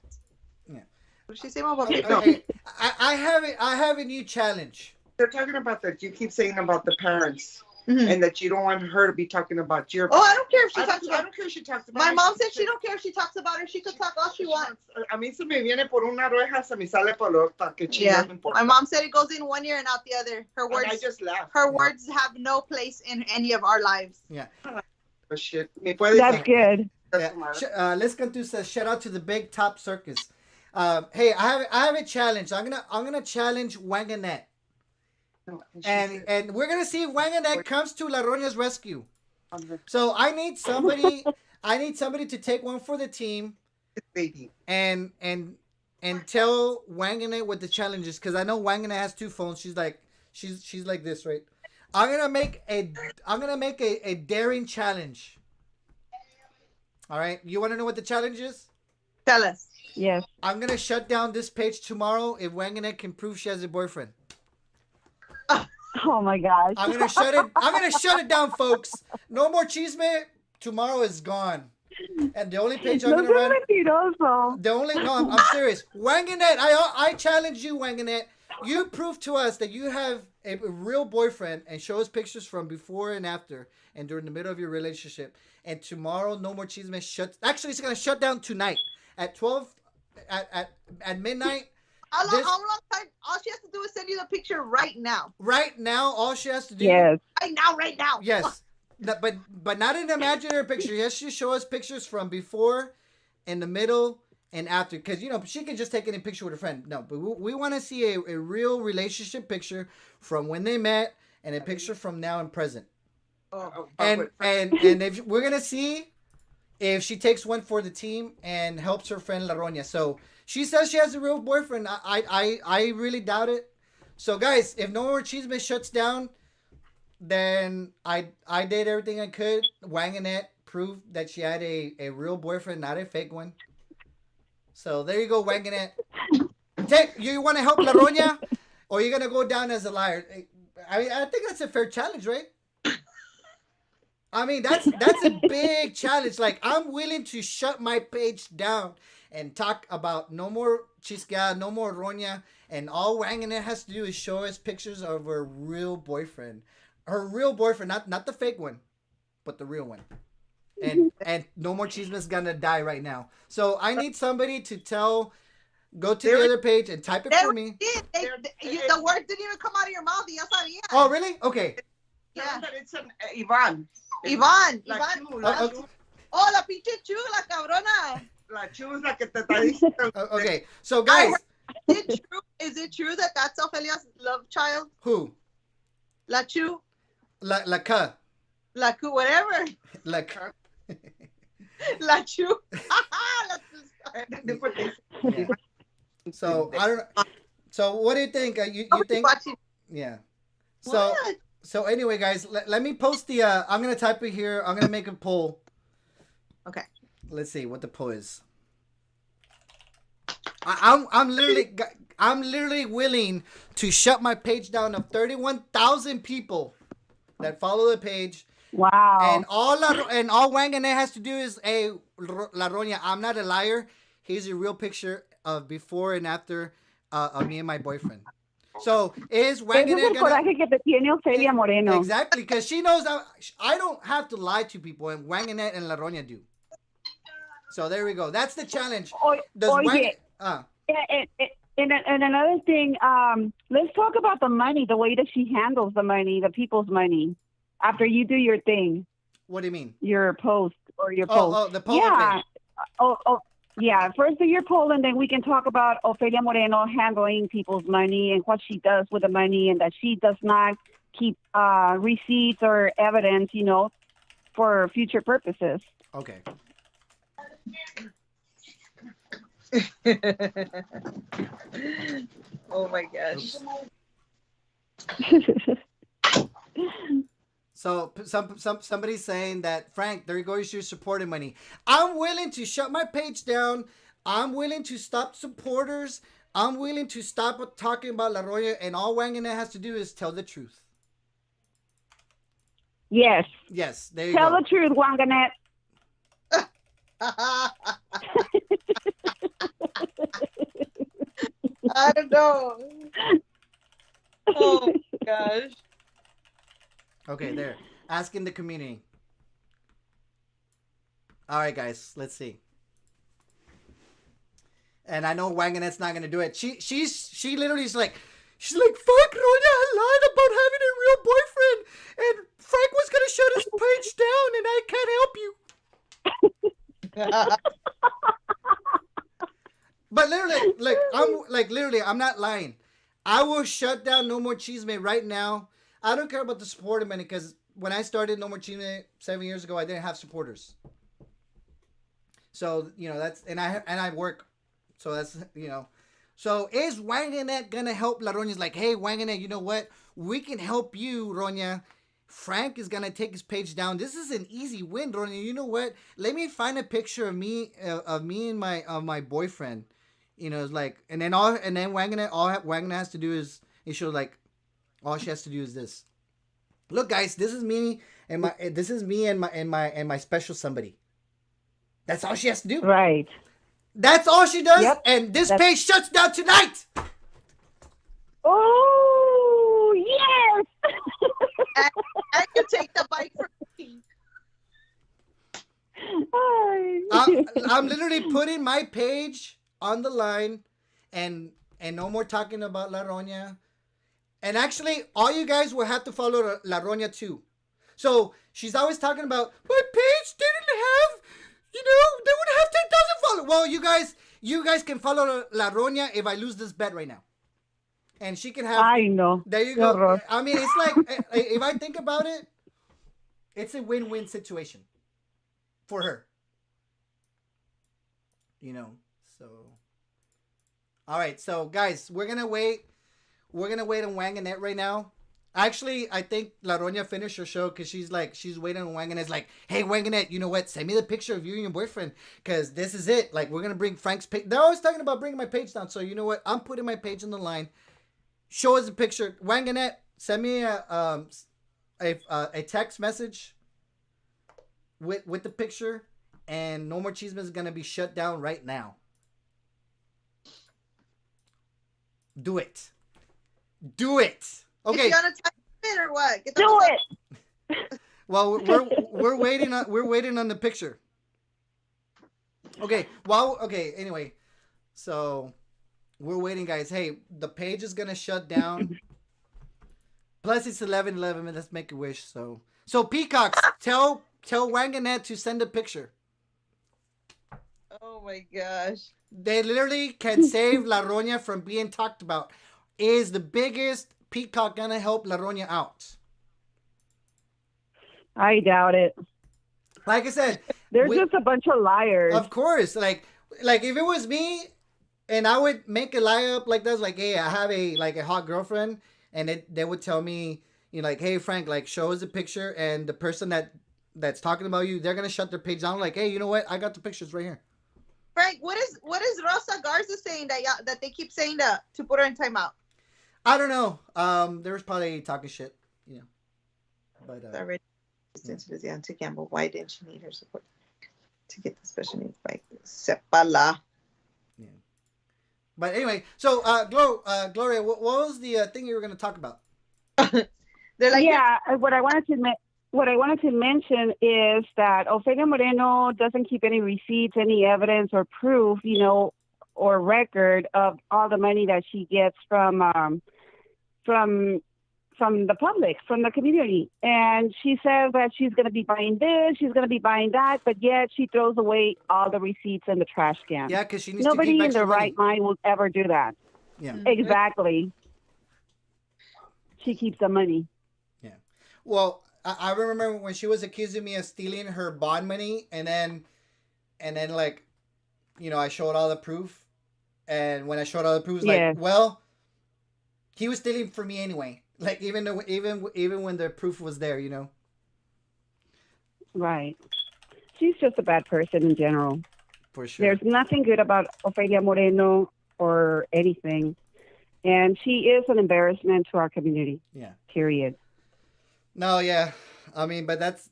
Yeah. What did she say about okay. I have a new challenge. They're talking about that. You keep saying about the parents. Mhm. And that you don't want her to be talking about your. Oh, I don't care if she I talks about. don't care if she talks about. My her. mom said she don't care if she talks about her. She could talk all she wants. A mí se me viene por una oreja, se me sale por la otra. Que Yeah. no importa. My mom said it goes in one ear and out the other. Her words. And I just laugh. Her words have no place in any of our lives. Yeah. Oh, shit. Me puede That's good. Yeah. Let's go through. Says shout out to the Big Top Circus. Hey, I have a challenge. I'm gonna challenge Wanganette. No, And we're gonna see if Wanganette comes to La Roña's rescue. So I need somebody to take one for the team baby. and tell Wanganette what the challenge is, because I know Wanganette has 2 phones. She's like this, right? I'm gonna make a daring challenge. All right, you want to know what the challenge is? Tell us. Yes. I'm gonna shut down this page tomorrow if Wanganette can prove she has a boyfriend. Oh my gosh. I'm gonna shut it down, folks. No more chisme. Tomorrow is gone. And the only page I'm No gonna seas run. mentiroso. I'm serious. Wanganette, I challenge you, Wanganette. You prove to us that you have a real boyfriend and show us pictures from before and after and during the middle of your relationship. And tomorrow, no more chisme. Actually, it's gonna shut down tonight at 12 at midnight. How long time? All she has to do is send you the picture right now. Right now, all she has to do. Yes. Right now. Yes. But not an imaginary picture. Yes, she show us pictures from before, in the middle, and after. Because, she can just take any picture with a friend. No, but we want to see a real relationship picture from when they met and a picture from now and present. And if we're going to see if she takes one for the team and helps her friend La Roña. So she says she has a real boyfriend. I really doubt it. So guys, if No More Chisme shuts down, then I did everything I could. Wanganette proved that she had a real boyfriend, not a fake one. So there you go, Wanganette. You want to help La Roña, or you're gonna go down as a liar? I think that's a fair challenge, right? I mean, that's a big challenge. Like, I'm willing to shut my page down and talk about no more chisca, no more roña, and all Wanganette has to do is show us pictures of her real boyfriend. Her real boyfriend, not the fake one, but the real one. And no more chisme's gonna die right now. So I need somebody to go to the other page and type it for me. The words didn't even come out of your mouth. Ya sabía. Oh, really? Okay. Yeah. But it's Iván. Iván. Oh, la pinche chu, la cabrona. La chu es la que te está diciendo. Okay, so guys. Is it true that that's Ofelia's love child? Who? La chu. La ca. La cu, whatever. La ca. La chu. Yeah. So I don't. So what do you think? You think? Yeah. So anyway, guys, let me post the. I'm gonna type it here. I'm gonna make a poll. Okay. Let's see what the poll is. I'm literally willing to shut my page down of 31,000 people that follow the page. Wow. And all Wanganette has to do is, hey, La Roña, I'm not a liar. Here's a real picture of before and after of me and my boyfriend. So is Wanganette gonna... Exactly, because she knows that I don't have to lie to people, and Wanganette and La Roña do. So there we go. That's the challenge. And another thing, let's talk about the money, the way that she handles the money, the people's money, after you do your thing. What do you mean? Your post or your post. Oh, the poll. Yeah. Okay. Yeah. First do your poll, and then we can talk about Ofelia Moreno handling people's money and what she does with the money, and that she does not keep receipts or evidence, for future purposes. Okay. Oh my gosh. So somebody's saying that, Frank, there goes your supporting money. I'm willing to shut my page down. I'm willing to stop supporters. I'm willing to stop talking about La Roña, and all Wanganette has to do is tell the truth. Yes. Yes, there you Tell go. the truth, Wanganette. I don't know. Oh gosh. Okay, there. Asking the community. All right, guys, let's see. And I know Wanganet's not gonna do it. She literally is like, she's like, fuck, Ronya, I lied about having a real boyfriend, and Frank was gonna shut his page down, and I can't help you. But literally, I'm not lying. I will shut down No More Cheese Mate right now. I don't care about the support money because when I started No More Cheese Mate 7 years ago, I didn't have supporters. So that's and I work, so that's So is Wanganet gonna help La Ronia's like, hey Wanganet, you know what? We can help you, Ronya. Frank is gonna take his page down. This is an easy win, Ronya. You know what? Let me find a picture of me and my boyfriend. It's like, and then Wanganet, all Wanganet has to do is all she has to do is this. Look, guys, this is me and my special somebody. That's all she has to do. Right. That's all she does, Yep. and this page shuts down tonight. Oh, yes. I can take the bike from me. I'm literally putting my page on the line, and no more talking about La Roña. And actually, all you guys will have to follow La Roña too. So she's always talking about my page didn't have, they would have 10,000 followers. Well, you guys can follow La Roña if I lose this bet right now, and she can have. I know. There you go. I mean, it's like if I think about it, it's a win-win situation for her. So. All right, so guys, we're gonna wait. We're gonna wait on Wanganet right now. Actually, I think La Roña finished her show because she's waiting on Wanganet's like, hey Wanganet, you know what? Send me the picture of you and your boyfriend because this is it. Like, we're gonna bring Frank's page. They're always talking about bringing my page down. So you know what? I'm putting my page on the line. Show us a picture. Wanganet, send me a text message with the picture, and No More Cheeseman is gonna be shut down right now. Do it. Okay. Is she on a time limit or what? Do it. Well, we're waiting on the picture. Okay. Anyway, so we're waiting, guys. Hey, the page is gonna shut down. Plus, it's 11:11. Let's make a wish. So Peacocks, tell Wanganet to send a picture. Oh my gosh. They literally can save La Roña from being talked about. Is the biggest peacock gonna help La Roña out? I doubt it. Like I said, They're just a bunch of liars. Of course, like if it was me, and I would make a lie up like this, like, hey, I have a hot girlfriend, and they would tell me, like, hey Frank, like, show us a picture, and the person that's talking about you, they're gonna shut their page down. Like, hey, you know what? I got the pictures right here. Frank, what is Rosa Garza saying that they keep saying to put her in timeout? I don't know. There was probably talking shit, But already into the anti-gamble. Why didn't she need her support to get the special needs bike? Sepala. Yeah. But anyway, so Gloria, what was the thing you were going to talk about? They're like, yeah, what I wanted to mention is that Ofelia Moreno doesn't keep any receipts, any evidence or proof, or record of all the money that she gets from the public, from the community. And she says that she's going to be buying this, she's going to be buying that, but yet she throws away all the receipts in the trash can. Yeah, because she needs Nobody to keep in extra their money. right mind will ever do that. Yeah. Exactly. She keeps the money. Yeah. Well, I remember when she was accusing me of stealing her bond money, and then I showed all the proof, and when I showed all the proof, well, he was stealing for me anyway. Like, even when the proof was there, Right. She's just a bad person in general. For sure. There's nothing good about Ofelia Moreno or anything. And she is an embarrassment to our community. Yeah. Period. No, yeah. I mean, but that's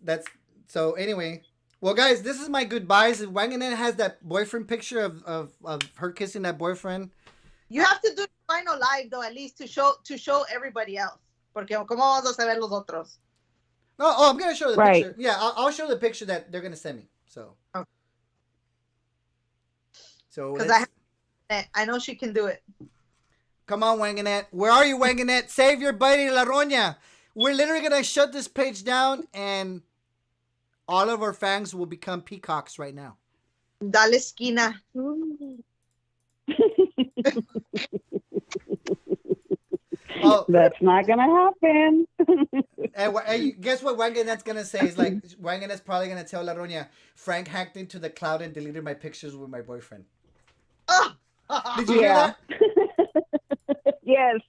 so anyway. Well, guys, this is my goodbyes. If Wanganet has that boyfriend picture of her kissing that boyfriend, You have to do the final live though, at least to show everybody else. Porque cómo vamos a saber los otros. Oh, I'm gonna show the Right. picture. Yeah, I'll show the picture that they're gonna send me. So. Okay. So. Because I know she can do it. Come on, Wanganette. Where are you, Wanganette? Save your buddy La Roña. We're literally gonna shut this page down, and all of our fans will become peacocks right now. Dale esquina. Oh, That's not gonna happen. and guess what Wanganette's gonna say? Is like Wanganette's probably gonna tell La Roña, Frank hacked into the cloud and deleted my pictures with my boyfriend. Oh. Did you hear that? Yes.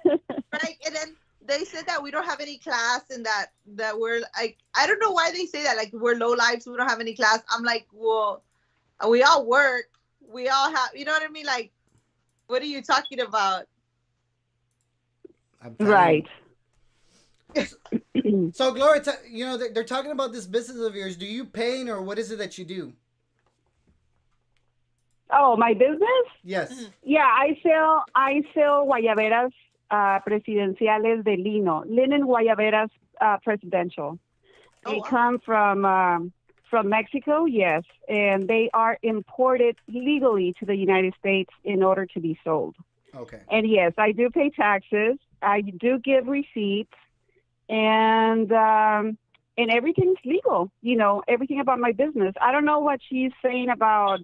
Right, and then they said that we don't have any class and that we're like, I don't know why they say that, like we're low lives, we don't have any class. I'm like, well, we all work, we all have, you know what I mean? Like, what are you talking about? Right. So Gloria, they're talking about this business of yours. Do you paint, or what is it that you do? Oh, my business? Yes. Yeah, I sell guayaberas presidenciales de lino, linen guayaberas presidential. They come from Mexico, yes, and they are imported legally to the United States in order to be sold. Okay. And yes, I do pay taxes. I do give receipts, and everything's legal. Everything about my business. I don't know what she's saying about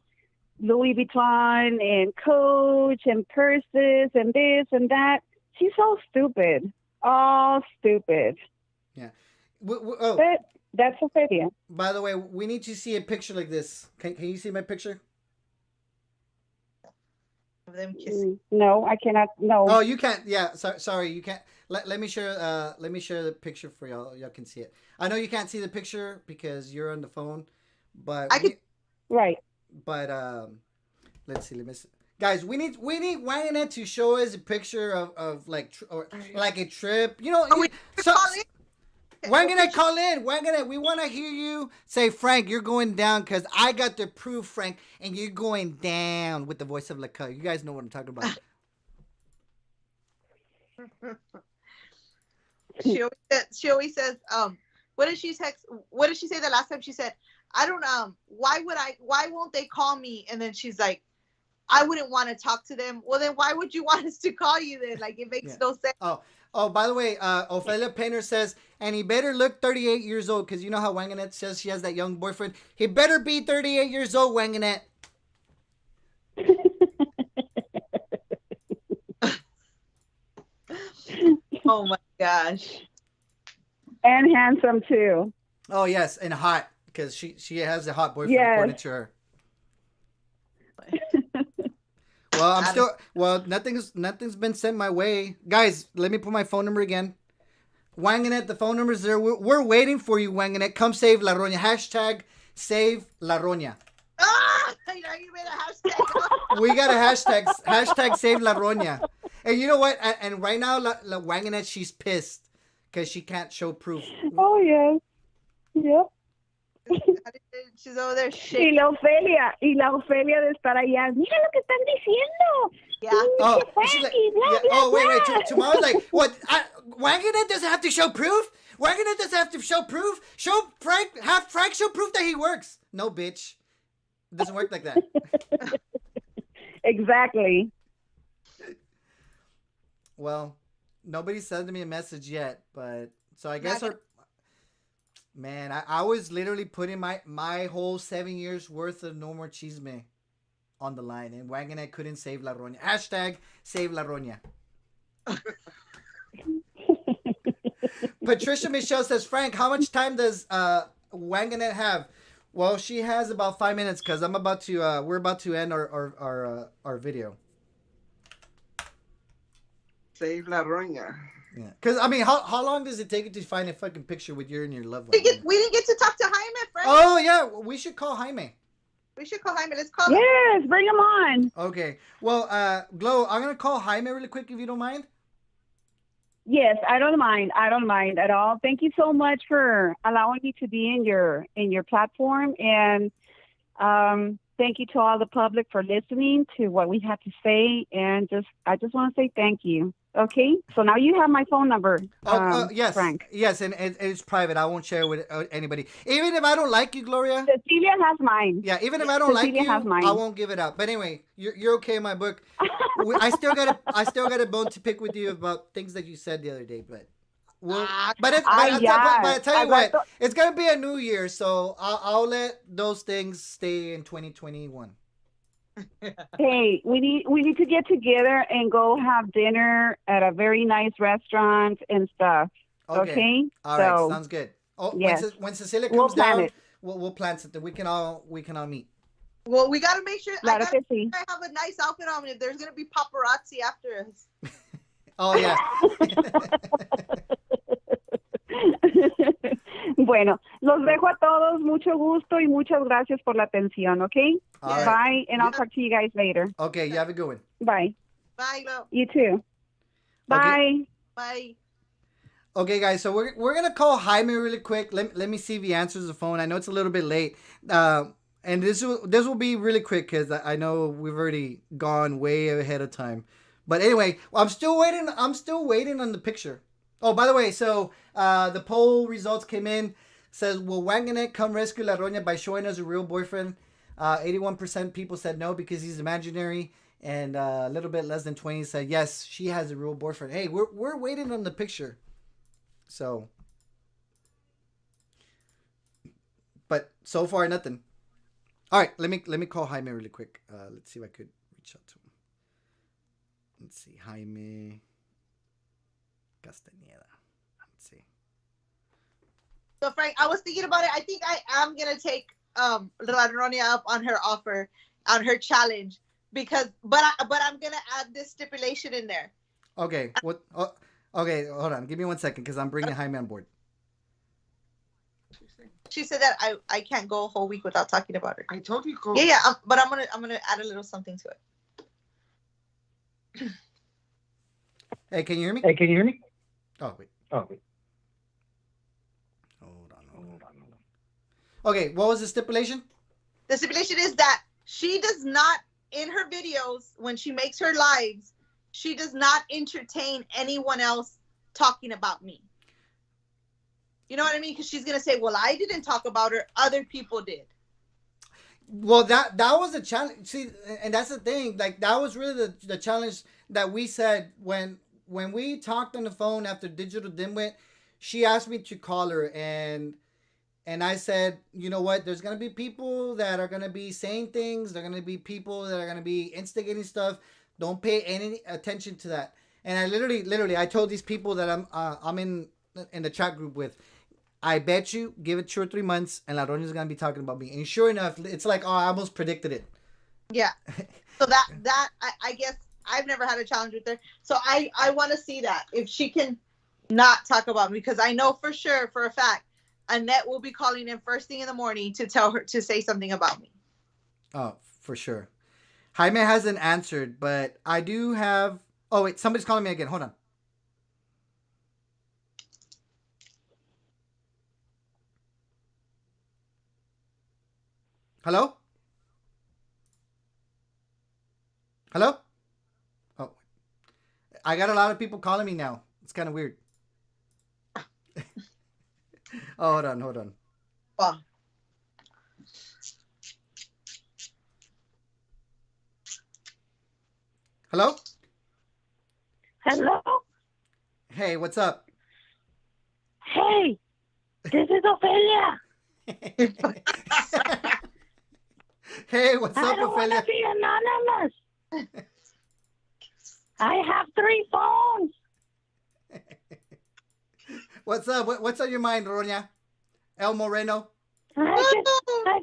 Louis Vuitton and Coach and purses and this and that. She's all stupid. All stupid. Yeah. But that's Ophelia. By the way, we need to see a picture like this. Can you see my picture? Of them kissing. No, I cannot. No. Oh, you can't. Yeah, sorry, you can't. Let me share. Let me share the picture for y'all. Y'all can see it. I know you can't see the picture because you're on the phone, but I can. Right. But let's see. Guys, we need Wanganette to show us a picture of like like a trip. Wanganette, call in. Wanganette, we want to hear you say, Frank, you're going down because I got the proof, Frank, and you're going down with the voice of Laca. You guys know what I'm talking about. She always says, what did she say the last time? She said, I don't why won't they call me? And then she's like, I wouldn't want to talk to them. Well, then why would you want us to call you then? Like, it makes no sense. Oh, by the way, Ophelia Painter says, and he better look 38 years old, because you know how Wanganette says she has that young boyfriend. He better be 38 years old, Wanganette. Oh my gosh. And handsome too. Oh yes, and hot, because she has a hot boyfriend according to her. Nothing's been sent my way. Guys, let me put my phone number again. Wanganette, the phone number is there. We're waiting for you, Wanganette. Come save La Roña. Hashtag save La Roña. You made a hashtag. We got a hashtag. Hashtag save La Roña. And you know what? And right now, La Wanganette, she's pissed because she can't show proof. Oh, yes. Yep. She's over there shaking. Y la Ofelia de estar allá. Mira lo que están diciendo. Yeah. Wait. Tomorrow's like, what? Wanganette doesn't have to show proof? Wanganette doesn't have to show proof? Have Frank show proof that he works. No, bitch. It doesn't work like that. Exactly. Well, nobody sent me a message yet, but so I guess man, I was literally putting my whole 7 years worth of No More Chisme on the line, and Wanganette couldn't save La Roña. Hashtag save La Roña. Patricia Michelle says, Frank, how much time does Wanganette have? Well, she has about 5 minutes because we're about to end our video. Save La Roña. Yeah, because I mean, how long does it take you to find a fucking picture with you and your loved one? We didn't get to talk to Jaime, Frank. Oh yeah, we should call Jaime. Let's call him. Yes, bring him on. Okay. Well, Glow, I'm gonna call Jaime really quick if you don't mind. Yes, I don't mind. I don't mind at all. Thank you so much for allowing me to be in your platform. And Thank you to all the public for listening to what we had to say, and I just want to say thank you. Okay, so now you have my phone number, Yes, Frank. yes, and it's private. I won't share it with anybody. Even if I don't like you, Gloria. Cecilia has mine. Yeah, even if I don't like Cecilia has you, mine. I won't give it up. But anyway, you're okay in my book. I still got a bone to pick with you about things that you said the other day. But I tell you what, it's gonna be a new year, so I'll let those things stay in 2021. Hey, we need to get together and go have dinner at a very nice restaurant and stuff. Okay? All right, sounds good. Oh, yes. When Cecilia comes down, we'll plan something. We can all meet. Well, we gotta make sure I have a nice outfit on. If there's gonna be paparazzi after us. Oh yeah. Bueno, los dejo a todos. Mucho gusto y muchas gracias por la atención, ¿ok? Right. Bye, and I'll talk to you guys later. Okay, you have a good one. Bye. Bye, love. You too. Bye. Okay. Bye. Okay, guys, so we're gonna call Jaime really quick. Let me see if he answers the phone. I know it's a little bit late, and this will be really quick because I know we've already gone way ahead of time. But anyway, I'm still waiting on the picture. Oh, by the way, so the poll results came in. Says, will Wanganet come rescue La Roña by showing us a real boyfriend? 81% people said no because he's imaginary, and a little bit less than 20 said yes, she has a real boyfriend. Hey, we're waiting on the picture. So, but so far nothing. All right, let me call Jaime really quick. Let's see if I could reach out to him. Let's see, Jaime Castañeda. Let's see. So Frank, I was thinking about it. I think I am gonna take La Roña up on her offer, on her challenge, because but I'm gonna add this stipulation in there. Okay. What? Oh, okay, hold on. Give me 1 second because I'm bringing Jaime on board. She said that I can't go a whole week without talking about her. I told you go. Yeah, but I'm gonna add a little something to it. Hey, can you hear me? Oh wait. Hold on. Okay, what was the stipulation? The stipulation is that she does not, in her videos, when she makes her lives, she does not entertain anyone else talking about me. You know what I mean? Because she's gonna say, "Well, I didn't talk about her; other people did." Well, that was a challenge. See, and that's the thing. Like that was really the challenge that we said when we talked on the phone after Digital Dimwit. She asked me to call her, and I said, you know what? There's gonna be people that are gonna be saying things. There're gonna be people that are gonna be instigating stuff. Don't pay any attention to that. And I literally, I told these people that I'm in the chat group with. I bet you, give it 2 or 3 months, and La Roña's gonna be talking about me. And sure enough, it's like, I almost predicted it. Yeah. So that I guess I've never had a challenge with her. So I want to see that if she can not talk about me, because I know for sure, for a fact, Annette will be calling in first thing in the morning to tell her to say something about me. Oh, for sure. Jaime hasn't answered, but I do have. Oh wait, somebody's calling me again. Hold on. Hello? Hello? Oh. I got a lot of people calling me now. It's kind of weird. Oh, hold on. Oh. Hello? Hello? Hey, what's up? Hey, this is Ophelia. Hey, what's up, I don't want Ophelia? to be anonymous. I have 3 phones. What's up? What's on your mind, Roña? El Moreno? I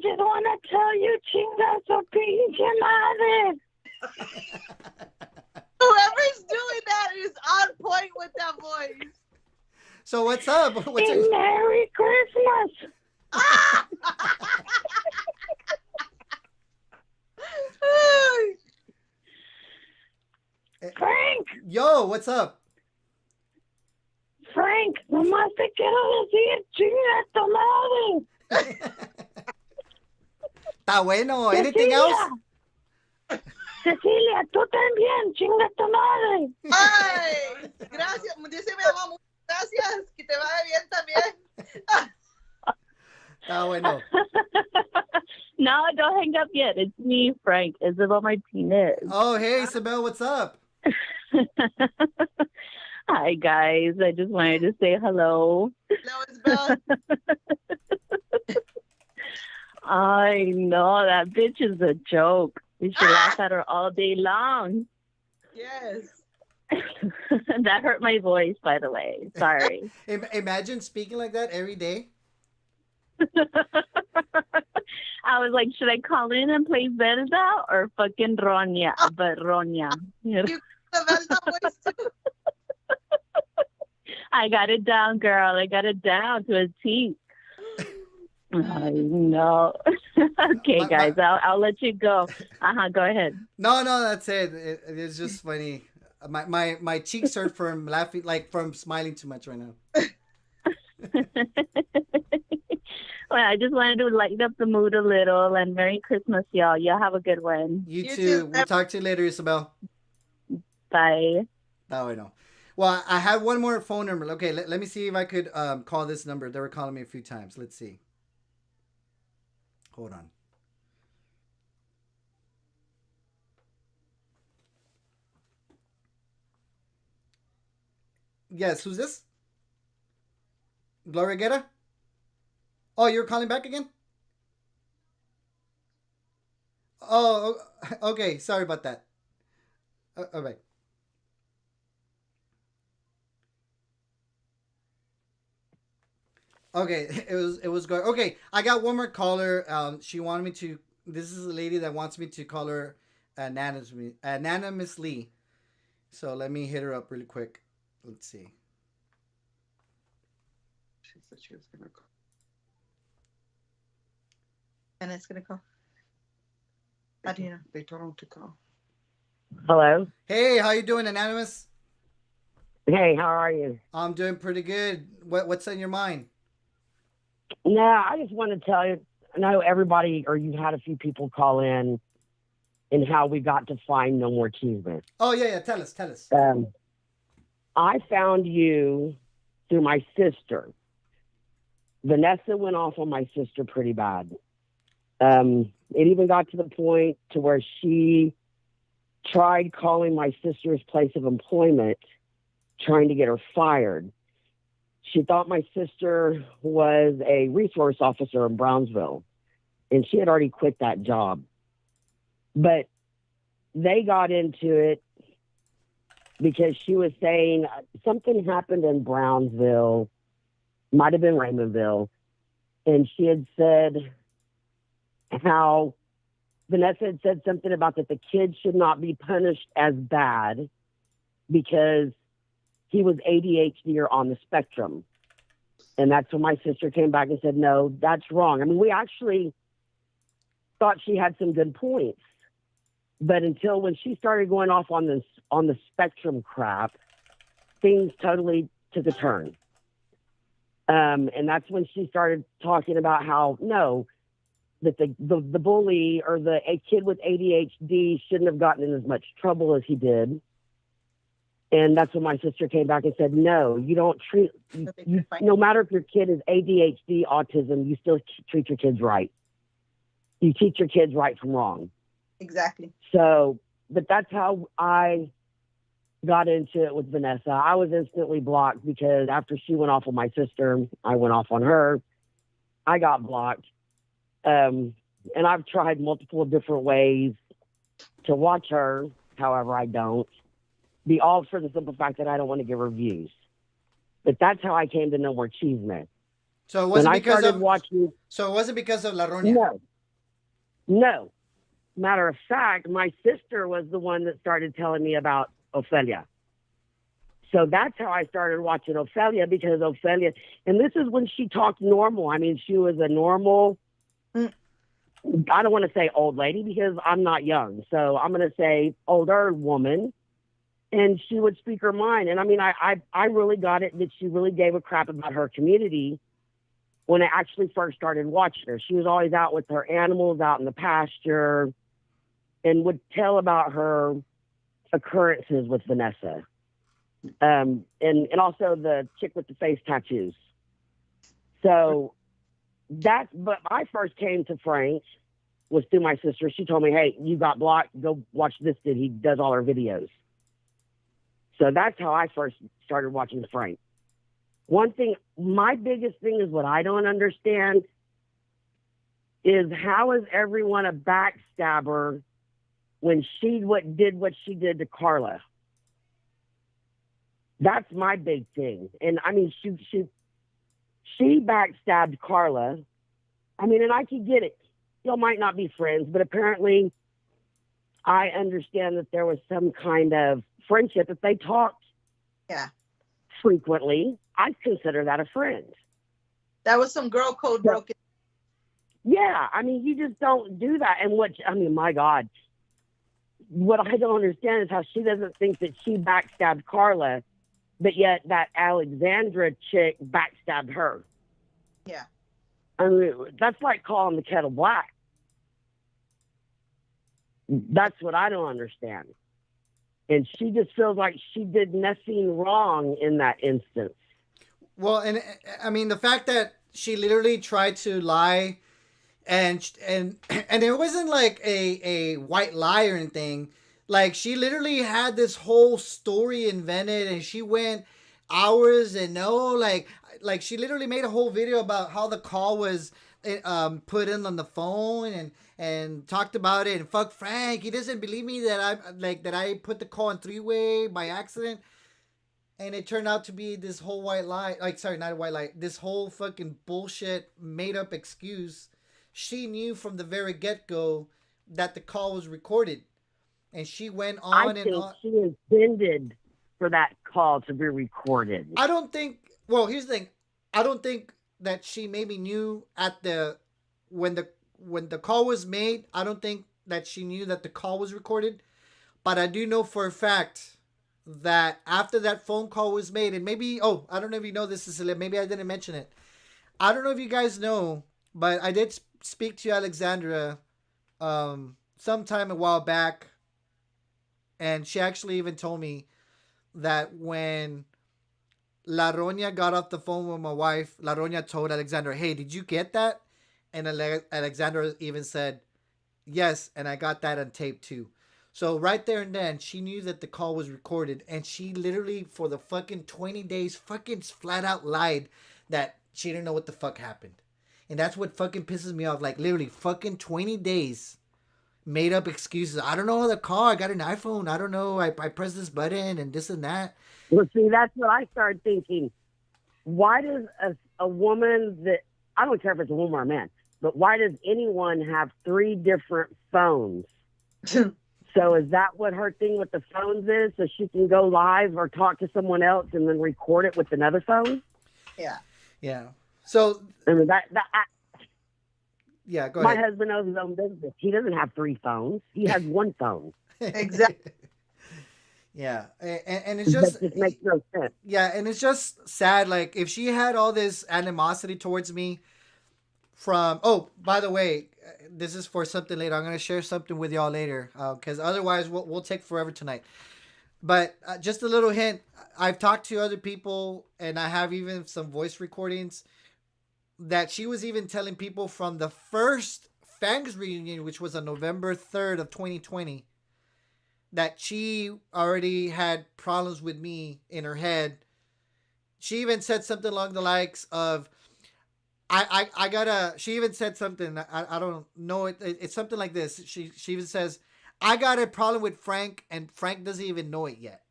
just want to tell you, chinga su pinche madre. Whoever's doing that is on point with that voice. So what's up? Merry Christmas. Frank. Yo, what's up? Frank, nomás te quiero decir, chinga tu madre. Está bueno. Anything else? Cecilia, tú también, chinga tu madre. Ay, gracias. Dice mi mamá, muchas gracias. Que te vaya bien también. Está bueno. No, don't hang up yet. It's me, Frank, Isabel Martinez. Oh, hey, Isabel, what's up? Hi, guys. I just wanted to say hello. Hello, Isabel. I know, that bitch is a joke. We should laugh at her all day long. Yes. That hurt my voice, by the way. Sorry. Imagine speaking like that every day. I was like, should I call in and play Zelda or fucking Ronya? But Ronya. You the Velda voice too. I got it down, girl. I got it down to a T. I know. Okay, guys, I'll let you go. Go ahead. No, that's it. It's just funny. My cheeks hurt from laughing, like from smiling too much right now. Well, I just wanted to lighten up the mood a little, and Merry Christmas, y'all. Y'all have a good one. You too. We'll talk to you later, Isabel. Bye. Oh, I know. Well, I have one more phone number. Okay, let me see if I could call this number. They were calling me a few times. Let's see. Hold on. Yes, who's this? Gloria Guerra? Oh, you're calling back again? Oh, okay. Sorry about that. All right. Okay, it was going. Okay, I got one more caller. She wanted me to. This is a lady that wants me to call her anonymously. So let me hit her up really quick. Let's see. She said she was gonna call. And it's gonna call. How do you know? They told him to call. Hello. Hey, how you doing, Anonymous? Hey, how are you? I'm doing pretty good. What's on your mind? No, I just want to tell you, I know everybody, or you've had a few people call in and how we got to find No More Achievement. Oh, yeah. Tell us. I found you through my sister. Vanessa went off on my sister pretty bad. It even got to the point to where she tried calling my sister's place of employment, trying to get her fired. She thought my sister was a resource officer in Brownsville, and she had already quit that job. But they got into it because she was saying something happened in Brownsville, might have been Raymondville, and she had said how Vanessa had said something about that the kid should not be punished as bad because he was ADHD or on the spectrum. And that's when my sister came back and said, no, that's wrong. I mean, we actually thought she had some good points. But until when she started going off on the spectrum crap, things totally took a turn. And that's when she started talking about how, no, that the bully or a kid with ADHD shouldn't have gotten in as much trouble as he did. And that's when my sister came back and said, no, you don't treat, no matter if your kid is ADHD, autism, you still treat your kids right. You teach your kids right from wrong. Exactly. So, but that's how I got into it with Vanessa. I was instantly blocked because after she went off on my sister, I went off on her. I got blocked. And I've tried multiple different ways to watch her. However, I don't. All for the simple fact that I don't want to give her views. But that's how I came to No More Achievement. So it wasn't because of watching. So it wasn't because of La Roña. No. Matter of fact, my sister was the one that started telling me about Ophelia. So that's how I started watching Ophelia, because Ophelia, and this is when she talked normal. I mean, she was a normal, I don't want to say old lady because I'm not young. So I'm going to say older woman. And she would speak her mind. And I mean, I really got it that she really gave a crap about her community when I actually first started watching her. She was always out with her animals out in the pasture and would tell about her occurrences with Vanessa. And also the chick with the face tattoos. So but I first came to Frank was through my sister. She told me, hey, you got blocked. Go watch this dude. He does all our videos. So that's how I first started watching Frank. One thing, my biggest thing is what I don't understand is how is everyone a backstabber when she did what she did to Carla? That's my big thing. And I mean, she backstabbed Carla. I mean, and I could get it. Y'all might not be friends, but apparently I understand that there was some kind of friendship. If they talked frequently, I'd consider that a friend. That was some girl code broken. Yeah, I mean, you just don't do that. And my God, what I don't understand is how she doesn't think that she backstabbed Carla, but yet that Alexandra chick backstabbed her. Yeah. I mean, that's like calling the kettle black. That's what I don't understand. And she just feels like she did nothing wrong in that instance. Well, and I mean, the fact that she literally tried to lie and it wasn't like a white lie or anything. Like, she literally had this whole story invented, and she went hours and like she literally made a whole video about how the call was put in on the phone and talked about it, and fuck Frank, he doesn't believe me that I put the call in three-way by accident. And it turned out to be this whole white lie. Like, sorry, not a white lie. This whole fucking bullshit made up excuse. She knew from the very get-go that the call was recorded. And she went on and on. She intended for that call to be recorded. I don't think, well, here's the thing. I don't think that she maybe knew when the call was made. I don't think that she knew that the call was recorded. But I do know for a fact that after that phone call was made, and maybe, I don't know if you know this, Cecilia, maybe I didn't mention it. I don't know if you guys know, but I did speak to Alexandra sometime a while back, and she actually even told me that when La Roña got off the phone with my wife, La Roña told Alexandra, hey, did you get that? And Alexandra even said, yes, and I got that on tape too. So right there and then, she knew that the call was recorded, and she literally, for the fucking 20 days, fucking flat out lied that she didn't know what the fuck happened. And that's what fucking pisses me off. Like, literally, fucking 20 days, made up excuses. I don't know the call. I got an iPhone. I don't know. I pressed this button and this and that. Well, see, that's what I started thinking. Why does a woman that, I don't care if it's a woman or a man, but why does anyone have 3 different phones? So is that what her thing with the phones is? So she can go live or talk to someone else and then record it with another phone? Yeah. Yeah. So I mean, yeah, go my ahead. husband knows his own business. He doesn't have 3 phones. He has 1 phone. Exactly. Yeah. And it's just, it makes no sense. Yeah, and it's just sad. Like, if she had all this animosity towards me from, by the way, this is for something later. I'm going to share something with y'all later, because otherwise we'll take forever tonight. But just a little hint, I've talked to other people, and I have even some voice recordings that she was even telling people from the first Fangs reunion, which was on November 3rd of 2020, that she already had problems with me in her head. She even said something along the likes of, I gotta, she even said something, I don't know, it's something like this. She even says, I got a problem with Frank, and Frank doesn't even know it yet.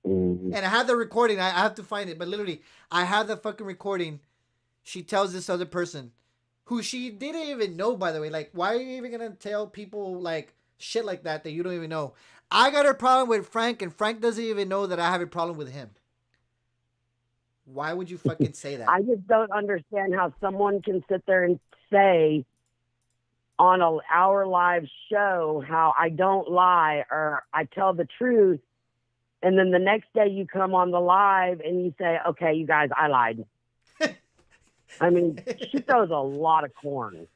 Mm-hmm. And I have the recording, I have to find it, but literally, I have the fucking recording. She tells this other person, who she didn't even know, by the way. Like, why are you even gonna tell people, like, shit like that you don't even know? I got a problem with Frank, and Frank doesn't even know that I have a problem with him. Why would you fucking say that? I just don't understand how someone can sit there and say on our live show how I don't lie or I tell the truth, and then the next day you come on the live and you say, okay, you guys, I lied. I mean, she throws a lot of corn.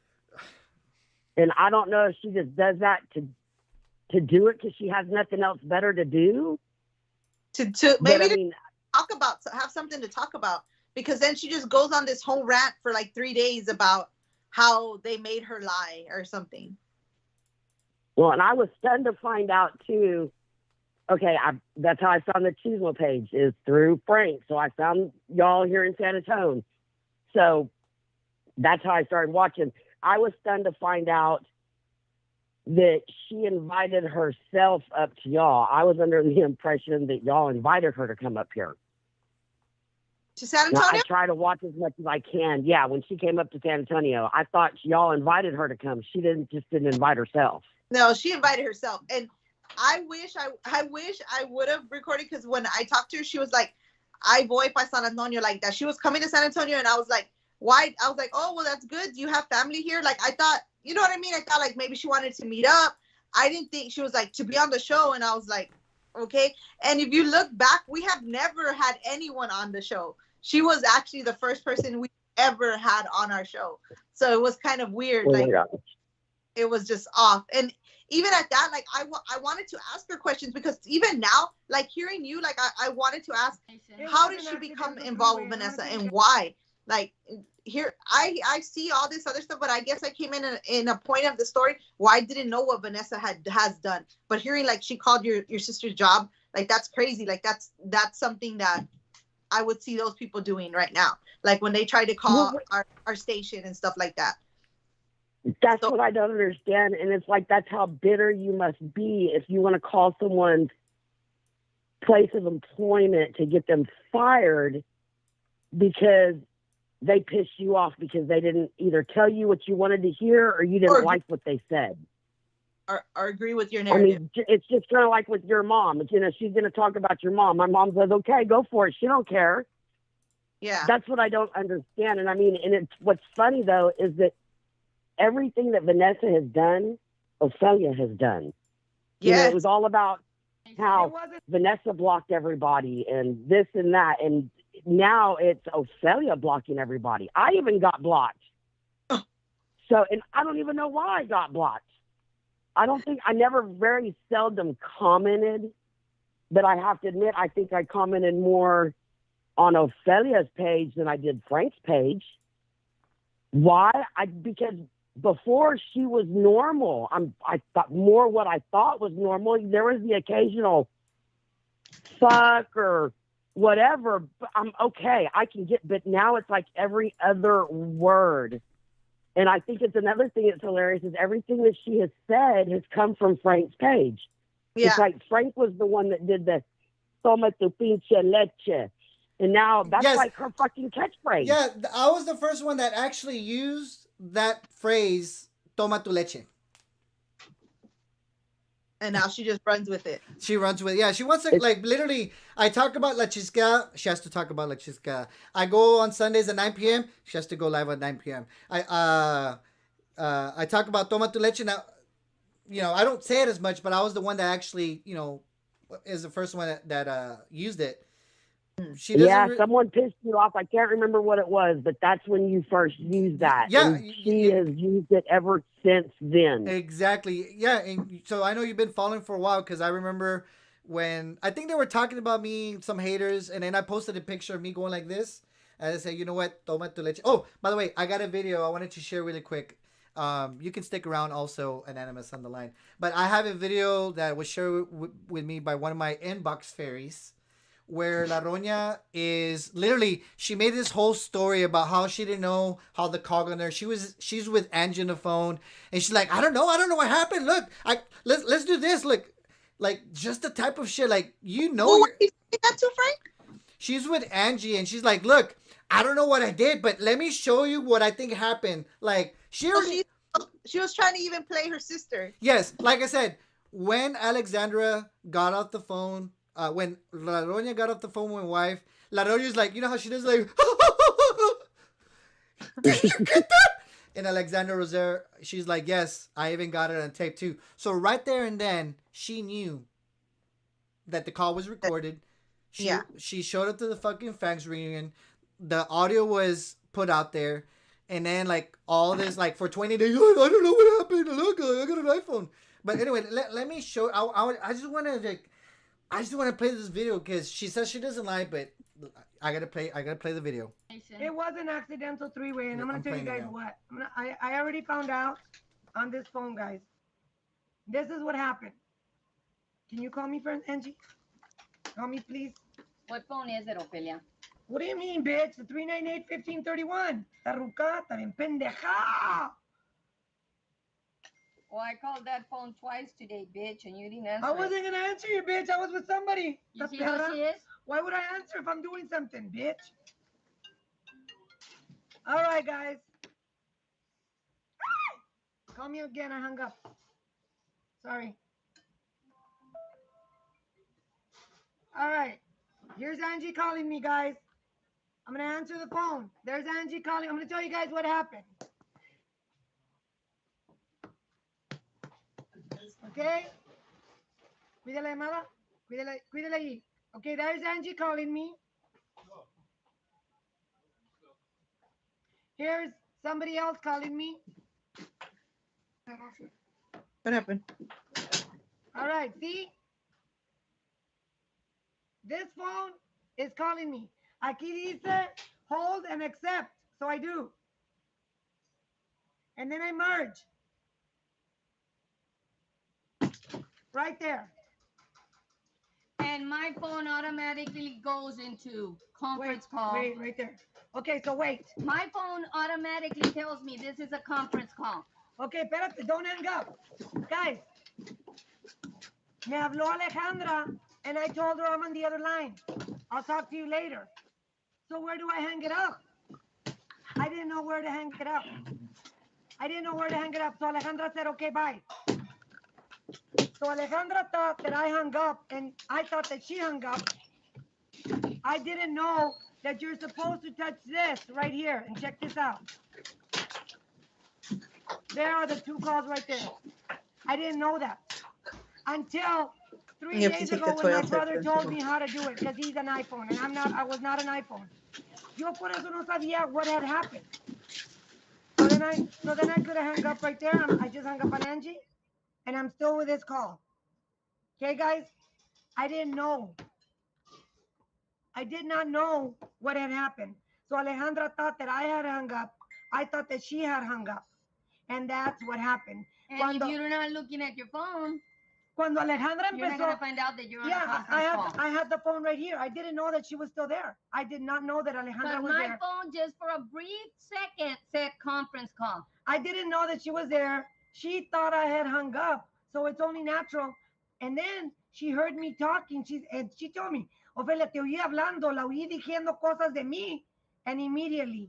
And I don't know if she just does that to do it because she has nothing else better to do. To maybe talk about, have something to talk about, because then she just goes on this whole rant for like 3 days about how they made her lie or something. Well, and I was stunned to find out too. Okay, that's how I found the Chismo page, is through Frank. So I found y'all here in San Antonio. So that's how I started watching. I was stunned to find out that she invited herself up to y'all. I was under the impression that y'all invited her to come up here. To San Now, Antonio? I try to watch as much as I can. Yeah, when she came up to San Antonio, I thought y'all invited her to come. She didn't invite herself. No, she invited herself. And I wish I would have recorded, because when I talked to her, she was like, I voy para San Antonio, like that. She was coming to San Antonio, and I was like, why? I was like, oh, well, that's good. Do you have family here? Like, I thought, you know what I mean? I thought like maybe she wanted to meet up. I didn't think she was like to be on the show. And I was like, okay. And if you look back, we have never had anyone on the show. She was actually the first person we ever had on our show. So it was kind of weird. Like, it was just off. And even at that, like, I wanted to ask her questions, because even now, like, hearing you, like, I wanted to ask, how did she become involved with Vanessa, and why? Like, here, I see all this other stuff, but I guess I came in a point of the story where I didn't know what Vanessa has done. But hearing, like, she called your sister's job, like, that's crazy. Like, that's something that I would see those people doing right now. Like, when they try to call our station and stuff like that. That's what I don't understand. And it's like, that's how bitter you must be if you want to call someone's place of employment to get them fired because they pissed you off because they didn't either tell you what you wanted to hear or you didn't like what they said. Or agree with your narrative. I mean, it's just kind of like with your mom. You know, she's going to talk about your mom. My mom says, okay, go for it. She don't care. Yeah. That's what I don't understand. And I mean, and it's what's funny though, is that everything that Vanessa has done, Ophelia has done. Yeah. You know, it was all about how Vanessa blocked everybody and this and that. And now it's Ophelia blocking everybody. I even got blocked. So, and I don't even know why I got blocked. I never very seldom commented, but I have to admit, I think I commented more on Ophelia's page than I did Frank's page. Why? Because before she was normal. I thought more what I thought was normal. There was the occasional fuck or whatever. But I'm okay. I can get, but now it's like every other word. And I think it's another thing that's hilarious is everything that she has said has come from Frank's page. Yeah. It's like Frank was the one that did the toma tu pinche leche. And now that's like her fucking catchphrase. Yeah, I was the first one that actually used that phrase, toma tu leche. And now she just runs with it. She runs with it. Yeah, she wants to, like, literally, I talk about La Chisca, she has to talk about La Chisca. I go on Sundays at 9 p.m., she has to go live at 9 p.m. I talk about toma tu leche. Now, you know, I don't say it as much, but I was the one that actually, you know, is the first one that used it. She doesn't someone pissed you off. I can't remember what it was, but that's when you first used that. Yeah, and she has used it ever since then. Exactly. Yeah, and so I know you've been following for a while because I remember when I think they were talking about me, some haters, and then I posted a picture of me going like this, and I said, you know what, toma tu leche. Oh, by the way, I got a video I wanted to share really quick. You can stick around also, Anonymous, on the line, but I have a video that was shared with me by one of my inbox fairies, where La Roña is literally, she made this whole story about how she didn't know how the call got there. She's with Angie on the phone, and she's like, I don't know what happened. Look, let's do this. Look, like just the type of shit, like, you know. Well, you that too, Frank? She's with Angie, and she's like, look, I don't know what I did, but let me show you what I think happened. Like, she was trying to even play her sister. Yes, like I said, when Alexandra got off the phone. When La Roña got off the phone with my wife, La Roña's like, you know how she does, like, did you get that? And Alexandra was there. She's like, yes, I even got it on tape too. So right there and then, she knew that the call was recorded. She showed up to the fucking Fangs reunion. The audio was put out there, and then like all this like for 20 days. Oh, I don't know what happened. Look, I got an iPhone. But anyway, let me show. I just want to like. I just want to play this video because she says she doesn't like, but I gotta play the video. It was an accidental three-way, and I'm gonna tell you guys what. I already found out on this phone, guys. This is what happened. Can you call me, friend Angie? Call me, please. What phone is it, Ophelia? What do you mean, bitch? The 398-1531. Está rucata, bien pendeja. Well, I called that phone twice today, bitch, and you didn't answer. I wasn't gonna answer you, bitch. I was with somebody. You see who she is? Why would I answer if I'm doing something, bitch? All right, guys. Call me again. I hung up. Sorry. All right. Here's Angie calling me, guys. I'm going to answer the phone. There's Angie calling. I'm going to tell you guys what happened. Okay? Cuídala, llamada. Cuídala ahí. Okay, there's Angie calling me. Here's somebody else calling me. What happened? All right, see? This phone is calling me. Aquí dice hold and accept. So I do. And then I merge. Right there. And my phone automatically goes into conference call. Wait, right there. Okay, so wait. My phone automatically tells me this is a conference call. Okay, espérate, don't hang up. Guys, me habló Alejandra, and I told her I'm on the other line. I'll talk to you later. So where do I hang it up? I didn't know where to hang it up. So Alejandra said, okay, bye. So Alejandra thought that I hung up, and I thought that she hung up. I didn't know that you're supposed to touch this right here, and check this out. There are the two calls right there. I didn't know that until 3 days ago when my brother told me how to do it, because he's an iPhone, and I was not an iPhone. Yo por eso no sabía what had happened. So then I could have hung up right there. I just hung up on Angie, and I'm still with this call. Okay, guys? I didn't know. I did not know what had happened. So Alejandra thought that I had hung up. I thought that she had hung up. And that's what happened. And if you're not looking at your phone, Cuando Alejandra empezó, you're not going to find out that you're on a conference call. I had the phone right here. I didn't know that she was still there. I did not know that Alejandra was there. But my phone just for a brief second said conference call. I didn't know that she was there. She thought I had hung up. So it's only natural. And then she heard me talking. She told me, Ofelia, te oí hablando, la oí diciendo cosas de mí. And immediately.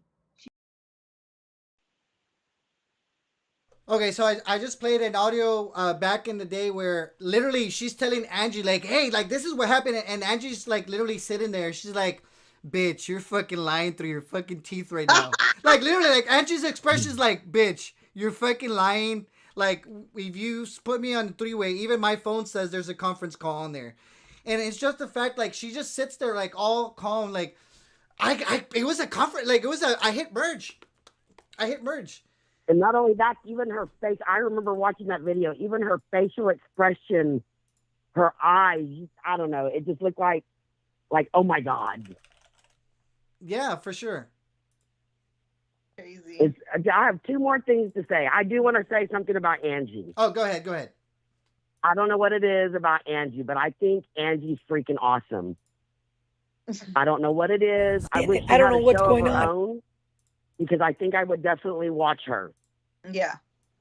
Okay, so I just played an audio back in the day where literally she's telling Angie like, hey, like this is what happened, and Angie's like literally sitting there. She's like, bitch, you're fucking lying through your fucking teeth right now. Like literally, like Angie's expression is like, bitch, you're fucking lying. Like if you put me on three-way, even my phone says there's a conference call on there, and it's just the fact like she just sits there like all calm, like it was a conference, like I hit merge. And not only that, even her face, I remember watching that video, even her facial expression, her eyes, I don't know, it just looked like, oh my God. Yeah, for sure. Crazy. I have two more things to say. I do want to say something about Angie. Oh, go ahead. I don't know what it is about Angie, but I think Angie's freaking awesome. I don't know what it is. I wish I don't know what's going on. Own, because I think I would definitely watch her. Yeah,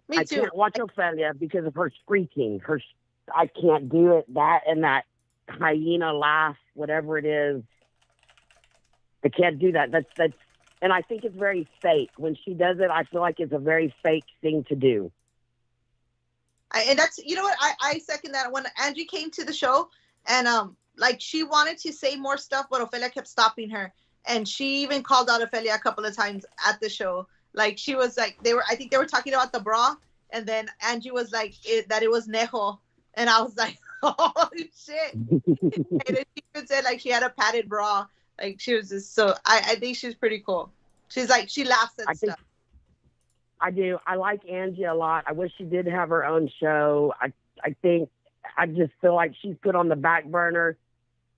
me too. I can't watch Ophelia because of her screeching. I can't do it. That and that hyena laugh, whatever it is. I can't do that. That's, and I think it's very fake. When she does it, I feel like it's a very fake thing to do. And that's, you know what, I second that. When Angie came to the show, and like she wanted to say more stuff, but Ophelia kept stopping her. And she even called out Ophelia a couple of times at the show. Like she was like, I think they were talking about the bra, and then Angie was like that it was Nejo, and I was like, oh shit. And then she even said like she had a padded bra. Like she was just I think she's pretty cool. She's like, she laughs at I think stuff. I do. I like Angie a lot. I wish she did have her own show. I think I just feel like she's put on the back burner.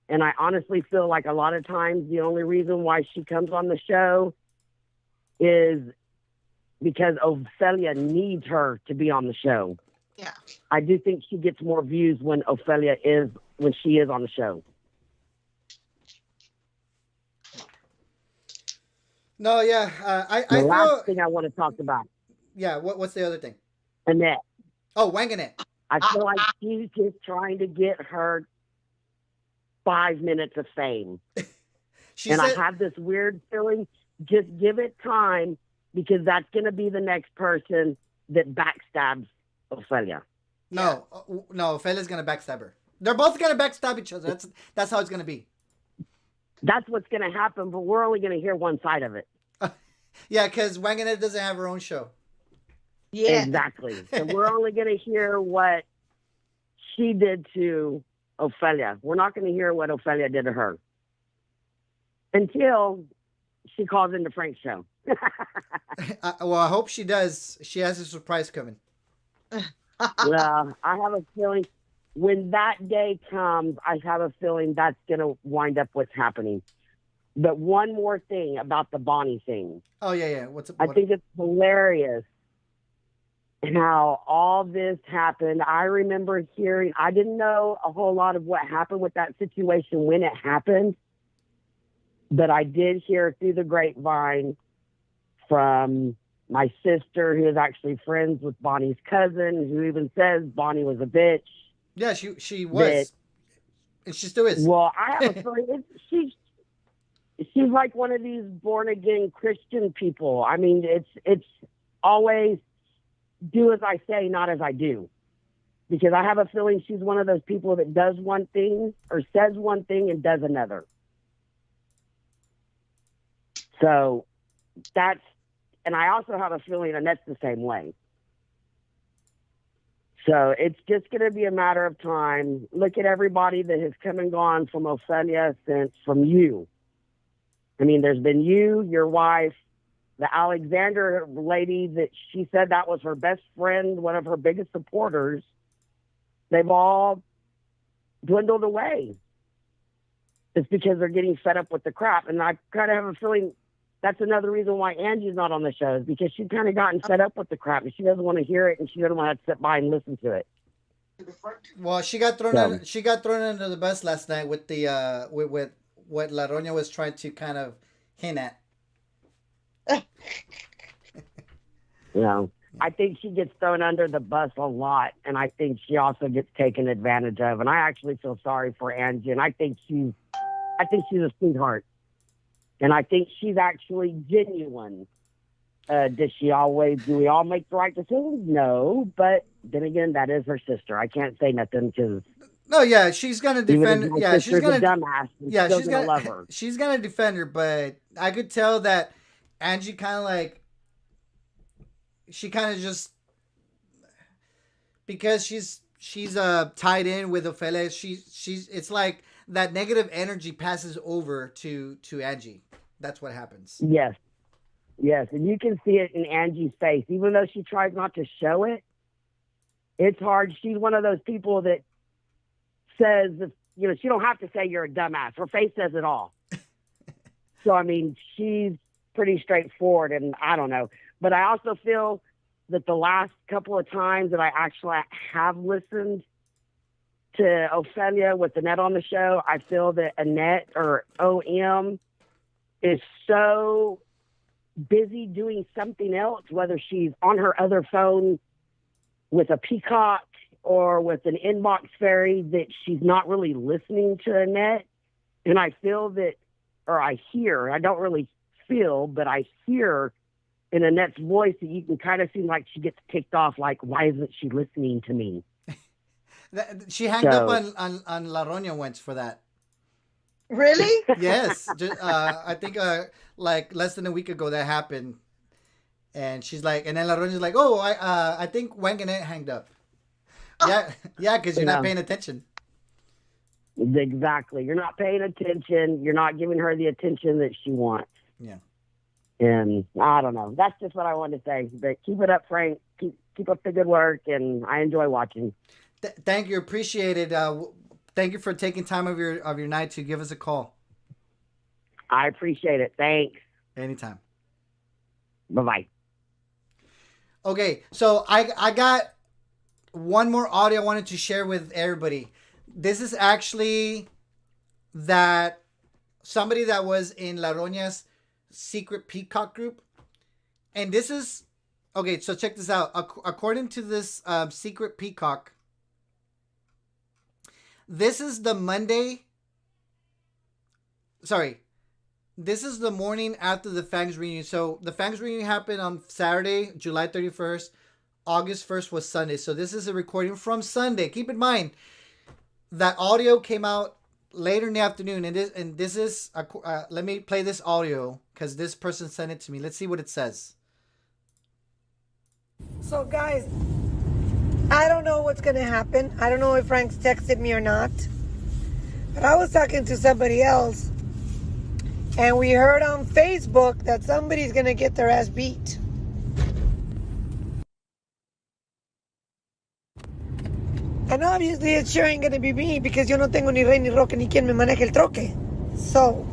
And I honestly feel like a lot of times the only reason why she comes on the show is because Ophelia needs her to be on the show. Yeah. I do think she gets more views when she is on the show. No, yeah. The I last feel. thing I want to talk about, Yeah. What's the other thing? Annette. Oh, Wanganette. I feel like she's just trying to get her 5 minutes of fame. I have this weird feeling, just give it time, because that's going to be the next person that backstabs Ophelia. No, no, Ophelia's going to backstab her. They're both going to backstab each other. That's how it's going to be. That's what's going to happen, but we're only going to hear one side of it. Yeah, because Wanganette doesn't have her own show. Yeah. Exactly. So we're only going to hear what she did to Ophelia. We're not going to hear what Ophelia did to her until she calls into Frank's show. Well, I hope she does. She has a surprise coming. Well, I have a feeling when that day comes, I have a feeling that's going to wind up what's happening. But one more thing about the Bonnie thing. Oh, yeah. I think it's hilarious how all this happened. I remember hearing, I didn't know a whole lot of what happened with that situation when it happened, but I did hear through the grapevine from my sister, who is actually friends with Bonnie's cousin, who even says Bonnie was a bitch. Yeah, she was. And she still is. Well, I have a feeling she's like one of these born again Christian people. I mean, it's always do as I say, not as I do. Because I have a feeling she's one of those people that does one thing or says one thing and does another. So and I also have a feeling Annette's the same way. So it's just going to be a matter of time. Look at everybody that has come and gone from Ophelia from you. I mean, there's been you, your wife, the Alexander lady that she said that was her best friend, one of her biggest supporters. They've all dwindled away. It's because they're getting fed up with the crap. And I kind of have a feeling that's another reason why Angie's not on the show, is because she's kind of gotten fed up with the crap and she doesn't want to hear it and she doesn't want to sit by and listen to it. Well, she got thrown under the bus last night with the with what La Roña was trying to kind of hint at. I think she gets thrown under the bus a lot, and I think she also gets taken advantage of. And I actually feel sorry for Angie, and I think she's a sweetheart, and I think she's actually genuine. Do we all make the right decisions? No, but then again, that is her sister. I can't say nothing because. No, yeah, she's gonna defend. Yeah, she's gonna dumbass. Yeah, she's gonna love her. She's gonna defend her, but I could tell that Angie kind of like. She kind of just because she's tied in with Ophelia. She's it's like that negative energy passes over to Angie. That's what happens. Yes, and you can see it in Angie's face, even though she tries not to show it. It's hard. She's one of those people that says, she don't have to say you're a dumbass. Her face says it all. So I mean, she's pretty straightforward, and I don't know. But I also feel that the last couple of times that I actually have listened to Ophelia with Annette on the show, I feel that Annette or OM is so busy doing something else, whether she's on her other phone with a Peacock or with an inbox fairy, that she's not really listening to Annette. And I feel that, or I hear, I don't really feel, but I hear in Annette's voice that you can kind of seem like she gets ticked off, like, why isn't she listening to me? She hanged up on La Roña once for that. Really? Yes. I think like less than a week ago that happened. And she's like, and then La Roña's like, oh, I think Wanganette hanged up. Yeah, because you're not paying attention. Exactly. You're not paying attention. You're not giving her the attention that she wants. Yeah. And I don't know. That's just what I wanted to say. But keep it up, Frank. Keep up the good work, and I enjoy watching. Thank you, appreciate it. Thank you for taking time of your night to give us a call. I appreciate it. Thanks. Anytime. Bye-bye. Okay, so I got one more audio I wanted to share with everybody. This is actually that somebody that was in La Roña's secret peacock group. And this is, okay, so check this out. According to this secret peacock, this is the Monday. Sorry. This is the morning after the Fangs reunion. So the Fangs reunion happened on Saturday, July 31st. August 1st was Sunday. So this is a recording from Sunday. Keep in mind that audio came out later in the afternoon. And this is, let me play this audio because this person sent it to me. Let's see what it says. So guys, I don't know what's going to happen. I don't know if Frank's texted me or not. But I was talking to somebody else. And we heard on Facebook that somebody's going to get their ass beat. And obviously it sure ain't going to be me because yo no tengo ni rey ni roque ni quien me maneje el troque. So,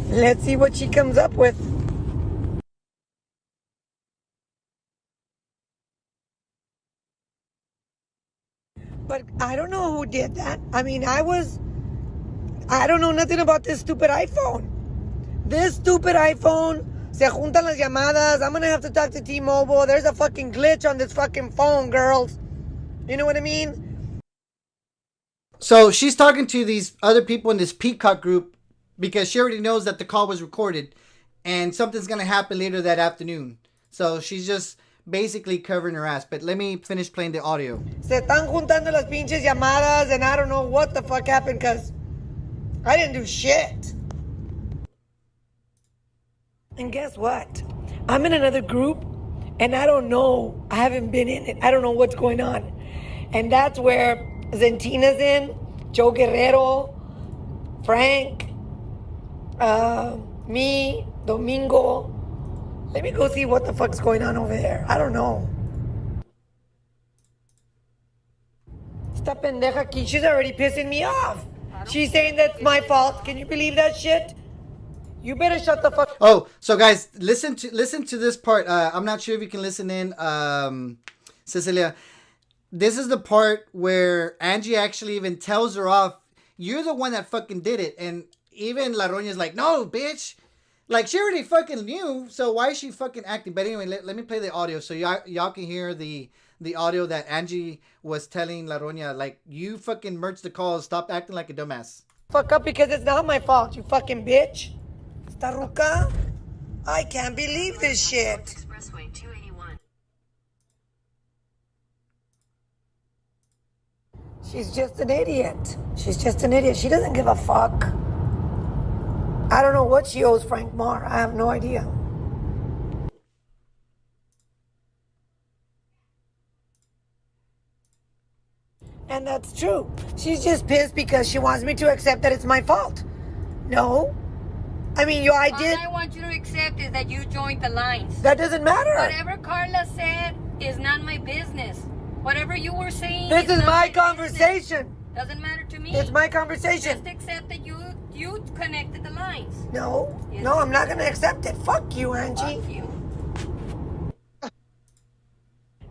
let's see what she comes up with. But I don't know who did that. I mean, I don't know nothing about this stupid iPhone. This stupid iPhone, se juntan las llamadas. I'm going to have to talk to T-Mobile. There's a fucking glitch on this fucking phone, girls. You know what I mean? So she's talking to these other people in this Peacock group because she already knows that the call was recorded and something's going to happen later that afternoon. So she's just basically covering her ass. But let me finish playing the audio. Se están juntando las pinches llamadas and I don't know what the fuck happened because I didn't do shit. And guess what? I'm in another group and I don't know. I haven't been in it. I don't know what's going on. And that's where Zentina's in, Joe Guerrero, Frank, me, Domingo. Let me go see what the fuck's going on over there. I don't know. Esta pendeja aquí, she's already pissing me off. She's saying that's my fault. Can you believe that shit? You better shut the fuck. Oh, so guys, listen to this part. I'm not sure if you can listen in, Cecilia. This is the part where Angie actually even tells her off. You're the one that fucking did it, and even La Roña's like, no, bitch. Like she already fucking knew. So why is she fucking acting? But anyway, let me play the audio so y'all can hear the audio that Angie was telling La Roña, like, you fucking merged the calls. Stop acting like a dumbass. Fuck up because it's not my fault, you fucking bitch. Staruca? I can't believe this shit. She's just an idiot. She's just an idiot. She doesn't give a fuck. I don't know what she owes Frank Marr. I have no idea. And that's true. She's just pissed because she wants me to accept that it's my fault. No. I mean, I did. All I want you to accept is that you joined the lines. That doesn't matter. Whatever Carla said is not my business. Whatever you were saying This is my conversation. Business. Doesn't matter to me. It's my conversation. Just accept that you connected the lines. No. Yes, no, I'm not going to accept it. Fuck you, Angie. Fuck you.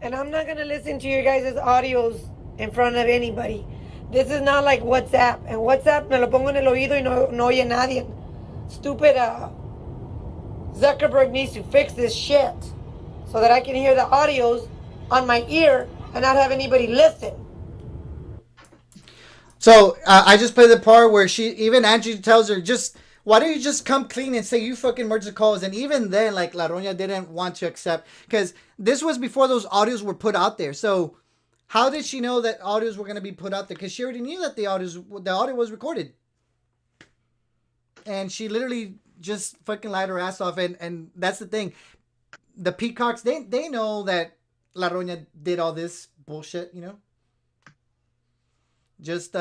And I'm not going to listen to your guys' audios in front of anybody. This is not like WhatsApp. And WhatsApp me lo pongo en el oído y no oye nadie. Stupid Zuckerberg needs to fix this shit so that I can hear the audios on my ear and not have anybody listen. So I just played the part where even Angie tells her, why don't you just come clean and say you fucking merged the calls? And even then, like, La Roña didn't want to accept, because this was before those audios were put out there. So how did she know that audios were going to be put out there? Because she already knew that the audio was recorded. And she literally just fucking lied her ass off. And that's the thing. The Peacocks, they know that La Roña did all this bullshit, you know? Just,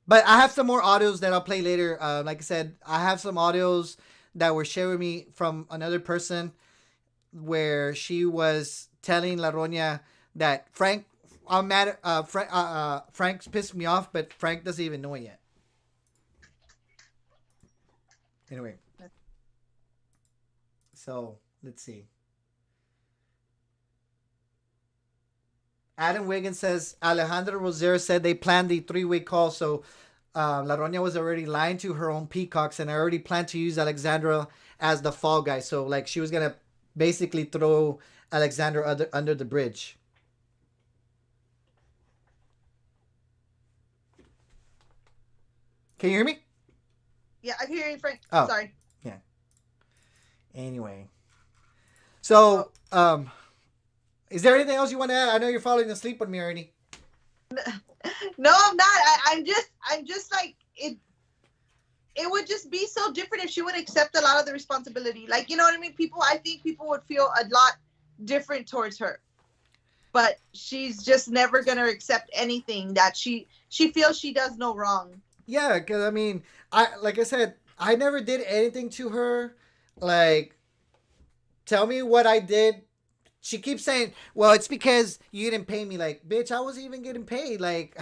But I have some more audios that I'll play later. Like I said, I have some audios that were shared with me from another person where she was telling La Roña that Frank, I'm mad. Frank's pissed me off, but Frank doesn't even know it yet. Anyway, so let's see. Adam Wiggins says Alejandra Rosero said they planned the three-way call, so La Roña was already lying to her own peacocks, and I already planned to use Alexandra as the fall guy. So like she was gonna basically throw Alexandra under the bridge. Can you hear me? Yeah, I can hear you, Frank. Oh, sorry. Yeah. Anyway, so is there anything else you want to add? I know you're falling asleep on me already. No, I'm not. I'm just like it. It would just be so different if she would accept a lot of the responsibility. Like, you know what I mean? I think people would feel a lot different towards her. But she's just never gonna accept anything that she feels she does no wrong. Yeah, because I mean, like I said, I never did anything to her. Like, tell me what I did. She keeps saying, "Well, it's because you didn't pay me." Like, bitch, I wasn't even getting paid. Like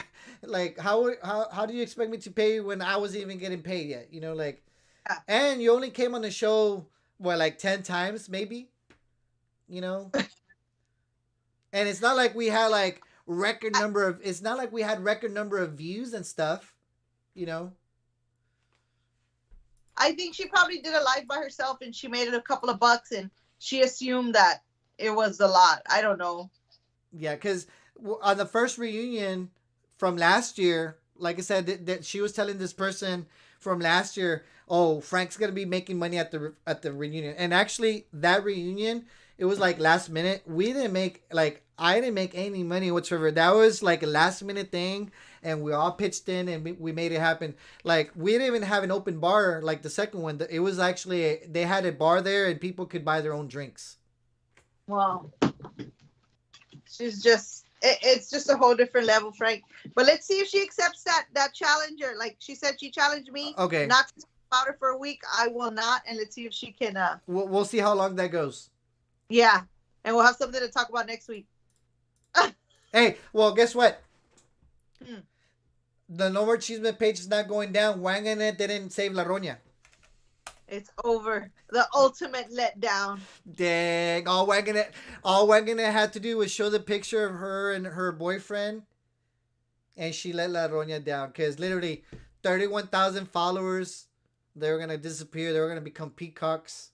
how do you expect me to pay you when I wasn't even getting paid yet? You know, like, and you only came on the show like 10 times, maybe. You know, and it's not like we had like record number of. It's not like we had record number of views and stuff. You know. I think she probably did a live by herself and she made it a couple of bucks and she assumed that it was a lot. I don't know. Yeah, because on the first reunion from last year, like I said, that she was telling this person from last year, "Oh, Frank's gonna be making money at the reunion." And actually, that reunion, it was like last minute. I didn't make any money whatsoever. That was like a last minute thing, and we all pitched in and we made it happen. Like, we didn't even have an open bar like the second one. It was actually they had a bar there and people could buy their own drinks. Wow. She's just it's just a whole different level, Frank. But let's see if she accepts that challenger. Like she said, she challenged me. Okay. Not to talk about her for a week. I will not. And let's see if she can. We'll see how long that goes. Yeah, and we'll have something to talk about next week. Hey, well, guess what? The No More Chisme page is not going down. Wang and it didn't save La Roña. It's over. The ultimate letdown. Dang. All Wang and it had to do was show the picture of her and her boyfriend. And she let La Roña down. Because literally 31,000 followers. They were going to disappear. They were going to become peacocks.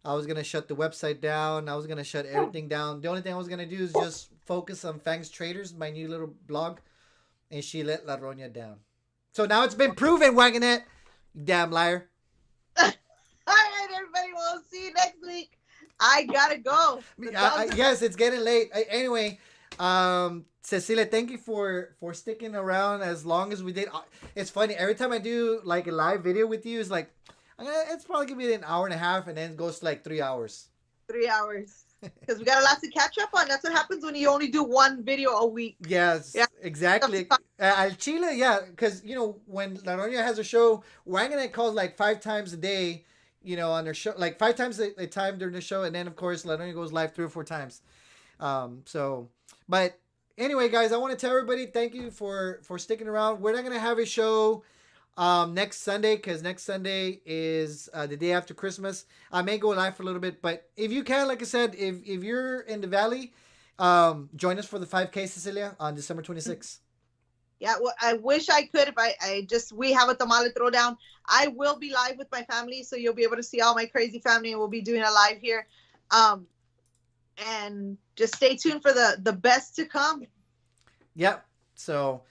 I was going to shut the website down. I was going to shut everything down. The only thing I was going to do is just focus on Fangs Traders, my new little blog. And she let La Roña down. So now it's been proven, Wagonet. You damn liar. All right, everybody. We'll see you next week. I gotta go. Yes, it's getting late. Anyway, Cecilia, thank you for sticking around as long as we did. It's funny. Every time I do like a live video with you, it's like, it's probably going to be an hour and a half and then it goes to like 3 hours. 3 hours. Because we got a lot to catch up on. That's what happens when you only do one video a week. Yes, yeah. Exactly. Al Chile, yeah, because, you know, when La Roña has a show, Wanganet calls like 5 times a day, you know, on their show, like 5 times a time during the show. And then, of course, La Roña goes live 3 or 4 times. But anyway, guys, I want to tell everybody thank you for sticking around. We're not going to have a show next Sunday, because next Sunday is the day after Christmas. I may go live for a little bit, but if you can, like I said, if you're in the Valley, join us for the 5K, Cecilia, on December 26th. Yeah, well, I wish I could. If we have a tamale throwdown. I will be live with my family, so you'll be able to see all my crazy family, and we'll be doing a live here. And just stay tuned for the best to come. Yep. So,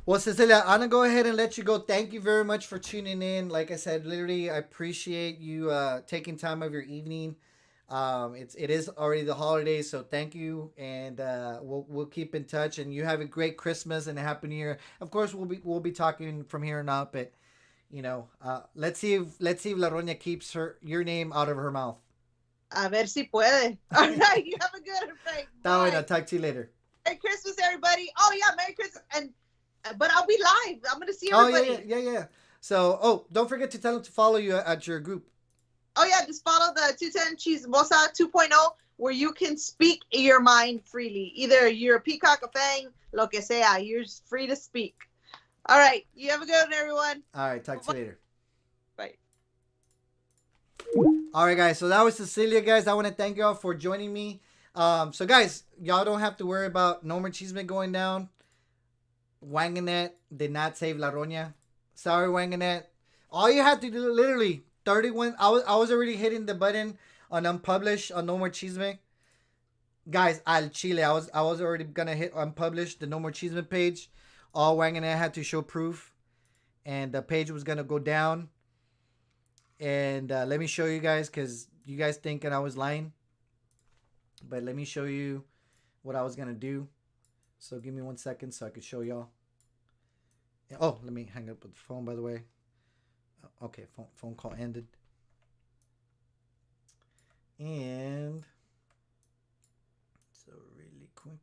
well, Cecilia, I'm going to go ahead and let you go. Thank you very much for tuning in. Like I said, literally, I appreciate you taking time of your evening. It is already the holidays, so thank you, and we'll keep in touch. And you have a great Christmas and a Happy New Year. Of course, we'll be talking from here on out, but you know, let's see if La Roña keeps your name out of her mouth. A ver si puede. All right, you have a good one, Frank. That way, I'll talk to you later. Merry Christmas, everybody. Oh yeah, Merry Christmas. And But I'll be live. I'm gonna see Oh everybody. yeah. So don't forget to tell them to follow you at your group. Oh yeah, just follow the 210 Chismosa 2.0 where you can speak your mind freely. Either you're a peacock, a fang, lo que sea. You're free to speak. All right. You have a good one, everyone. All right. Talk to you later. Bye. All right, guys. So that was Cecilia, guys. I want to thank y'all for joining me. So guys, y'all don't have to worry about No More Chisme going down. Wanganet did not save La Roña. Sorry, Wanganet. All you had to do, literally 31. I was already hitting the button on unpublish on No More Chisme. Guys, al Chile. I was already gonna hit unpublish the No More Chisme page. All Wanganet had to show proof, and the page was gonna go down. And let me show you guys, because you guys thinking I was lying. But let me show you what I was going to do. So give me 1 second so I could show y'all. Oh, let me hang up with the phone, by the way. Okay, phone call ended. And so really quick.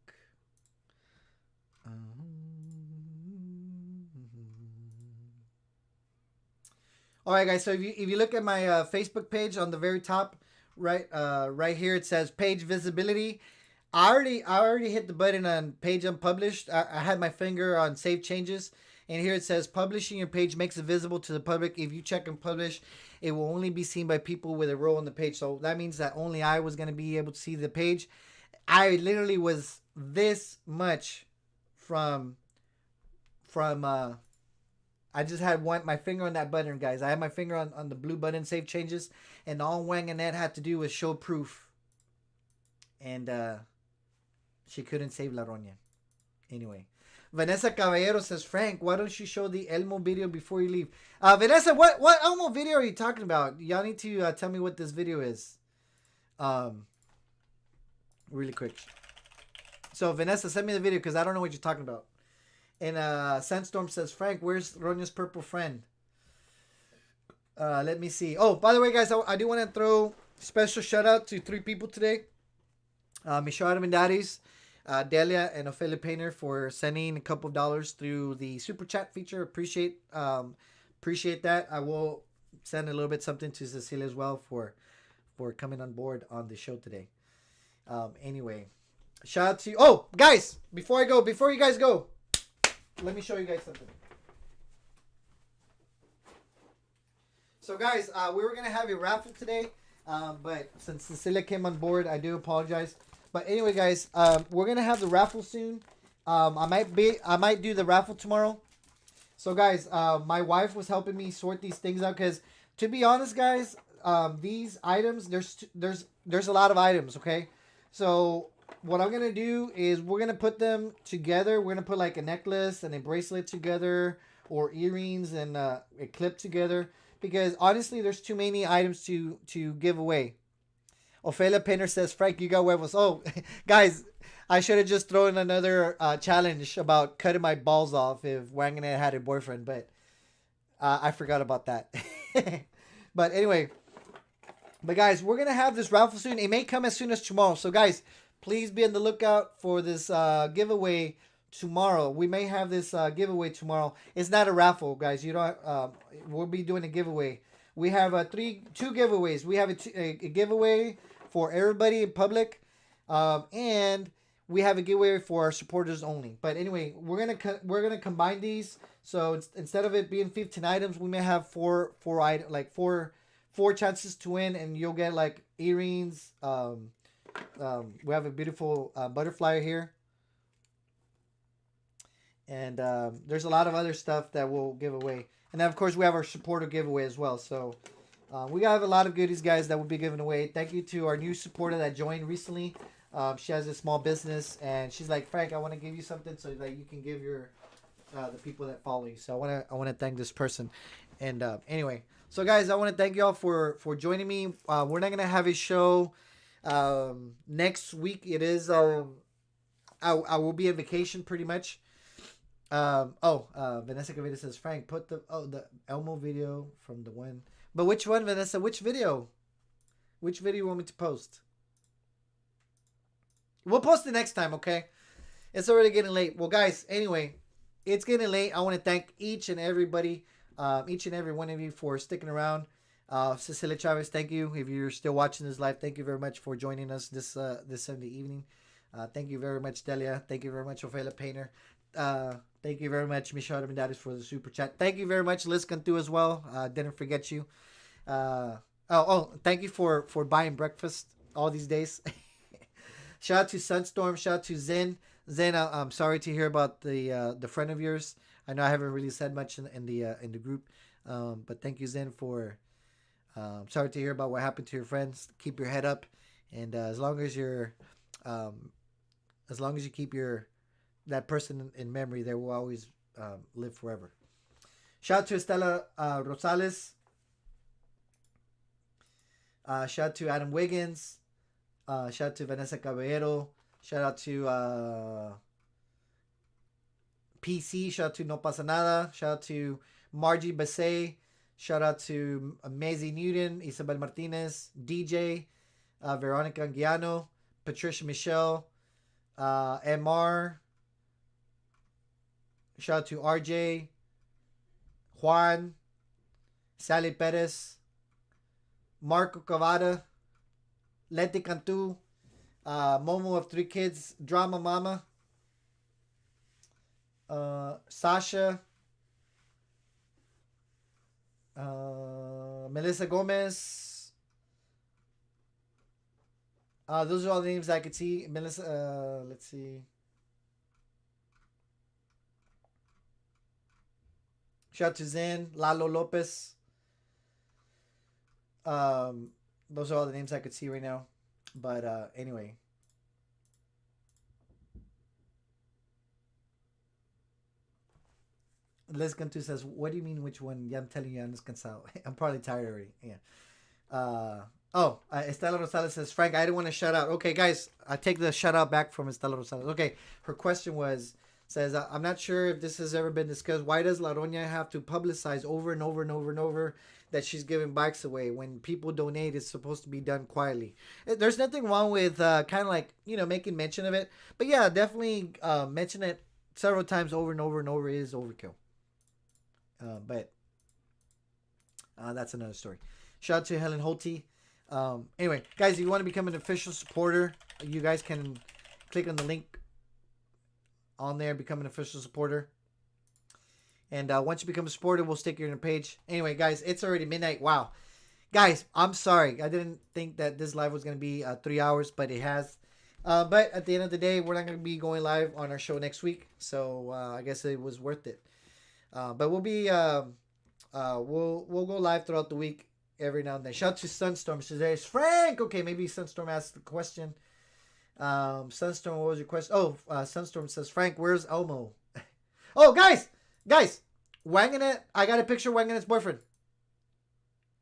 All right, guys. So if you look at my Facebook page on the very top, right here, it says page visibility. I already hit the button on page unpublished. I had my finger on save changes, and here it says publishing your page makes it visible to the public. If you check and publish, it will only be seen by people with a role on the page. So that means that only I was going to be able to see the page. I literally was this much from I just had my finger on that button, guys. I had my finger on the blue button, save changes, and all Wang and Ed had to do was show proof. And she couldn't save La Roña. Anyway. Vanessa Caballero says, Frank, why don't you show the Elmo video before you leave? Vanessa, what Elmo video are you talking about? Y'all need to tell me what this video is. Really quick. So, Vanessa, send me the video because I don't know what you're talking about. And Sandstorm says, Frank, where's Roña's purple friend? Let me see. Oh, by the way, guys, I do want to throw special shout out to 3 people today. Michelle Armendariz, Delia, and Ophelia Painter for sending a couple of dollars through the super chat feature. Appreciate that. I will send a little bit something to Cecilia as well for coming on board on the show today. Anyway, shout out to you. Oh, guys, before you guys go, let me show you guys something. So, guys, we were going to have a raffle today, but since Cecilia came on board, I do apologize. But anyway, guys, we're going to have the raffle soon. I might do the raffle tomorrow. So, guys, my wife was helping me sort these things out because, to be honest, guys, these items, there's a lot of items, okay? So what I'm going to do is we're going to put them together. We're going to put like a necklace and a bracelet together, or earrings and a clip together, because honestly, there's too many items to give away. Ophelia Painter says, Frank, you got huevos. Oh, guys, I should have just thrown another challenge about cutting my balls off if Wang and I had a boyfriend, but I forgot about that. But anyway, guys, we're going to have this raffle soon. It may come as soon as tomorrow. So, guys, please be on the lookout for this giveaway tomorrow. We may have this giveaway tomorrow. It's not a raffle, guys. You don't. We'll be doing a giveaway. We have two giveaways. We have a giveaway for everybody in public, and we have a giveaway for our supporters only. But anyway, we're gonna combine these. So instead of it being 15 items, we may have four chances to win, and you'll get like earrings. We have a beautiful butterfly here. And there's a lot of other stuff that we'll give away. And then, of course, we have our supporter giveaway as well. So we have a lot of goodies, guys, that will be given away. Thank you to our new supporter that joined recently. She has a small business, and she's like, Frank, I want to give you something so that you can give your the people that follow you. So I want to thank this person. And anyway, so guys, I want to thank y'all for joining me. We're not gonna have a show next week. It is I will be on vacation pretty much. Vanessa Cavita says, Frank, put the Elmo video from the one. But which one, Vanessa? Which video? Which video you want me to post? We'll post it next time, okay? It's already getting late. Well, guys, anyway, it's getting late. I want to thank each and every one of you for sticking around. Cecilia Chavez, thank you. If you're still watching this live, thank you very much for joining us this Sunday evening. Thank you very much, Delia. Thank you very much, Ophelia Painter. Thank you very much, Michelle Armendariz, for the super chat. Thank you very much, Liz Cantu, as well. Didn't forget you. Thank you for buying breakfast all these days. Shout out to Sunstorm. Shout out to Zen. Zen, I'm sorry to hear about the friend of yours. I know I haven't really said much in the group, but thank you, Zen, for. Sorry to hear about what happened to your friends. Keep your head up, and as long as you keep that person in memory, they will always live forever. Shout out to Estela Rosales. Shout out to Adam Wiggins. Shout out to Vanessa Caballero. Shout out to PC. Shout out to No Pasa Nada. Shout out to Margie Basset. Shout out to Maisie Newton, Isabel Martinez, DJ, Veronica Anguiano, Patricia Michelle, MR. Shout out to RJ, Juan, Sally Perez, Marco Cavada, Leti Cantu, Momo of 3 Kids, Drama Mama, Sasha, Melissa Gomez. Those are all the names I could see. Melissa, let's see. Shout out to Zen, Lalo Lopez. Those are all the names I could see right now. But anyway. Les Cantu says, what do you mean which one? Yeah, I'm telling you, I'm just cansado. I'm probably tired already. Yeah. Estela Rosales says, Frank, I didn't want to shout out. Okay, guys, I take the shout out back from Estela Rosales. Okay, her question says, I'm not sure if this has ever been discussed. Why does La Roña have to publicize over and over and over and over that she's giving bikes away when people donate? It's supposed to be done quietly. There's nothing wrong with kind of like, making mention of it. But yeah, definitely mention it several times over and over and over is overkill. But that's another story. Shout out to Helen Holte. Anyway, guys, if you want to become an official supporter, you guys can click on the link on there, become an official supporter. And once you become a supporter, we'll stick you on the page. Anyway, guys, it's already midnight. Wow. Guys, I'm sorry. I didn't think that this live was going to be 3 hours, but it has. But at the end of the day, we're not going to be going live on our show next week. So I guess it was worth it. But we'll be we'll go live throughout the week every now and then. Shout out to Sunstorm. She says, Frank. Okay, maybe Sunstorm asked the question. Sunstorm, what was your question? Sunstorm says, Frank, where's Elmo? Oh, guys, Wanganet. I got a picture of Wanganet's boyfriend.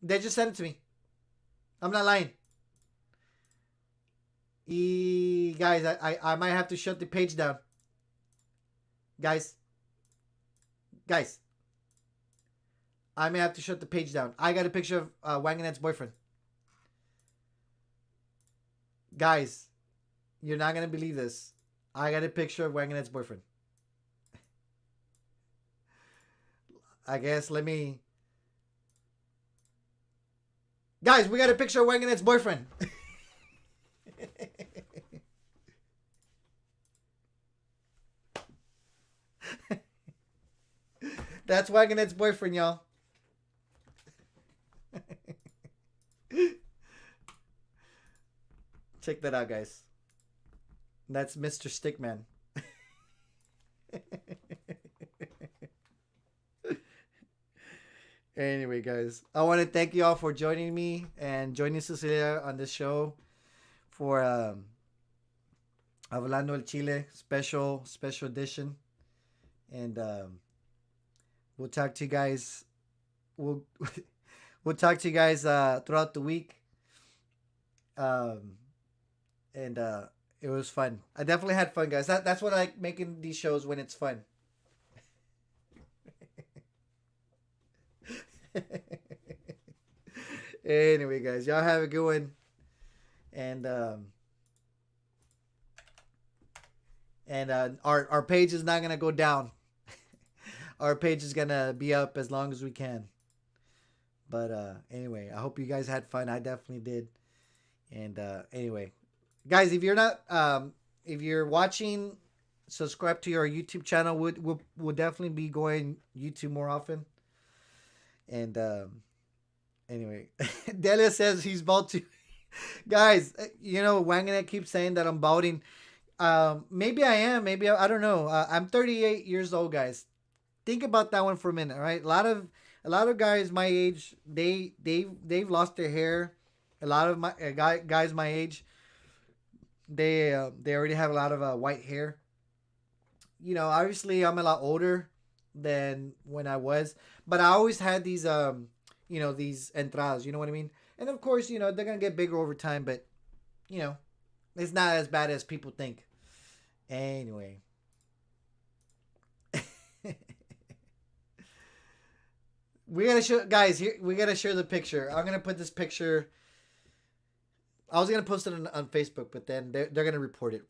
They just sent it to me. I'm not lying. Guys, I might have to shut the page down. Guys, I may have to shut the page down. I got a picture of Wanganet's boyfriend. Guys, you're not going to believe this. I got a picture of Wanganet's boyfriend. I guess let me... Guys, we got a picture of Wanganet's boyfriend. That's Wanganet's boyfriend, y'all. Check that out, guys. That's Mr. Stickman. Anyway, guys, I want to thank you all for joining me and joining Cecilia on this show for Hablando al Chile special edition. And we'll talk to you guys. We'll talk to you guys throughout the week. And it was fun. I definitely had fun, guys. That's what I like, making these shows when it's fun. Anyway, guys, y'all have a good one. And our page is not gonna go down. our page is gonna be up as long as we can. But anyway, I hope you guys had fun. I definitely did. And anyway, guys, if you're watching, subscribe to our YouTube channel. We'll definitely be going YouTube more often. And anyway, Delia says he's about to. Guys, Wanganet keeps saying that I'm balding. Maybe I am. Maybe I don't know. I'm 38 years old, guys. Think about that one for a minute, all right? A lot of guys my age, they've lost their hair. A lot of my guys my age, they already have a lot of white hair. Obviously I'm a lot older than when I was, but I always had these entradas. You know what I mean? And of course, they're gonna get bigger over time, but you know, it's not as bad as people think. Anyway. We gotta show guys here. We gotta share the picture. I'm gonna put this picture. I was gonna post it on Facebook, but then they're gonna report it.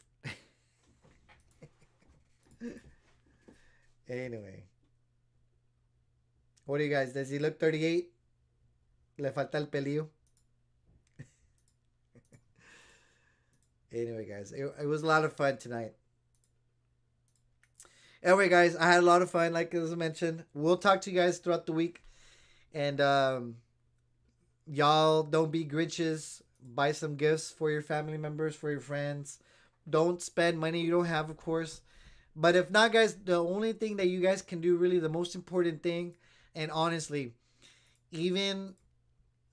Anyway, what do you guys? Does he look 38? Le falta el pelillo. Anyway, guys, it was a lot of fun tonight. Anyway, guys, I had a lot of fun. Like as I mentioned, we'll talk to you guys throughout the week. And y'all don't be Grinches. Buy some gifts for your family members, for your friends. Don't spend money you don't have, of course. But if not, guys, the only thing that you guys can do, really the most important thing, and honestly, even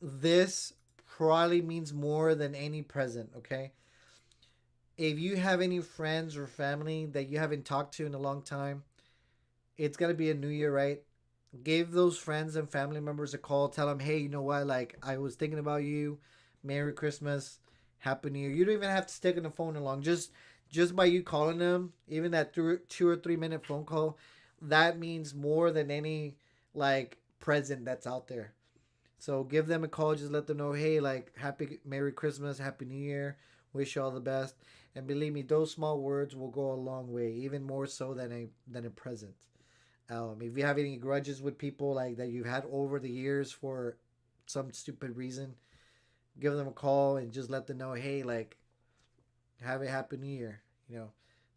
this probably means more than any present, okay? If you have any friends or family that you haven't talked to in a long time, it's going to be a new year, right? Give those friends and family members a call. Tell them, hey, you know what? Like, I was thinking about you. Merry Christmas. Happy New Year. You don't even have to stick on the phone along. Just by you calling them, even that 2 or 3 minute phone call, that means more than any, like, present that's out there. So give them a call. Just let them know, hey, like, Merry Christmas. Happy New Year. Wish you all the best. And believe me, those small words will go a long way, even more so than a present. If you have any grudges with people like that you've had over the years for some stupid reason, give them a call and just let them know, hey, like, have a happy new year.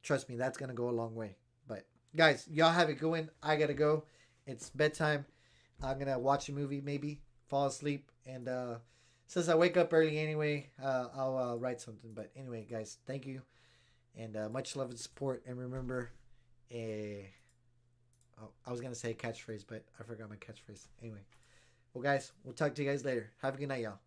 Trust me, that's gonna go a long way. But guys, y'all have it going. I gotta go. It's bedtime. I'm gonna watch a movie, maybe fall asleep, and since I wake up early anyway, I'll write something. But anyway, guys, thank you, and much love and support. And remember, I was gonna say catchphrase, but I forgot my catchphrase. Anyway, well, guys, we'll talk to you guys later. Have a good night, y'all.